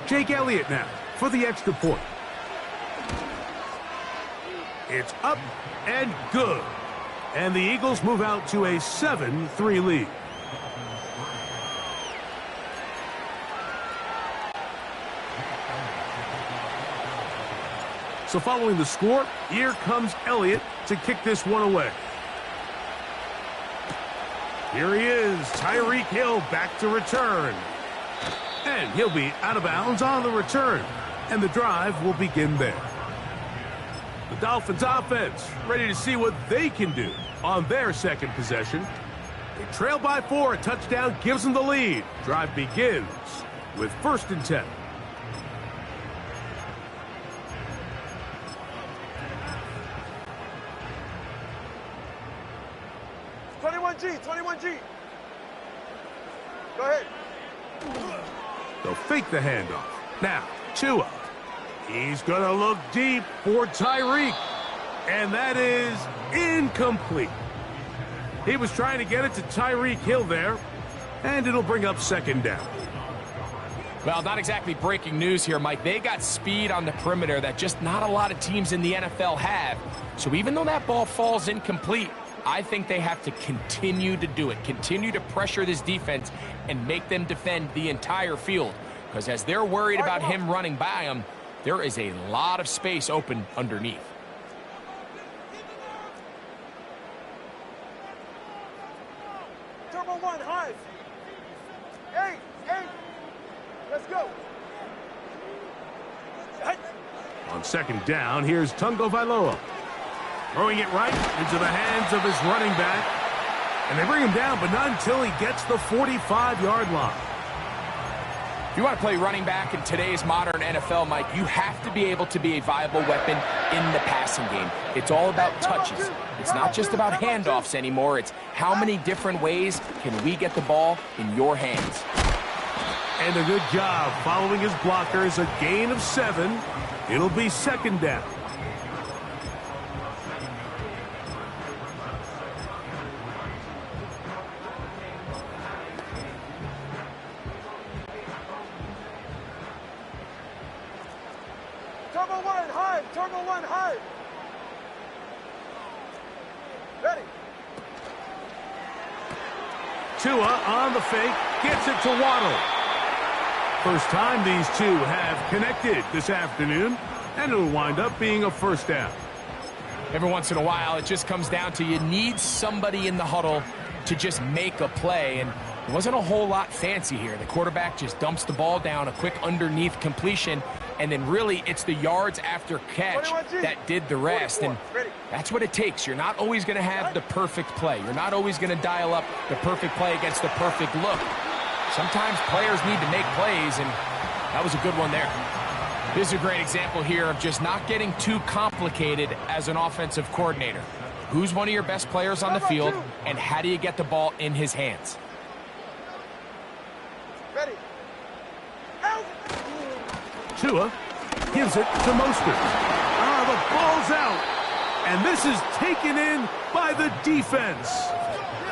Jake Elliott now for the extra point. It's up and good. And the Eagles move out to a 7-3 lead. So following the score, here comes Elliott to kick this one away. Here he is, Tyreek Hill back to return. And he'll be out of bounds on the return. And the drive will begin there. The Dolphins offense ready to see what they can do on their second possession. They trail by 4. A touchdown gives them the lead. Drive begins with 1st and 10. Go ahead. They'll fake the handoff. Now, Tua. He's going to look deep for Tyreek. And that is incomplete. He was trying to get it to Tyreek Hill there. And it'll bring up 2nd down. Well, not exactly breaking news here, Mike. They got speed on the perimeter that just not a lot of teams in the NFL have. So even though that ball falls incomplete, I think they have to continue to do it. Continue to pressure this defense and make them defend the entire field. Because as they're worried about him running by them, there is a lot of space open underneath. Turbo 1, high. 8. Let's go. On 2nd down, here's Tungo Vailoa. Throwing it right into the hands of his running back. And they bring him down, but not until he gets the 45-yard line. If you want to play running back in today's modern NFL, Mike, you have to be able to be a viable weapon in the passing game. It's all about touches. It's not just about handoffs anymore. It's how many different ways can we get the ball in your hands. And a good job following his blockers. A gain of 7. It'll be 2nd down. Turbo 1, high. Turbo 1, high. Tua on the fake, gets it to Waddle. First time these two have connected this afternoon, and it'll wind up being a first down. Every once in a while, it just comes down to you need somebody in the huddle to just make a play, and it wasn't a whole lot fancy here. The quarterback just dumps the ball down, a quick underneath completion, and then really it's the yards after catch that did the rest, and that's what it takes. You're not always going to have the perfect play. You're not always going to dial up the perfect play against the perfect look. Sometimes players need to make plays, and that was a good one there. This is a great example here of just not getting too complicated as an offensive coordinator. Who's one of your best players on the field, and how do you get the ball in his hands? Ready. Tua gives it to Mostert. The ball's out, and this is taken in by the defense.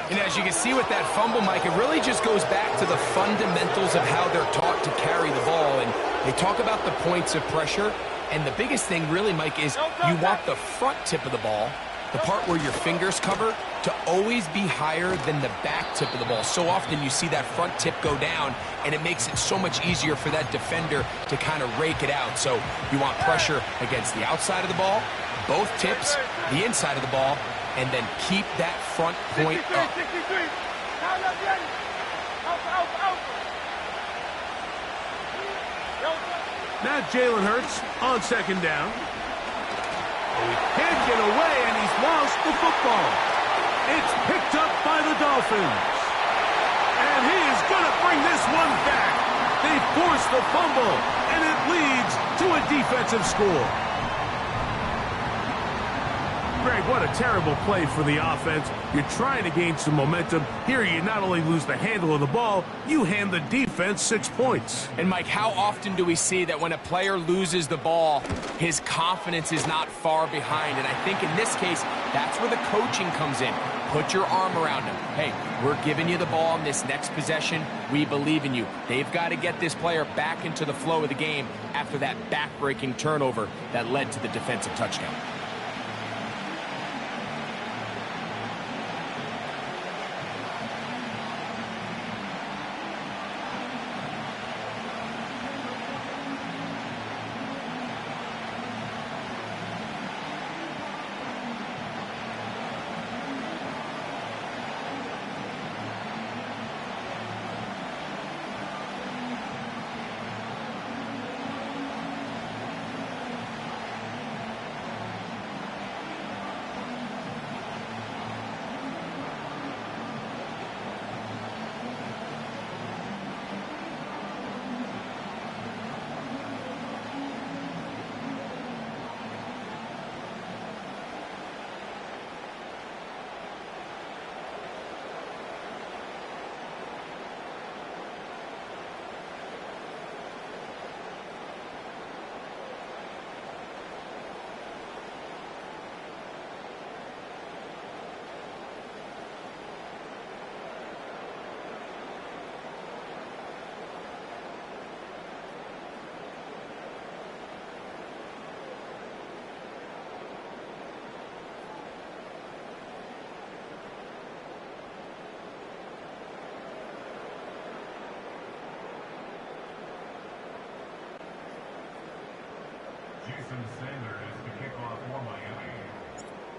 And as you can see with that fumble, Mike, it really just goes back to the fundamentals of how they're taught to carry the ball. And they talk about the points of pressure. And the biggest thing really, Mike, is you want the front tip of the ball, the part where your fingers cover, to always be higher than the back tip of the ball. So often you see that front tip go down, and it makes it so much easier for that defender to kind of rake it out. So you want pressure against the outside of the ball, both tips, the inside of the ball, and then keep that front point up. Now Jalen Hurts on second down. He can't get away, and he's lost the football. It's picked up by the Dolphins. And he is going to bring this one back. They force the fumble, and it leads to a defensive score. Greg, what a terrible play for the offense. You're trying to gain some momentum. Here you not only lose the handle of the ball, you hand the defense 6 points. And Mike, how often do we see that when a player loses the ball, his confidence is not far behind? And I think in this case, that's where the coaching comes in. Put your arm around him. Hey, we're giving you the ball in this next possession. We believe in you. They've got to get this player back into the flow of the game after that back-breaking turnover that led to the defensive touchdown.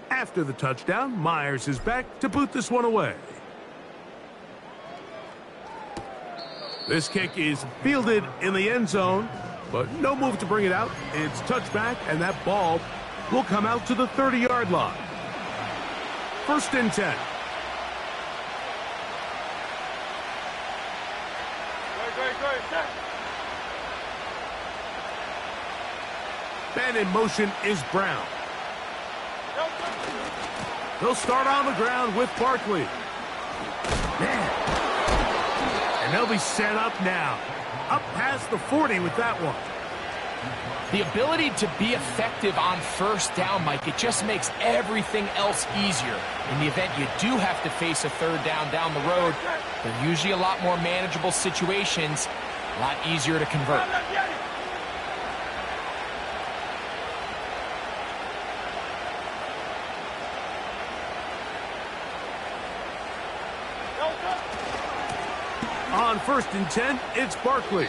After the touchdown, Myers is back to boot this one away. This kick is fielded in the end zone, but no move to bring it out. It's touchback, and that ball will come out to the 30-yard line. 1st and 10. And in motion is Brown. They'll start on the ground with Barkley. Man. And they'll be set up now. Up past the 40 with that one. The ability to be effective on 1st down, Mike, it just makes everything else easier. In the event you do have to face a 3rd down the road, they're usually a lot more manageable situations, a lot easier to convert. On 1st and 10, it's Barkley.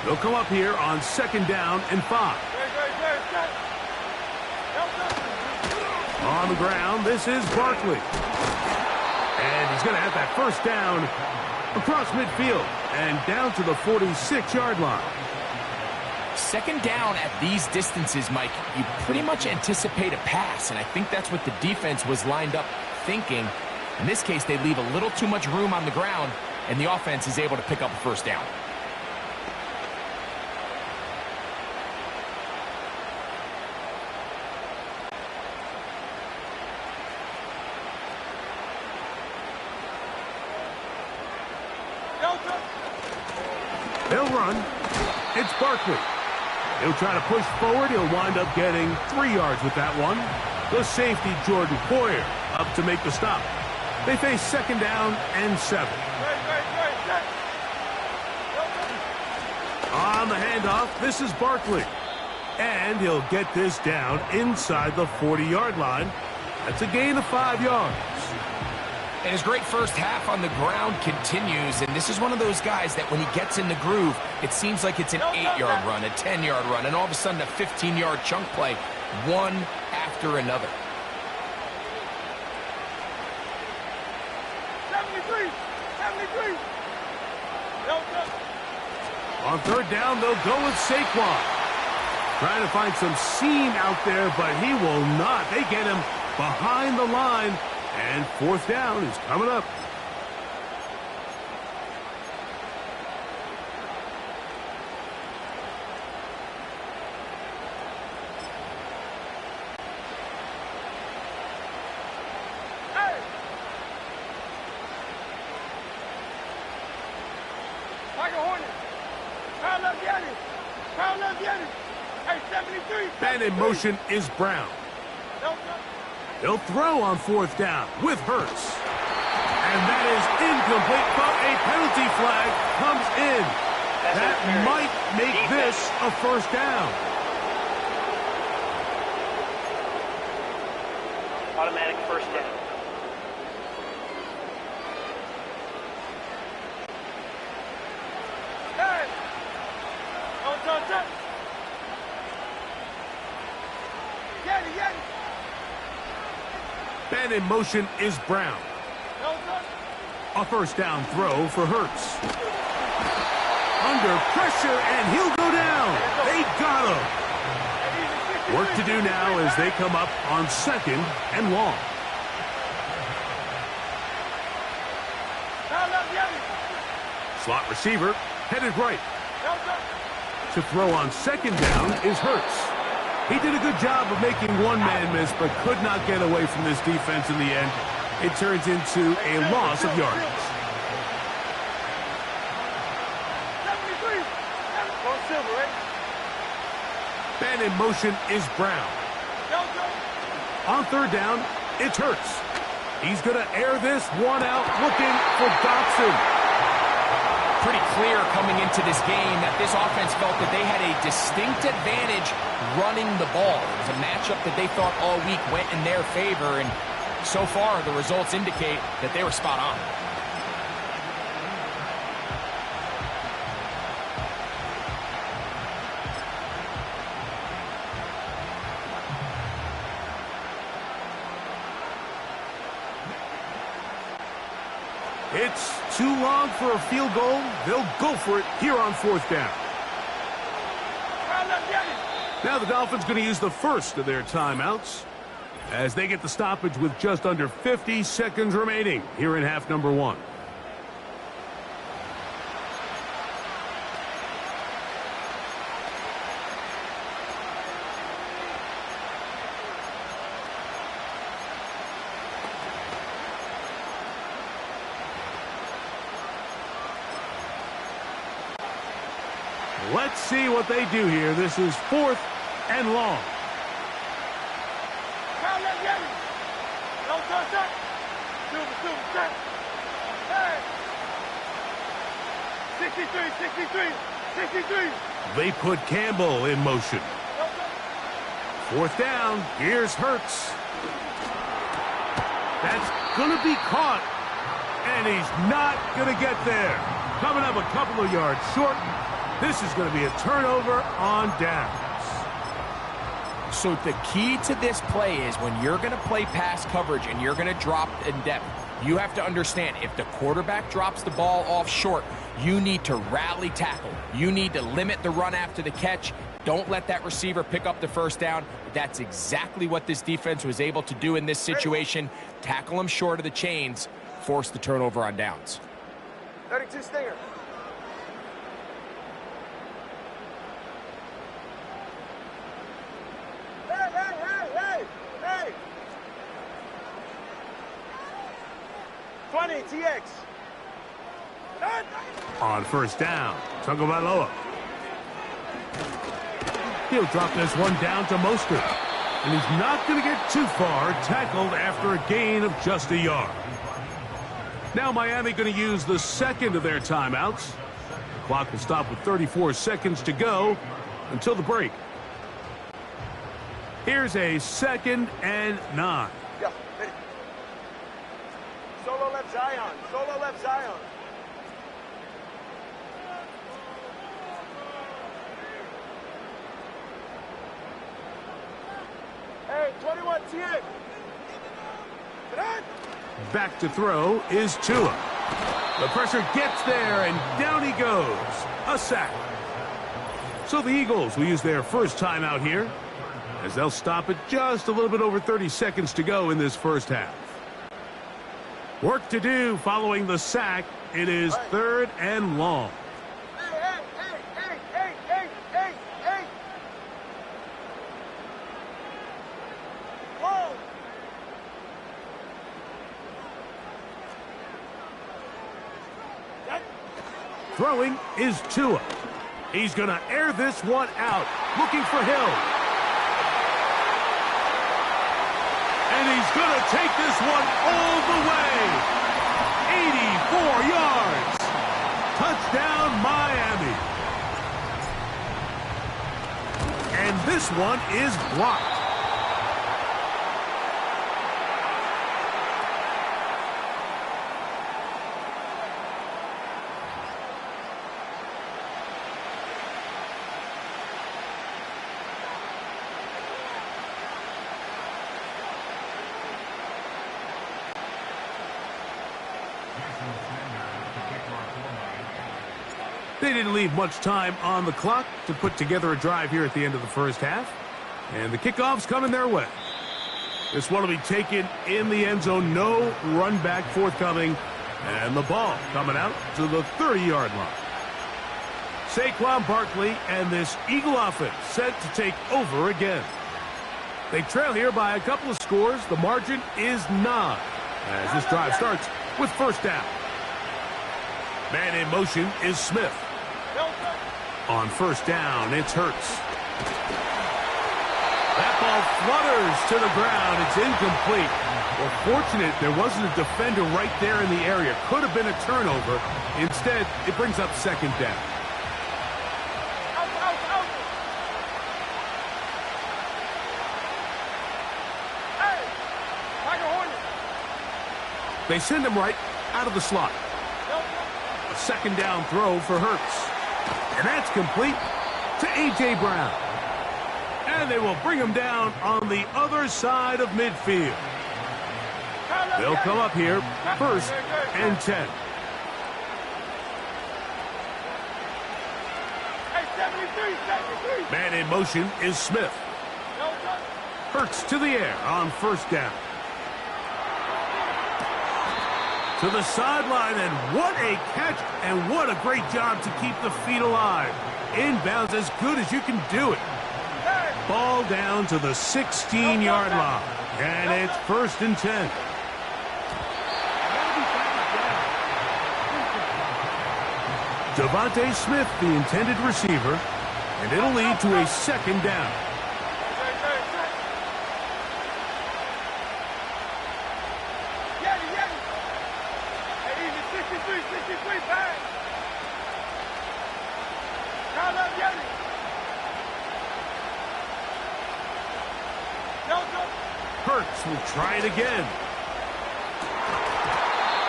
They'll come up here on 2nd down and 5. On the ground, this is Barkley. And he's going to have that 1st down across midfield and down to the 46-yard line. 2nd down at these distances, Mike, you pretty much anticipate a pass, and I think that's what the defense was lined up thinking. In this case, they leave a little too much room on the ground, and the offense is able to pick up a 1st down. They'll run. It's Barkley. He'll try to push forward. He'll wind up getting 3 yards with that one. The safety, Jordan Poyer, up to make the stop. They face 2nd down and 7. On the handoff, this is Barkley. And he'll get this down inside the 40-yard line. That's a gain of 5 yards. And his great first half on the ground continues, and this is one of those guys that when he gets in the groove, it seems like it's an 8-yard run, a 10-yard run, and all of a sudden a 15-yard chunk play, one after another. 73. On 3rd down, they'll go with Saquon. Trying to find some seam out there, but he will not. They get him behind the line. And 4th down is coming up. Hey! Michael Horner. Pound up Yanni. Pound up Yanni. Hey, 73. And in motion is Brown. They'll throw on 4th down with Hurts. And that is incomplete, but a penalty flag comes in. That might make this a 1st down. Automatic 1st down. Hey! Don't. Yanni. And in motion is Brown. A 1st down throw for Hurts. Under pressure, and he'll go down. They got him. Work to do now as they come up on 2nd and long. Slot receiver headed right. To throw on 2nd down is Hurts. He did a good job of making one man miss, but could not get away from this defense in the end. It turns into a loss of yardage. 73. Going silver, right? And in motion is Brown. On 3rd down, it's Hurts. He's going to air this one out, looking for Dotson. Pretty clear coming into this game that this offense felt that they had a distinct advantage running the ball. It was a matchup that they thought all week went in their favor, and so far the results indicate that they were spot on. It's too long for a field goal. They'll go for it here on 4th down. Now the Dolphins going to use the first of their timeouts as they get the stoppage with just under 50 seconds remaining here in half number 1. Let's see what they do here. This is 4th and long. Hey! 63. 63. They put Campbell in motion. Fourth down. Here's Hurts. That's going to be caught. And he's not going to get there. Coming up a couple of yards short. This is going to be a turnover on downs. So the key to this play is when you're going to play pass coverage and you're going to drop in depth, you have to understand if the quarterback drops the ball off short, you need to rally tackle. You need to limit the run after the catch. Don't let that receiver pick up the first down. That's exactly what this defense was able to do in this situation. Tackle him short of the chains, force the turnover on downs. 32 Stinger. Hey! 20 TX. On first down, Tagovailoa. He'll drop this one down to Mostert. And he's not going to get too far, tackled after a gain of just a yard. Now Miami going to use the second of their timeouts. The clock will stop with 34 seconds to go until the break. Here's a 2nd and 9. Yeah, ready. Solo left Zion. Solo left Zion. Hey, 21 TX. Back to throw is Tua. The pressure gets there, and down he goes. A sack. So the Eagles will use their first timeout here, as they'll stop at just a little bit over 30 seconds to go in this first half. Work to do following the sack. It is 3rd and long. Throwing is Tua. He's going to air this one out, looking for Hill. And he's going to take this one all the way. 84 yards. Touchdown, Miami. And this one is blocked. They didn't leave much time on the clock to put together a drive here at the end of the first half. And the kickoff's coming their way. This one will be taken in the end zone. No run back forthcoming. And the ball coming out to the 30-yard line. Saquon Barkley and this Eagle offense set to take over again. They trail here by a couple of scores. The margin is 9 as this drive starts with first down. Man in motion is Smith. On first down, it's Hurts. That ball flutters to the ground. It's incomplete. Well, fortunate there wasn't a defender right there in the area. Could have been a turnover. Instead, it brings up second down. They send him right out of the slot. A second down throw for Hurts. And that's complete to A.J. Brown. And they will bring him down on the other side of midfield. They'll come up here, 1st and 10. Man in motion is Smith. Hurts to the air on first down. To the sideline, and what a catch, and what a great job to keep the feet alive. Inbounds as good as you can do it. Ball down to the 16-yard line, and it's 1st and 10. Devontae Smith, the intended receiver, and it'll lead to a second down. Hurts will try it again.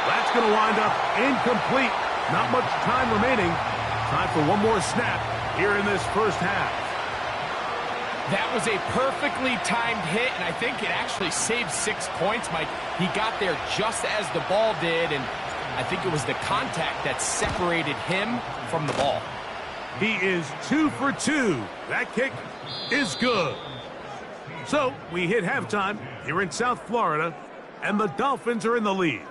That's going to wind up incomplete. Not much time remaining. Time for one more snap here in this first half. That was a perfectly timed hit, and I think it actually saved 6 points, Mike. He got there just as the ball did, and I think it was the contact that separated him from the ball. He is 2 for 2. That kick is good. So we hit halftime here in South Florida, and the Dolphins are in the lead.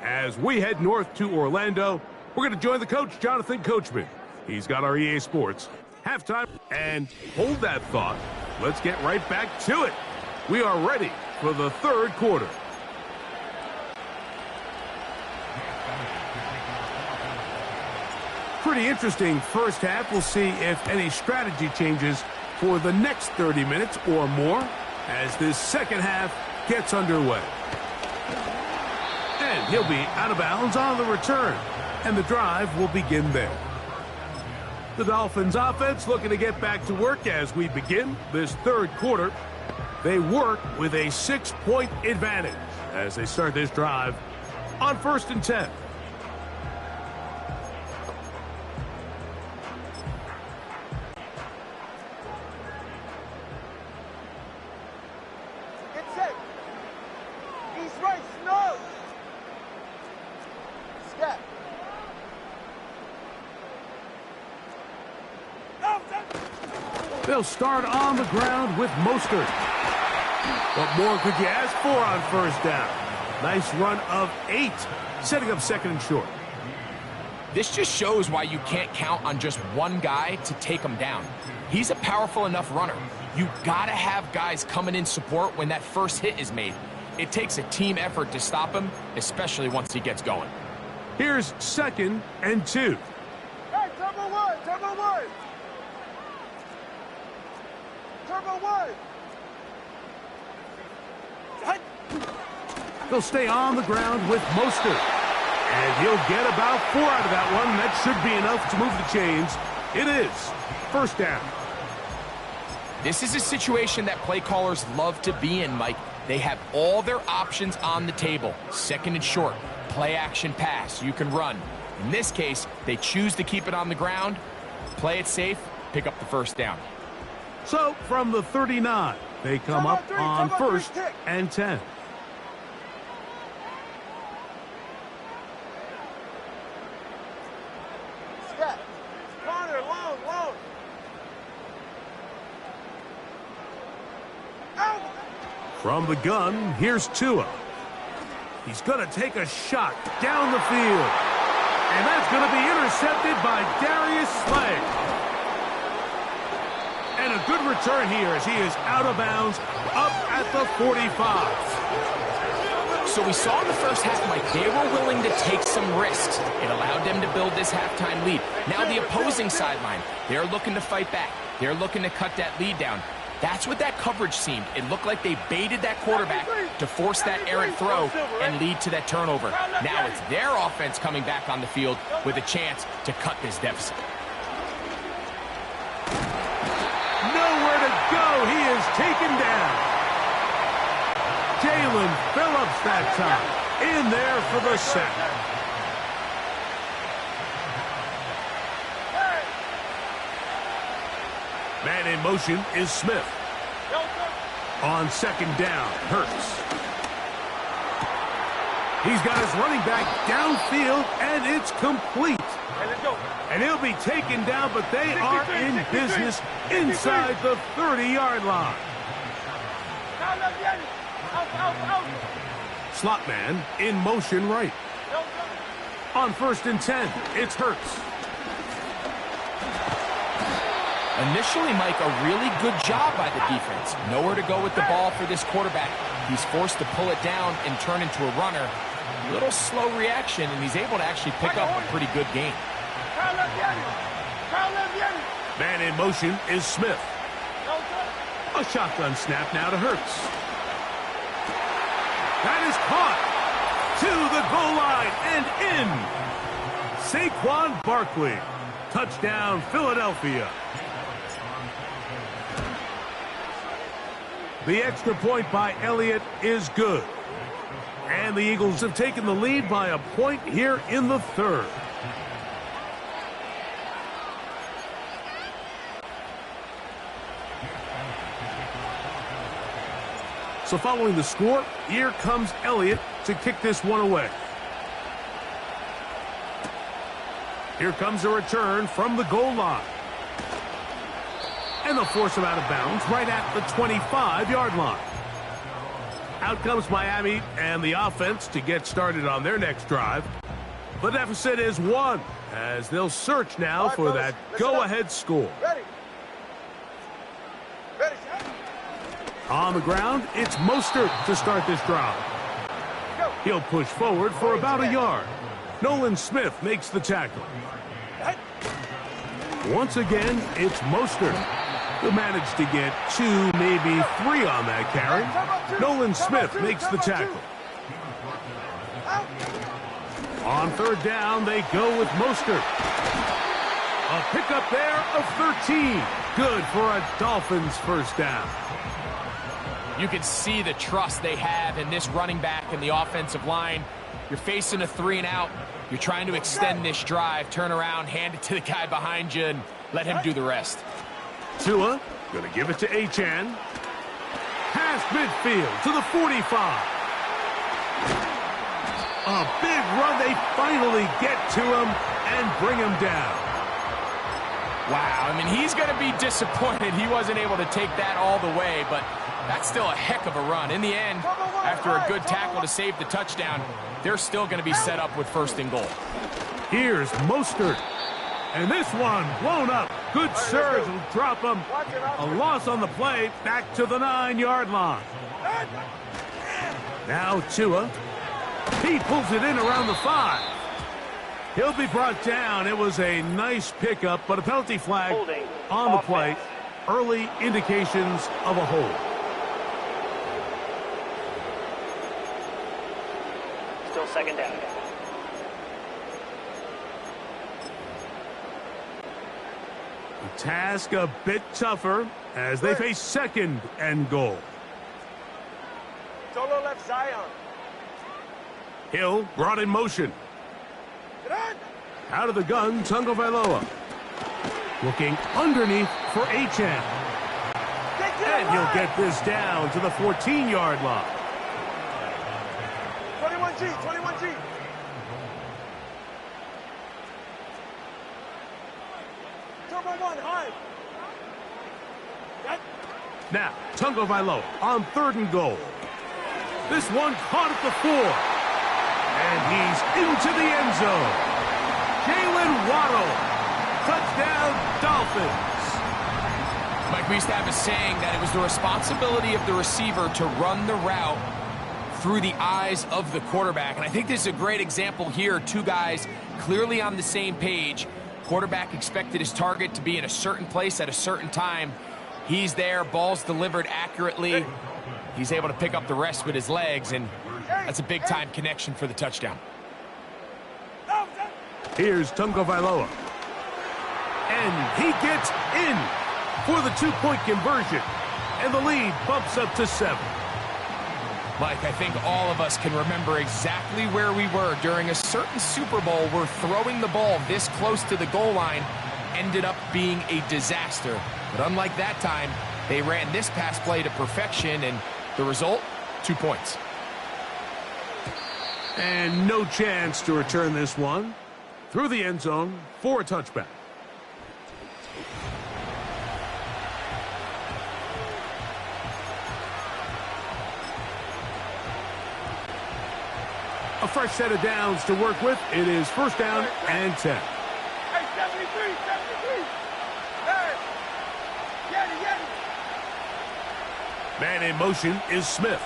As we head north to Orlando, we're going to join the coach, Jonathan Coachman. He's got our EA Sports halftime. And hold that thought. Let's get right back to it. We are ready for the third quarter. Pretty interesting first half. We'll see if any strategy changes for the next 30 minutes or more as this second half gets underway. And he'll be out of bounds on the return, and the drive will begin there. The Dolphins offense looking to get back to work as we begin this third quarter. They work with a 6-point advantage as they start this drive on 1st and 10. Get set. East right, snug. Step. They'll start on the ground with Mostert. What more could you ask for on first down? Nice run of 8, setting up 2nd and short. This just shows why you can't count on just one guy to take him down. He's a powerful enough runner. You gotta have guys coming in support when that first hit is made. It takes a team effort to stop him, especially once he gets going. Here's 2nd and 2. Hey, turbo one, turbo one. Turbo one. They'll stay on the ground with Mostert. And he'll get about 4 out of that one. That should be enough to move the chains. It is 1st down. This is a situation that play callers love to be in, Mike. They have all their options on the table. 2nd and short, play action pass, you can run. In this case, they choose to keep it on the ground, play it safe, pick up the 1st down. So from the 39, they come up on 1st and 10. Step. Corner, long, long. Out. From the gun, here's Tua. He's going to take a shot down the field. And that's going to be intercepted by Darius Slay. And a good return here as he is out of bounds up at the 45. So we saw in the first half, Mike, they were willing to take some risks. It allowed them to build this halftime lead. Now the opposing sideline, they're looking to fight back. They're looking to cut that lead down. That's what that coverage seemed. It looked like they baited that quarterback to force that errant throw and lead to that turnover. Now it's their offense coming back on the field with a chance to cut this deficit. Nowhere to go. He is taken down. Jalen Phillips that time in there for the sack. Man in motion is Smith. On 2nd down, Hurts. He's got his running back downfield, and it's complete. And he'll be taken down, but they are in business inside the 30-yard line. Slot man in motion right. On 1st and 10, it's Hurts. Initially, Mike, a really good job by the defense. Nowhere to go with the ball for this quarterback. He's forced to pull it down and turn into a runner. Little slow reaction, and he's able to actually pick up a pretty good gain. Man in motion is Smith. A shotgun snap now to Hurts. That is caught to the goal line and in. Saquon Barkley Touchdown, Philadelphia. The extra point by Elliott is good. And the Eagles have taken the lead by a point here in the third. So following the score, here comes Elliott to kick this one away. Here comes a return from the goal line. And they'll force him out of bounds right at the 25-yard line. Out comes Miami and the offense to get started on their next drive. The deficit is 1 as they'll search now for that go-ahead score. On the ground, it's Mostert to start this drive. He'll push forward for about a yard. Nolan Smith makes the tackle. Once again, it's Mostert, who managed to get 2, maybe 3 on that carry. Nolan Smith makes the tackle. On third down, they go with Mostert. A pickup there of 13. Good for a Dolphins first down. You can see the trust they have in this running back and the offensive line. You're facing a 3-and-out. You're trying to extend this drive, turn around, hand it to the guy behind you, and let him do the rest. Tua going to give it to Achane. Past midfield to the 45. A big run. They finally get to him and bring him down. Wow, I mean, he's going to be disappointed he wasn't able to take that all the way, but that's still a heck of a run. In the end, after a good tackle to save the touchdown, they're still going to be set up with 1st and goal. Here's Mostert. And this one blown up. Good surge will drop him. A loss on the play back to the 9-yard line. Now Tua. He pulls it in around the 5. He'll be brought down. It was a nice pickup, but a penalty flag on the play. Early indications of a hold. Still 2nd down. The task a bit tougher as they face 2nd and goal. Solo left Zion. Hill brought in motion. Out of the gun, Tagovailoa. Looking underneath for Achane. And he'll get this down to the 14-yard line. 21G, 21G. Turbo 1, high. Now, Tagovailoa on 3rd and goal. This one caught at the 4. And he's into the end zone. Jalen Waddle. Touchdown, Dolphins. Mike, we used to have a saying that it was the responsibility of the receiver to run the route through the eyes of the quarterback. And I think this is a great example here. 2 guys clearly on the same page. Quarterback expected his target to be in a certain place at a certain time. He's there, ball's delivered accurately. He's able to pick up the rest with his legs, and that's a big-time connection for the touchdown. Here's Tagovailoa. And he gets in for the 2-point conversion. And the lead bumps up to 7. Mike, I think all of us can remember exactly where we were during a certain Super Bowl where throwing the ball this close to the goal line ended up being a disaster. But unlike that time, they ran this pass play to perfection, and the result, 2 points. And no chance to return this one. Through the end zone for a touchback. A fresh set of downs to work with. It is 1st down and 10. Hey, 73, 73. Hey, Yeti. Man in motion is Smith.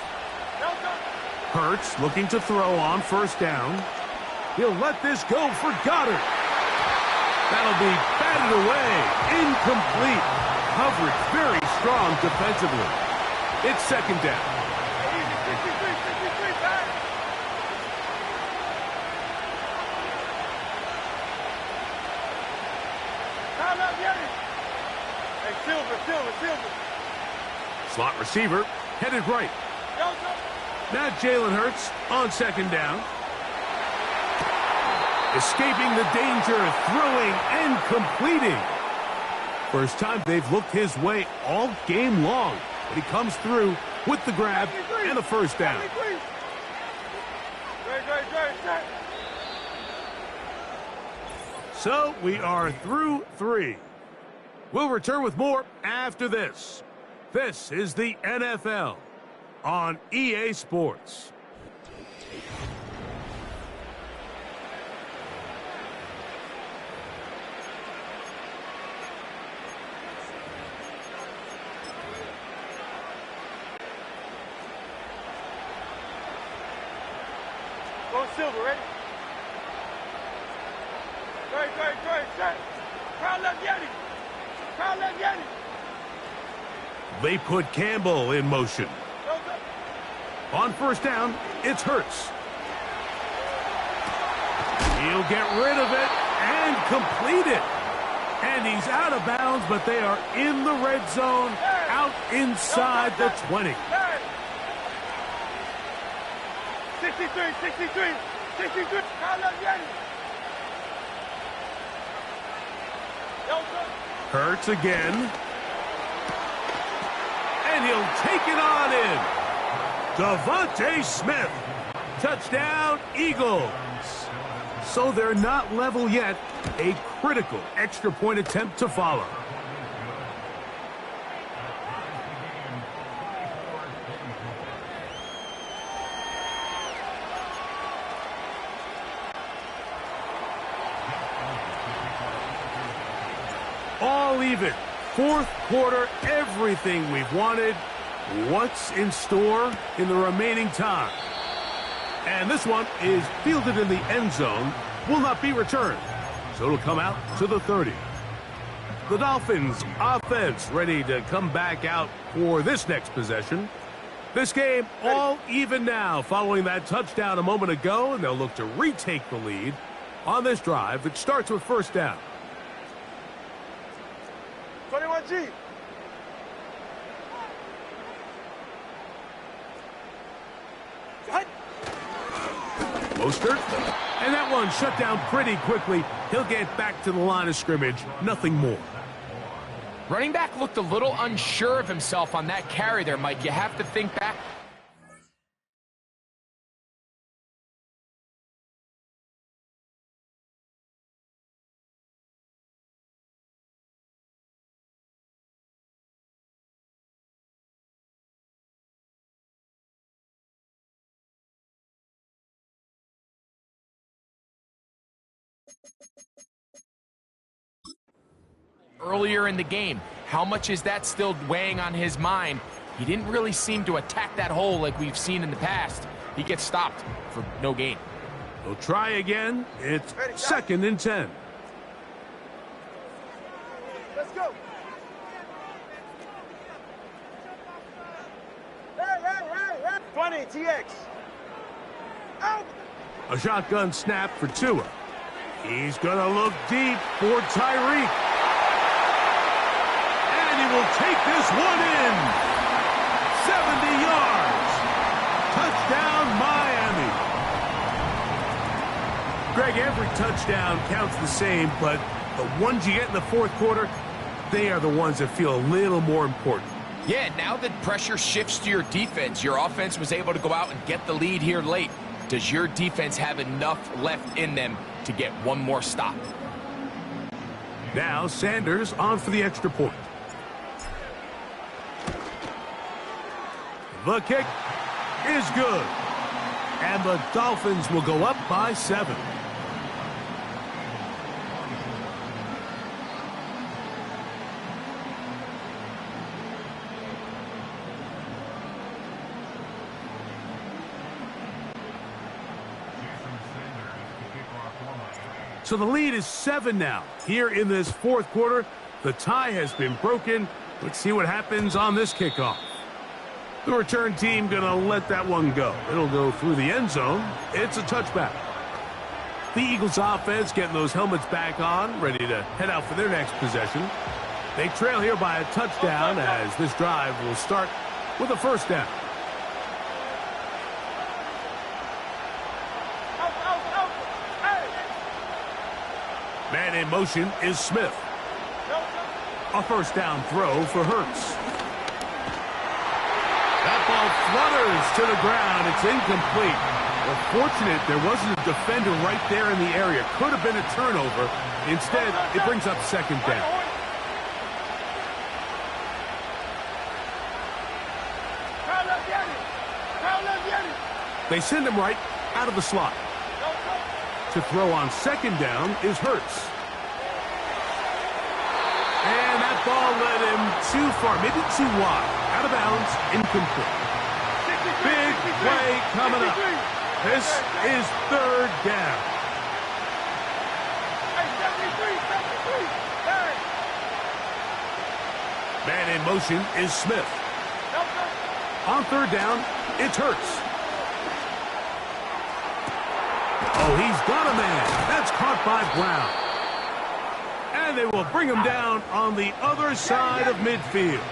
Hurts looking to throw on 1st down. He'll let this go for Goddard. That'll be batted away. Incomplete. Coverage very strong defensively. It's 2nd down. Silver. Slot receiver headed right. Now Jalen Hurts on second down. Escaping the danger, throwing and completing. First time they've looked his way all game long. But he comes through with the grab and the first down. So we are through 3. We'll return with more after this. This is the NFL on EA Sports. Go Silver, ready? Great, set. Crowd left Yeti. They put Campbell in motion. On first down, it's Hurts. He'll get rid of it and complete it. And he's out of bounds, but they are in the red zone, out inside the 20. 63. Crowd left Yeti. Hurts again. And he'll take it on in. Devontae Smith. Touchdown, Eagles. So they're not level yet. A critical extra point attempt to follow. All even. Fourth quarter, everything we've wanted. What's in store in the remaining time? And this one is fielded in the end zone. Will not be returned. So it'll come out to the 30. The Dolphins offense ready to come back out for this next possession. This game all even now following that touchdown a moment ago, and they'll look to retake the lead on this drive that starts with first down. 21G. Mostert, and that one shut down pretty quickly. He'll get back to the line of scrimmage, nothing more. Running back looked a little unsure of himself on that carry there, Mike. You have to think back. Earlier in the game, how much is that still weighing on his mind? He didn't really seem to attack that hole like we've seen in the past. He gets stopped for no gain. They'll try again. It's second and 10. Let's go. 20, TX. Out. A shotgun snap for Tua. He's going to look deep for Tyreek. And he will take this one in. 70 yards. Touchdown, Miami. Greg, every touchdown counts the same, but the ones you get in the fourth quarter, they are the ones that feel a little more important. Yeah, now that pressure shifts to your defense, your offense was able to go out and get the lead here late. Does your defense have enough left in them to get one more stop? Now Sanders on for the extra point. The kick is good. And the Dolphins will go up by 7. So the lead is 7 now. Here in this fourth quarter, the tie has been broken. Let's see what happens on this kickoff. The return team going to let that one go. It'll go through the end zone. It's a touchback. The Eagles offense getting those helmets back on, ready to head out for their next possession. They trail here by a touchdown as this drive will start with a first down. Man in motion is Smith. A first down throw for Hurts. That ball flutters to the ground. It's incomplete. Well, fortunate there wasn't a defender right there in the area. Could have been a turnover. Instead, it brings up second down. They send him right out of the slot. To throw on second down is Hurts. And that ball led him too far, maybe too wide. Out of bounds, incomplete. Big play coming up. This is third down. Man in motion is Smith. On third down, it's Hurts. Oh, he's got a man. That's caught by Brown. And they will bring him down on the other side of midfield.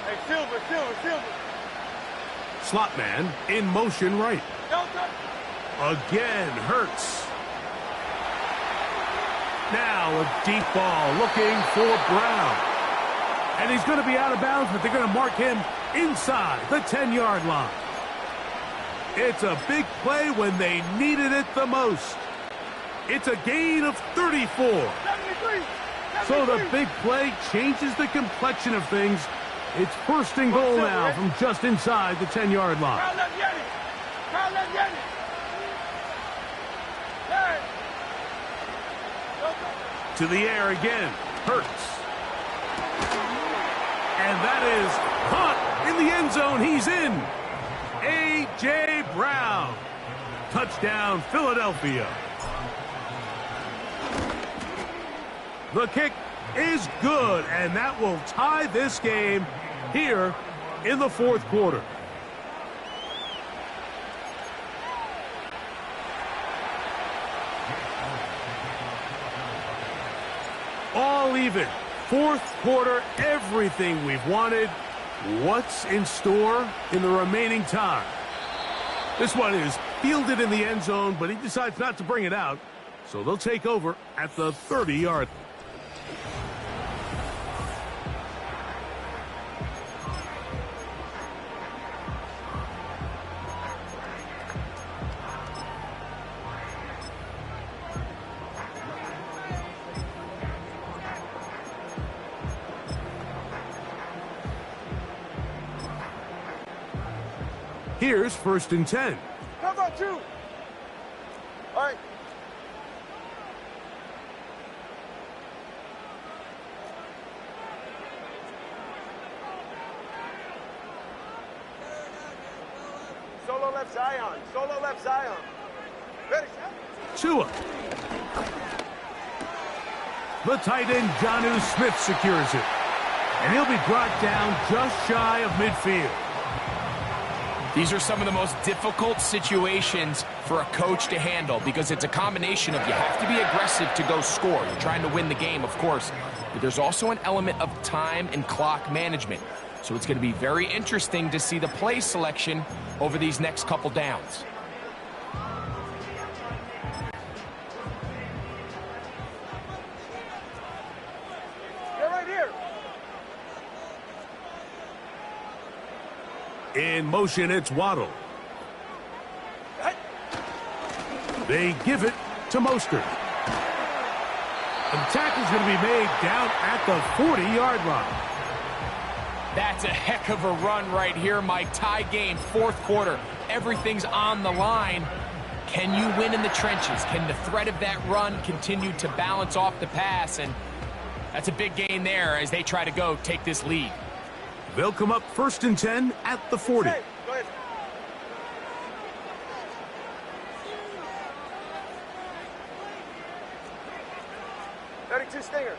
Hey, Silver. Slot man in motion right. Again, Hurts. Now a deep ball looking for Brown. And he's going to be out of bounds, but they're going to mark him inside the 10-yard line. It's a big play when they needed it the most. It's a gain of 34. 73. So the big play changes the complexion of things. It's first and goal now from just inside the 10-yard line. To the air again, Hurts. And that is caught in the end zone. He's in. A.J. Brown. Touchdown, Philadelphia. The kick is good, and that will tie this game here in the fourth quarter. All even. Fourth quarter, everything we've wanted. What's in store in the remaining time? This one is fielded in the end zone, but he decides not to bring it out. So they'll take over at the 30-yard line. Here's first and 10. How about you? All right. Solo left Zion. Ready, Tua. The tight end, Jonnu Smith, secures it. And he'll be brought down just shy of midfield. These are some of the most difficult situations for a coach to handle because it's a combination of you have to be aggressive to go score. You're trying to win the game, of course, but there's also an element of time and clock management. So it's going to be very interesting to see the play selection over these next couple downs. In motion, it's Waddle. They give it to Mostert. And the tackle's going to be made down at the 40-yard line. That's a heck of a run right here, Mike. Tie game, fourth quarter. Everything's on the line. Can you win in the trenches? Can the threat of that run continue to balance off the pass? And that's a big gain there as they try to take this lead. They'll come up first and 10 at the 40. Hey, go ahead. "32 Stinger.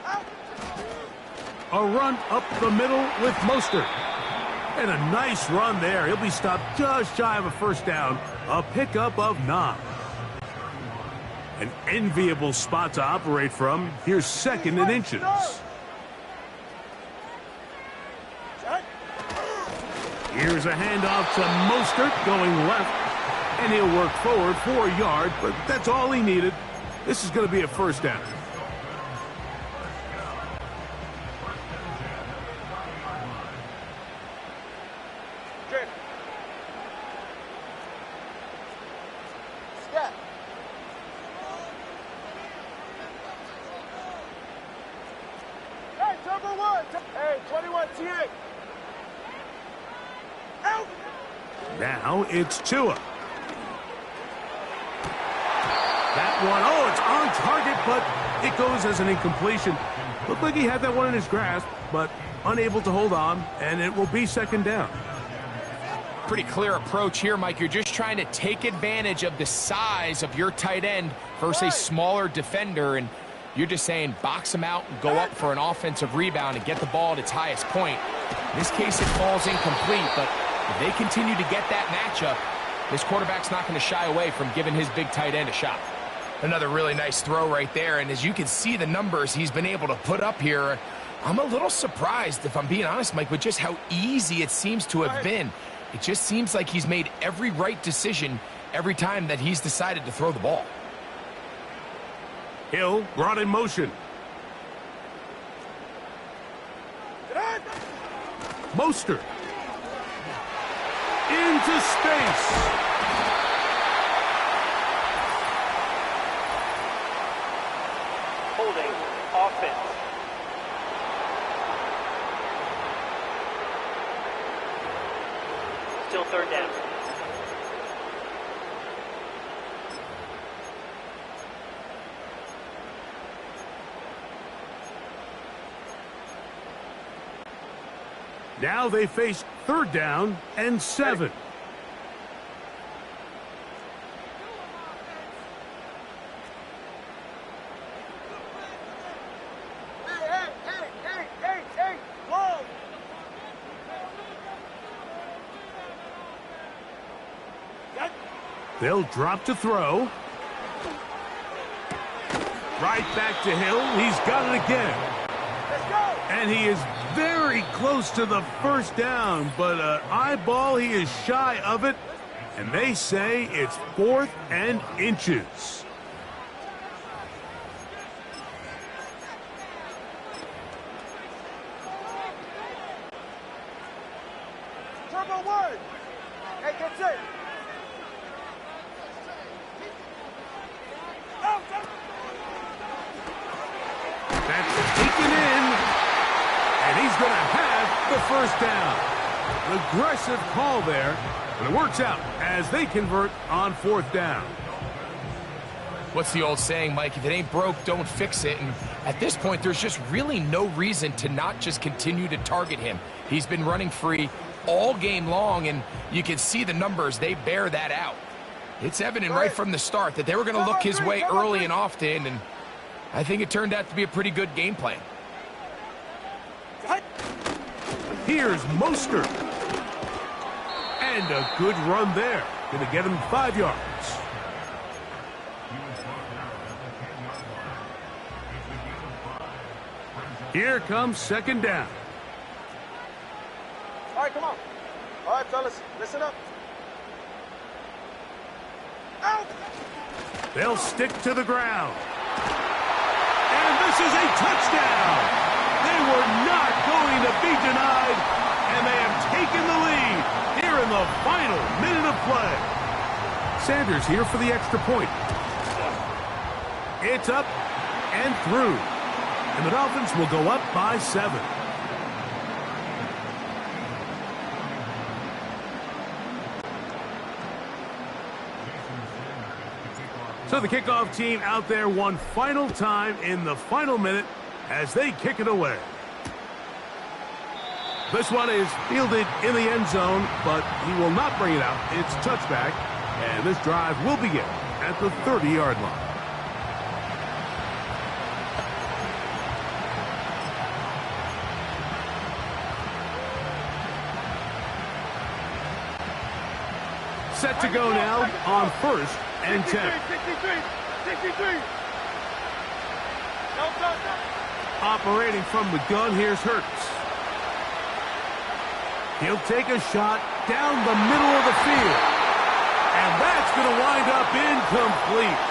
Out. A run up the middle with Mostert. And a nice run there. He'll be stopped just shy of a first down. A pickup of 9. An enviable spot to operate from. Here's 2nd and inches. Here's a handoff to Mostert going left. And he'll work forward for a yard, but that's all he needed. This is going to be a first down. Now it's Tua. That one, oh, it's on target, but it goes as an incompletion. Looked like he had that one in his grasp, but unable to hold on, and it will be 2nd down. Pretty clear approach here, Mike. You're just trying to take advantage of the size of your tight end versus a smaller defender, and you're just saying box him out and go up for an offensive rebound and get the ball at its highest point. In this case, it falls incomplete, but if they continue to get that matchup, this quarterback's not going to shy away from giving his big tight end a shot. Another really nice throw right there, and as you can see the numbers he's been able to put up here, I'm a little surprised, if I'm being honest, Mike, with just how easy it seems to have been. It just seems like he's made every right decision every time that he's decided to throw the ball. Hill brought in motion. Mostert. Into space. Holding offense. Still 3rd down. Now they face 3rd down and 7. They'll drop to throw. Right back to Hill. He's got it again. And he is very close to the first down, but eyeball, he is shy of it. And they say it's 4th and inches. Turbo 1. Hey, that's it. That's taken in, and he's going to have the first down. Aggressive call there, but it works out as they convert on 4th down. What's the old saying, Mike? If it ain't broke, don't fix it. And at this point, there's just really no reason to not just continue to target him. He's been running free all game long, and you can see the numbers. They bear that out. It's evident right from the start that they were going to look his way early and often, and I think it turned out to be a pretty good game plan. Here's Mostert. And a good run there. Going to get him 5 yards. Here comes 2nd down. All right, come on. All right, fellas, listen up. Out! They'll stick to the ground. And this is a touchdown. They were not going to be denied, and they have taken the lead here in the final minute of play. Sanders here for the extra point. It's up and through. And the Dolphins will go up by 7. So the kickoff team out there one final time in the final minute as they kick it away. This one is fielded in the end zone, but he will not bring it out. It's touchback, and this drive will begin at the 30-yard line. set to go now on 1st and 10. 63. Operating from the gun, here's Hurts. He'll take a shot down the middle of the field. And that's going to wind up incomplete.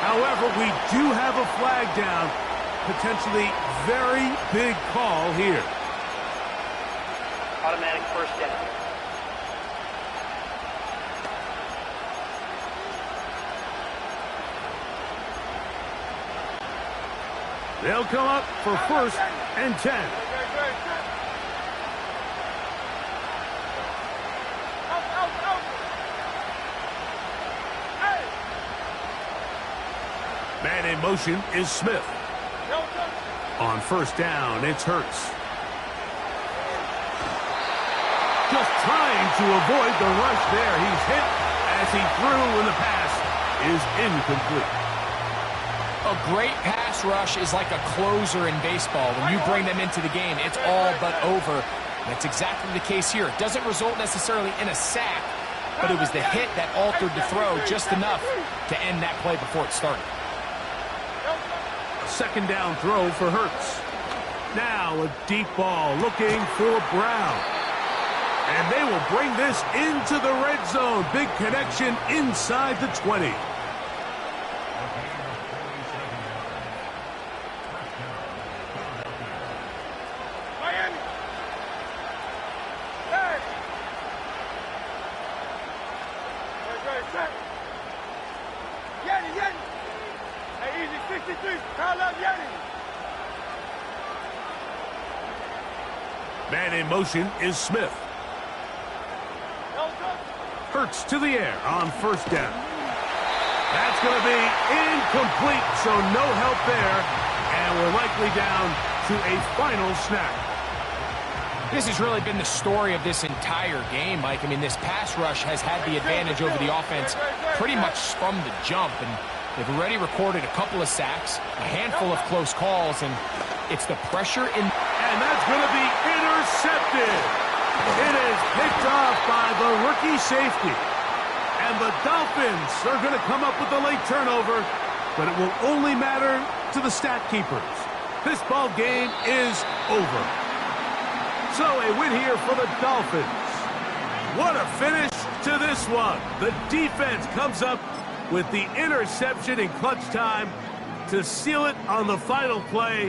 However, we do have a flag down. Potentially very big call here. Automatic first down. They'll come up for 1st and 10. Man in motion is Smith. On 1st down, it's Hurts. Just trying to avoid the rush there. He's hit as he threw, and the pass is incomplete. A great pass rush is like a closer in baseball. When you bring them into the game, it's all but over. That's exactly the case here. It doesn't result necessarily in a sack, but it was the hit that altered the throw just enough to end that play before it started. A 2nd down throw for Hurts. Now a deep ball looking for Brown. And they will bring this into the red zone. Big connection inside the 20. Miami. Hey. Set. Yanni. Hey, easy 63. Call up Yanni. Man in motion is Smith. Hurts to the air on 1st down. That's going to be incomplete, so no help there. And we're likely down to a final snap. This has really been the story of this entire game, Mike. I mean, this pass rush has had the advantage over the offense pretty much from the jump. And they've already recorded a couple of sacks, a handful of close calls, and it's the pressure in... And that's going to be intercepted. It is picked off by the rookie safety. And the Dolphins are going to come up with a late turnover, but it will only matter to the stat keepers. This ball game is over. So a win here for the Dolphins. What a finish to this one. The defense comes up with the interception in clutch time to seal it on the final play.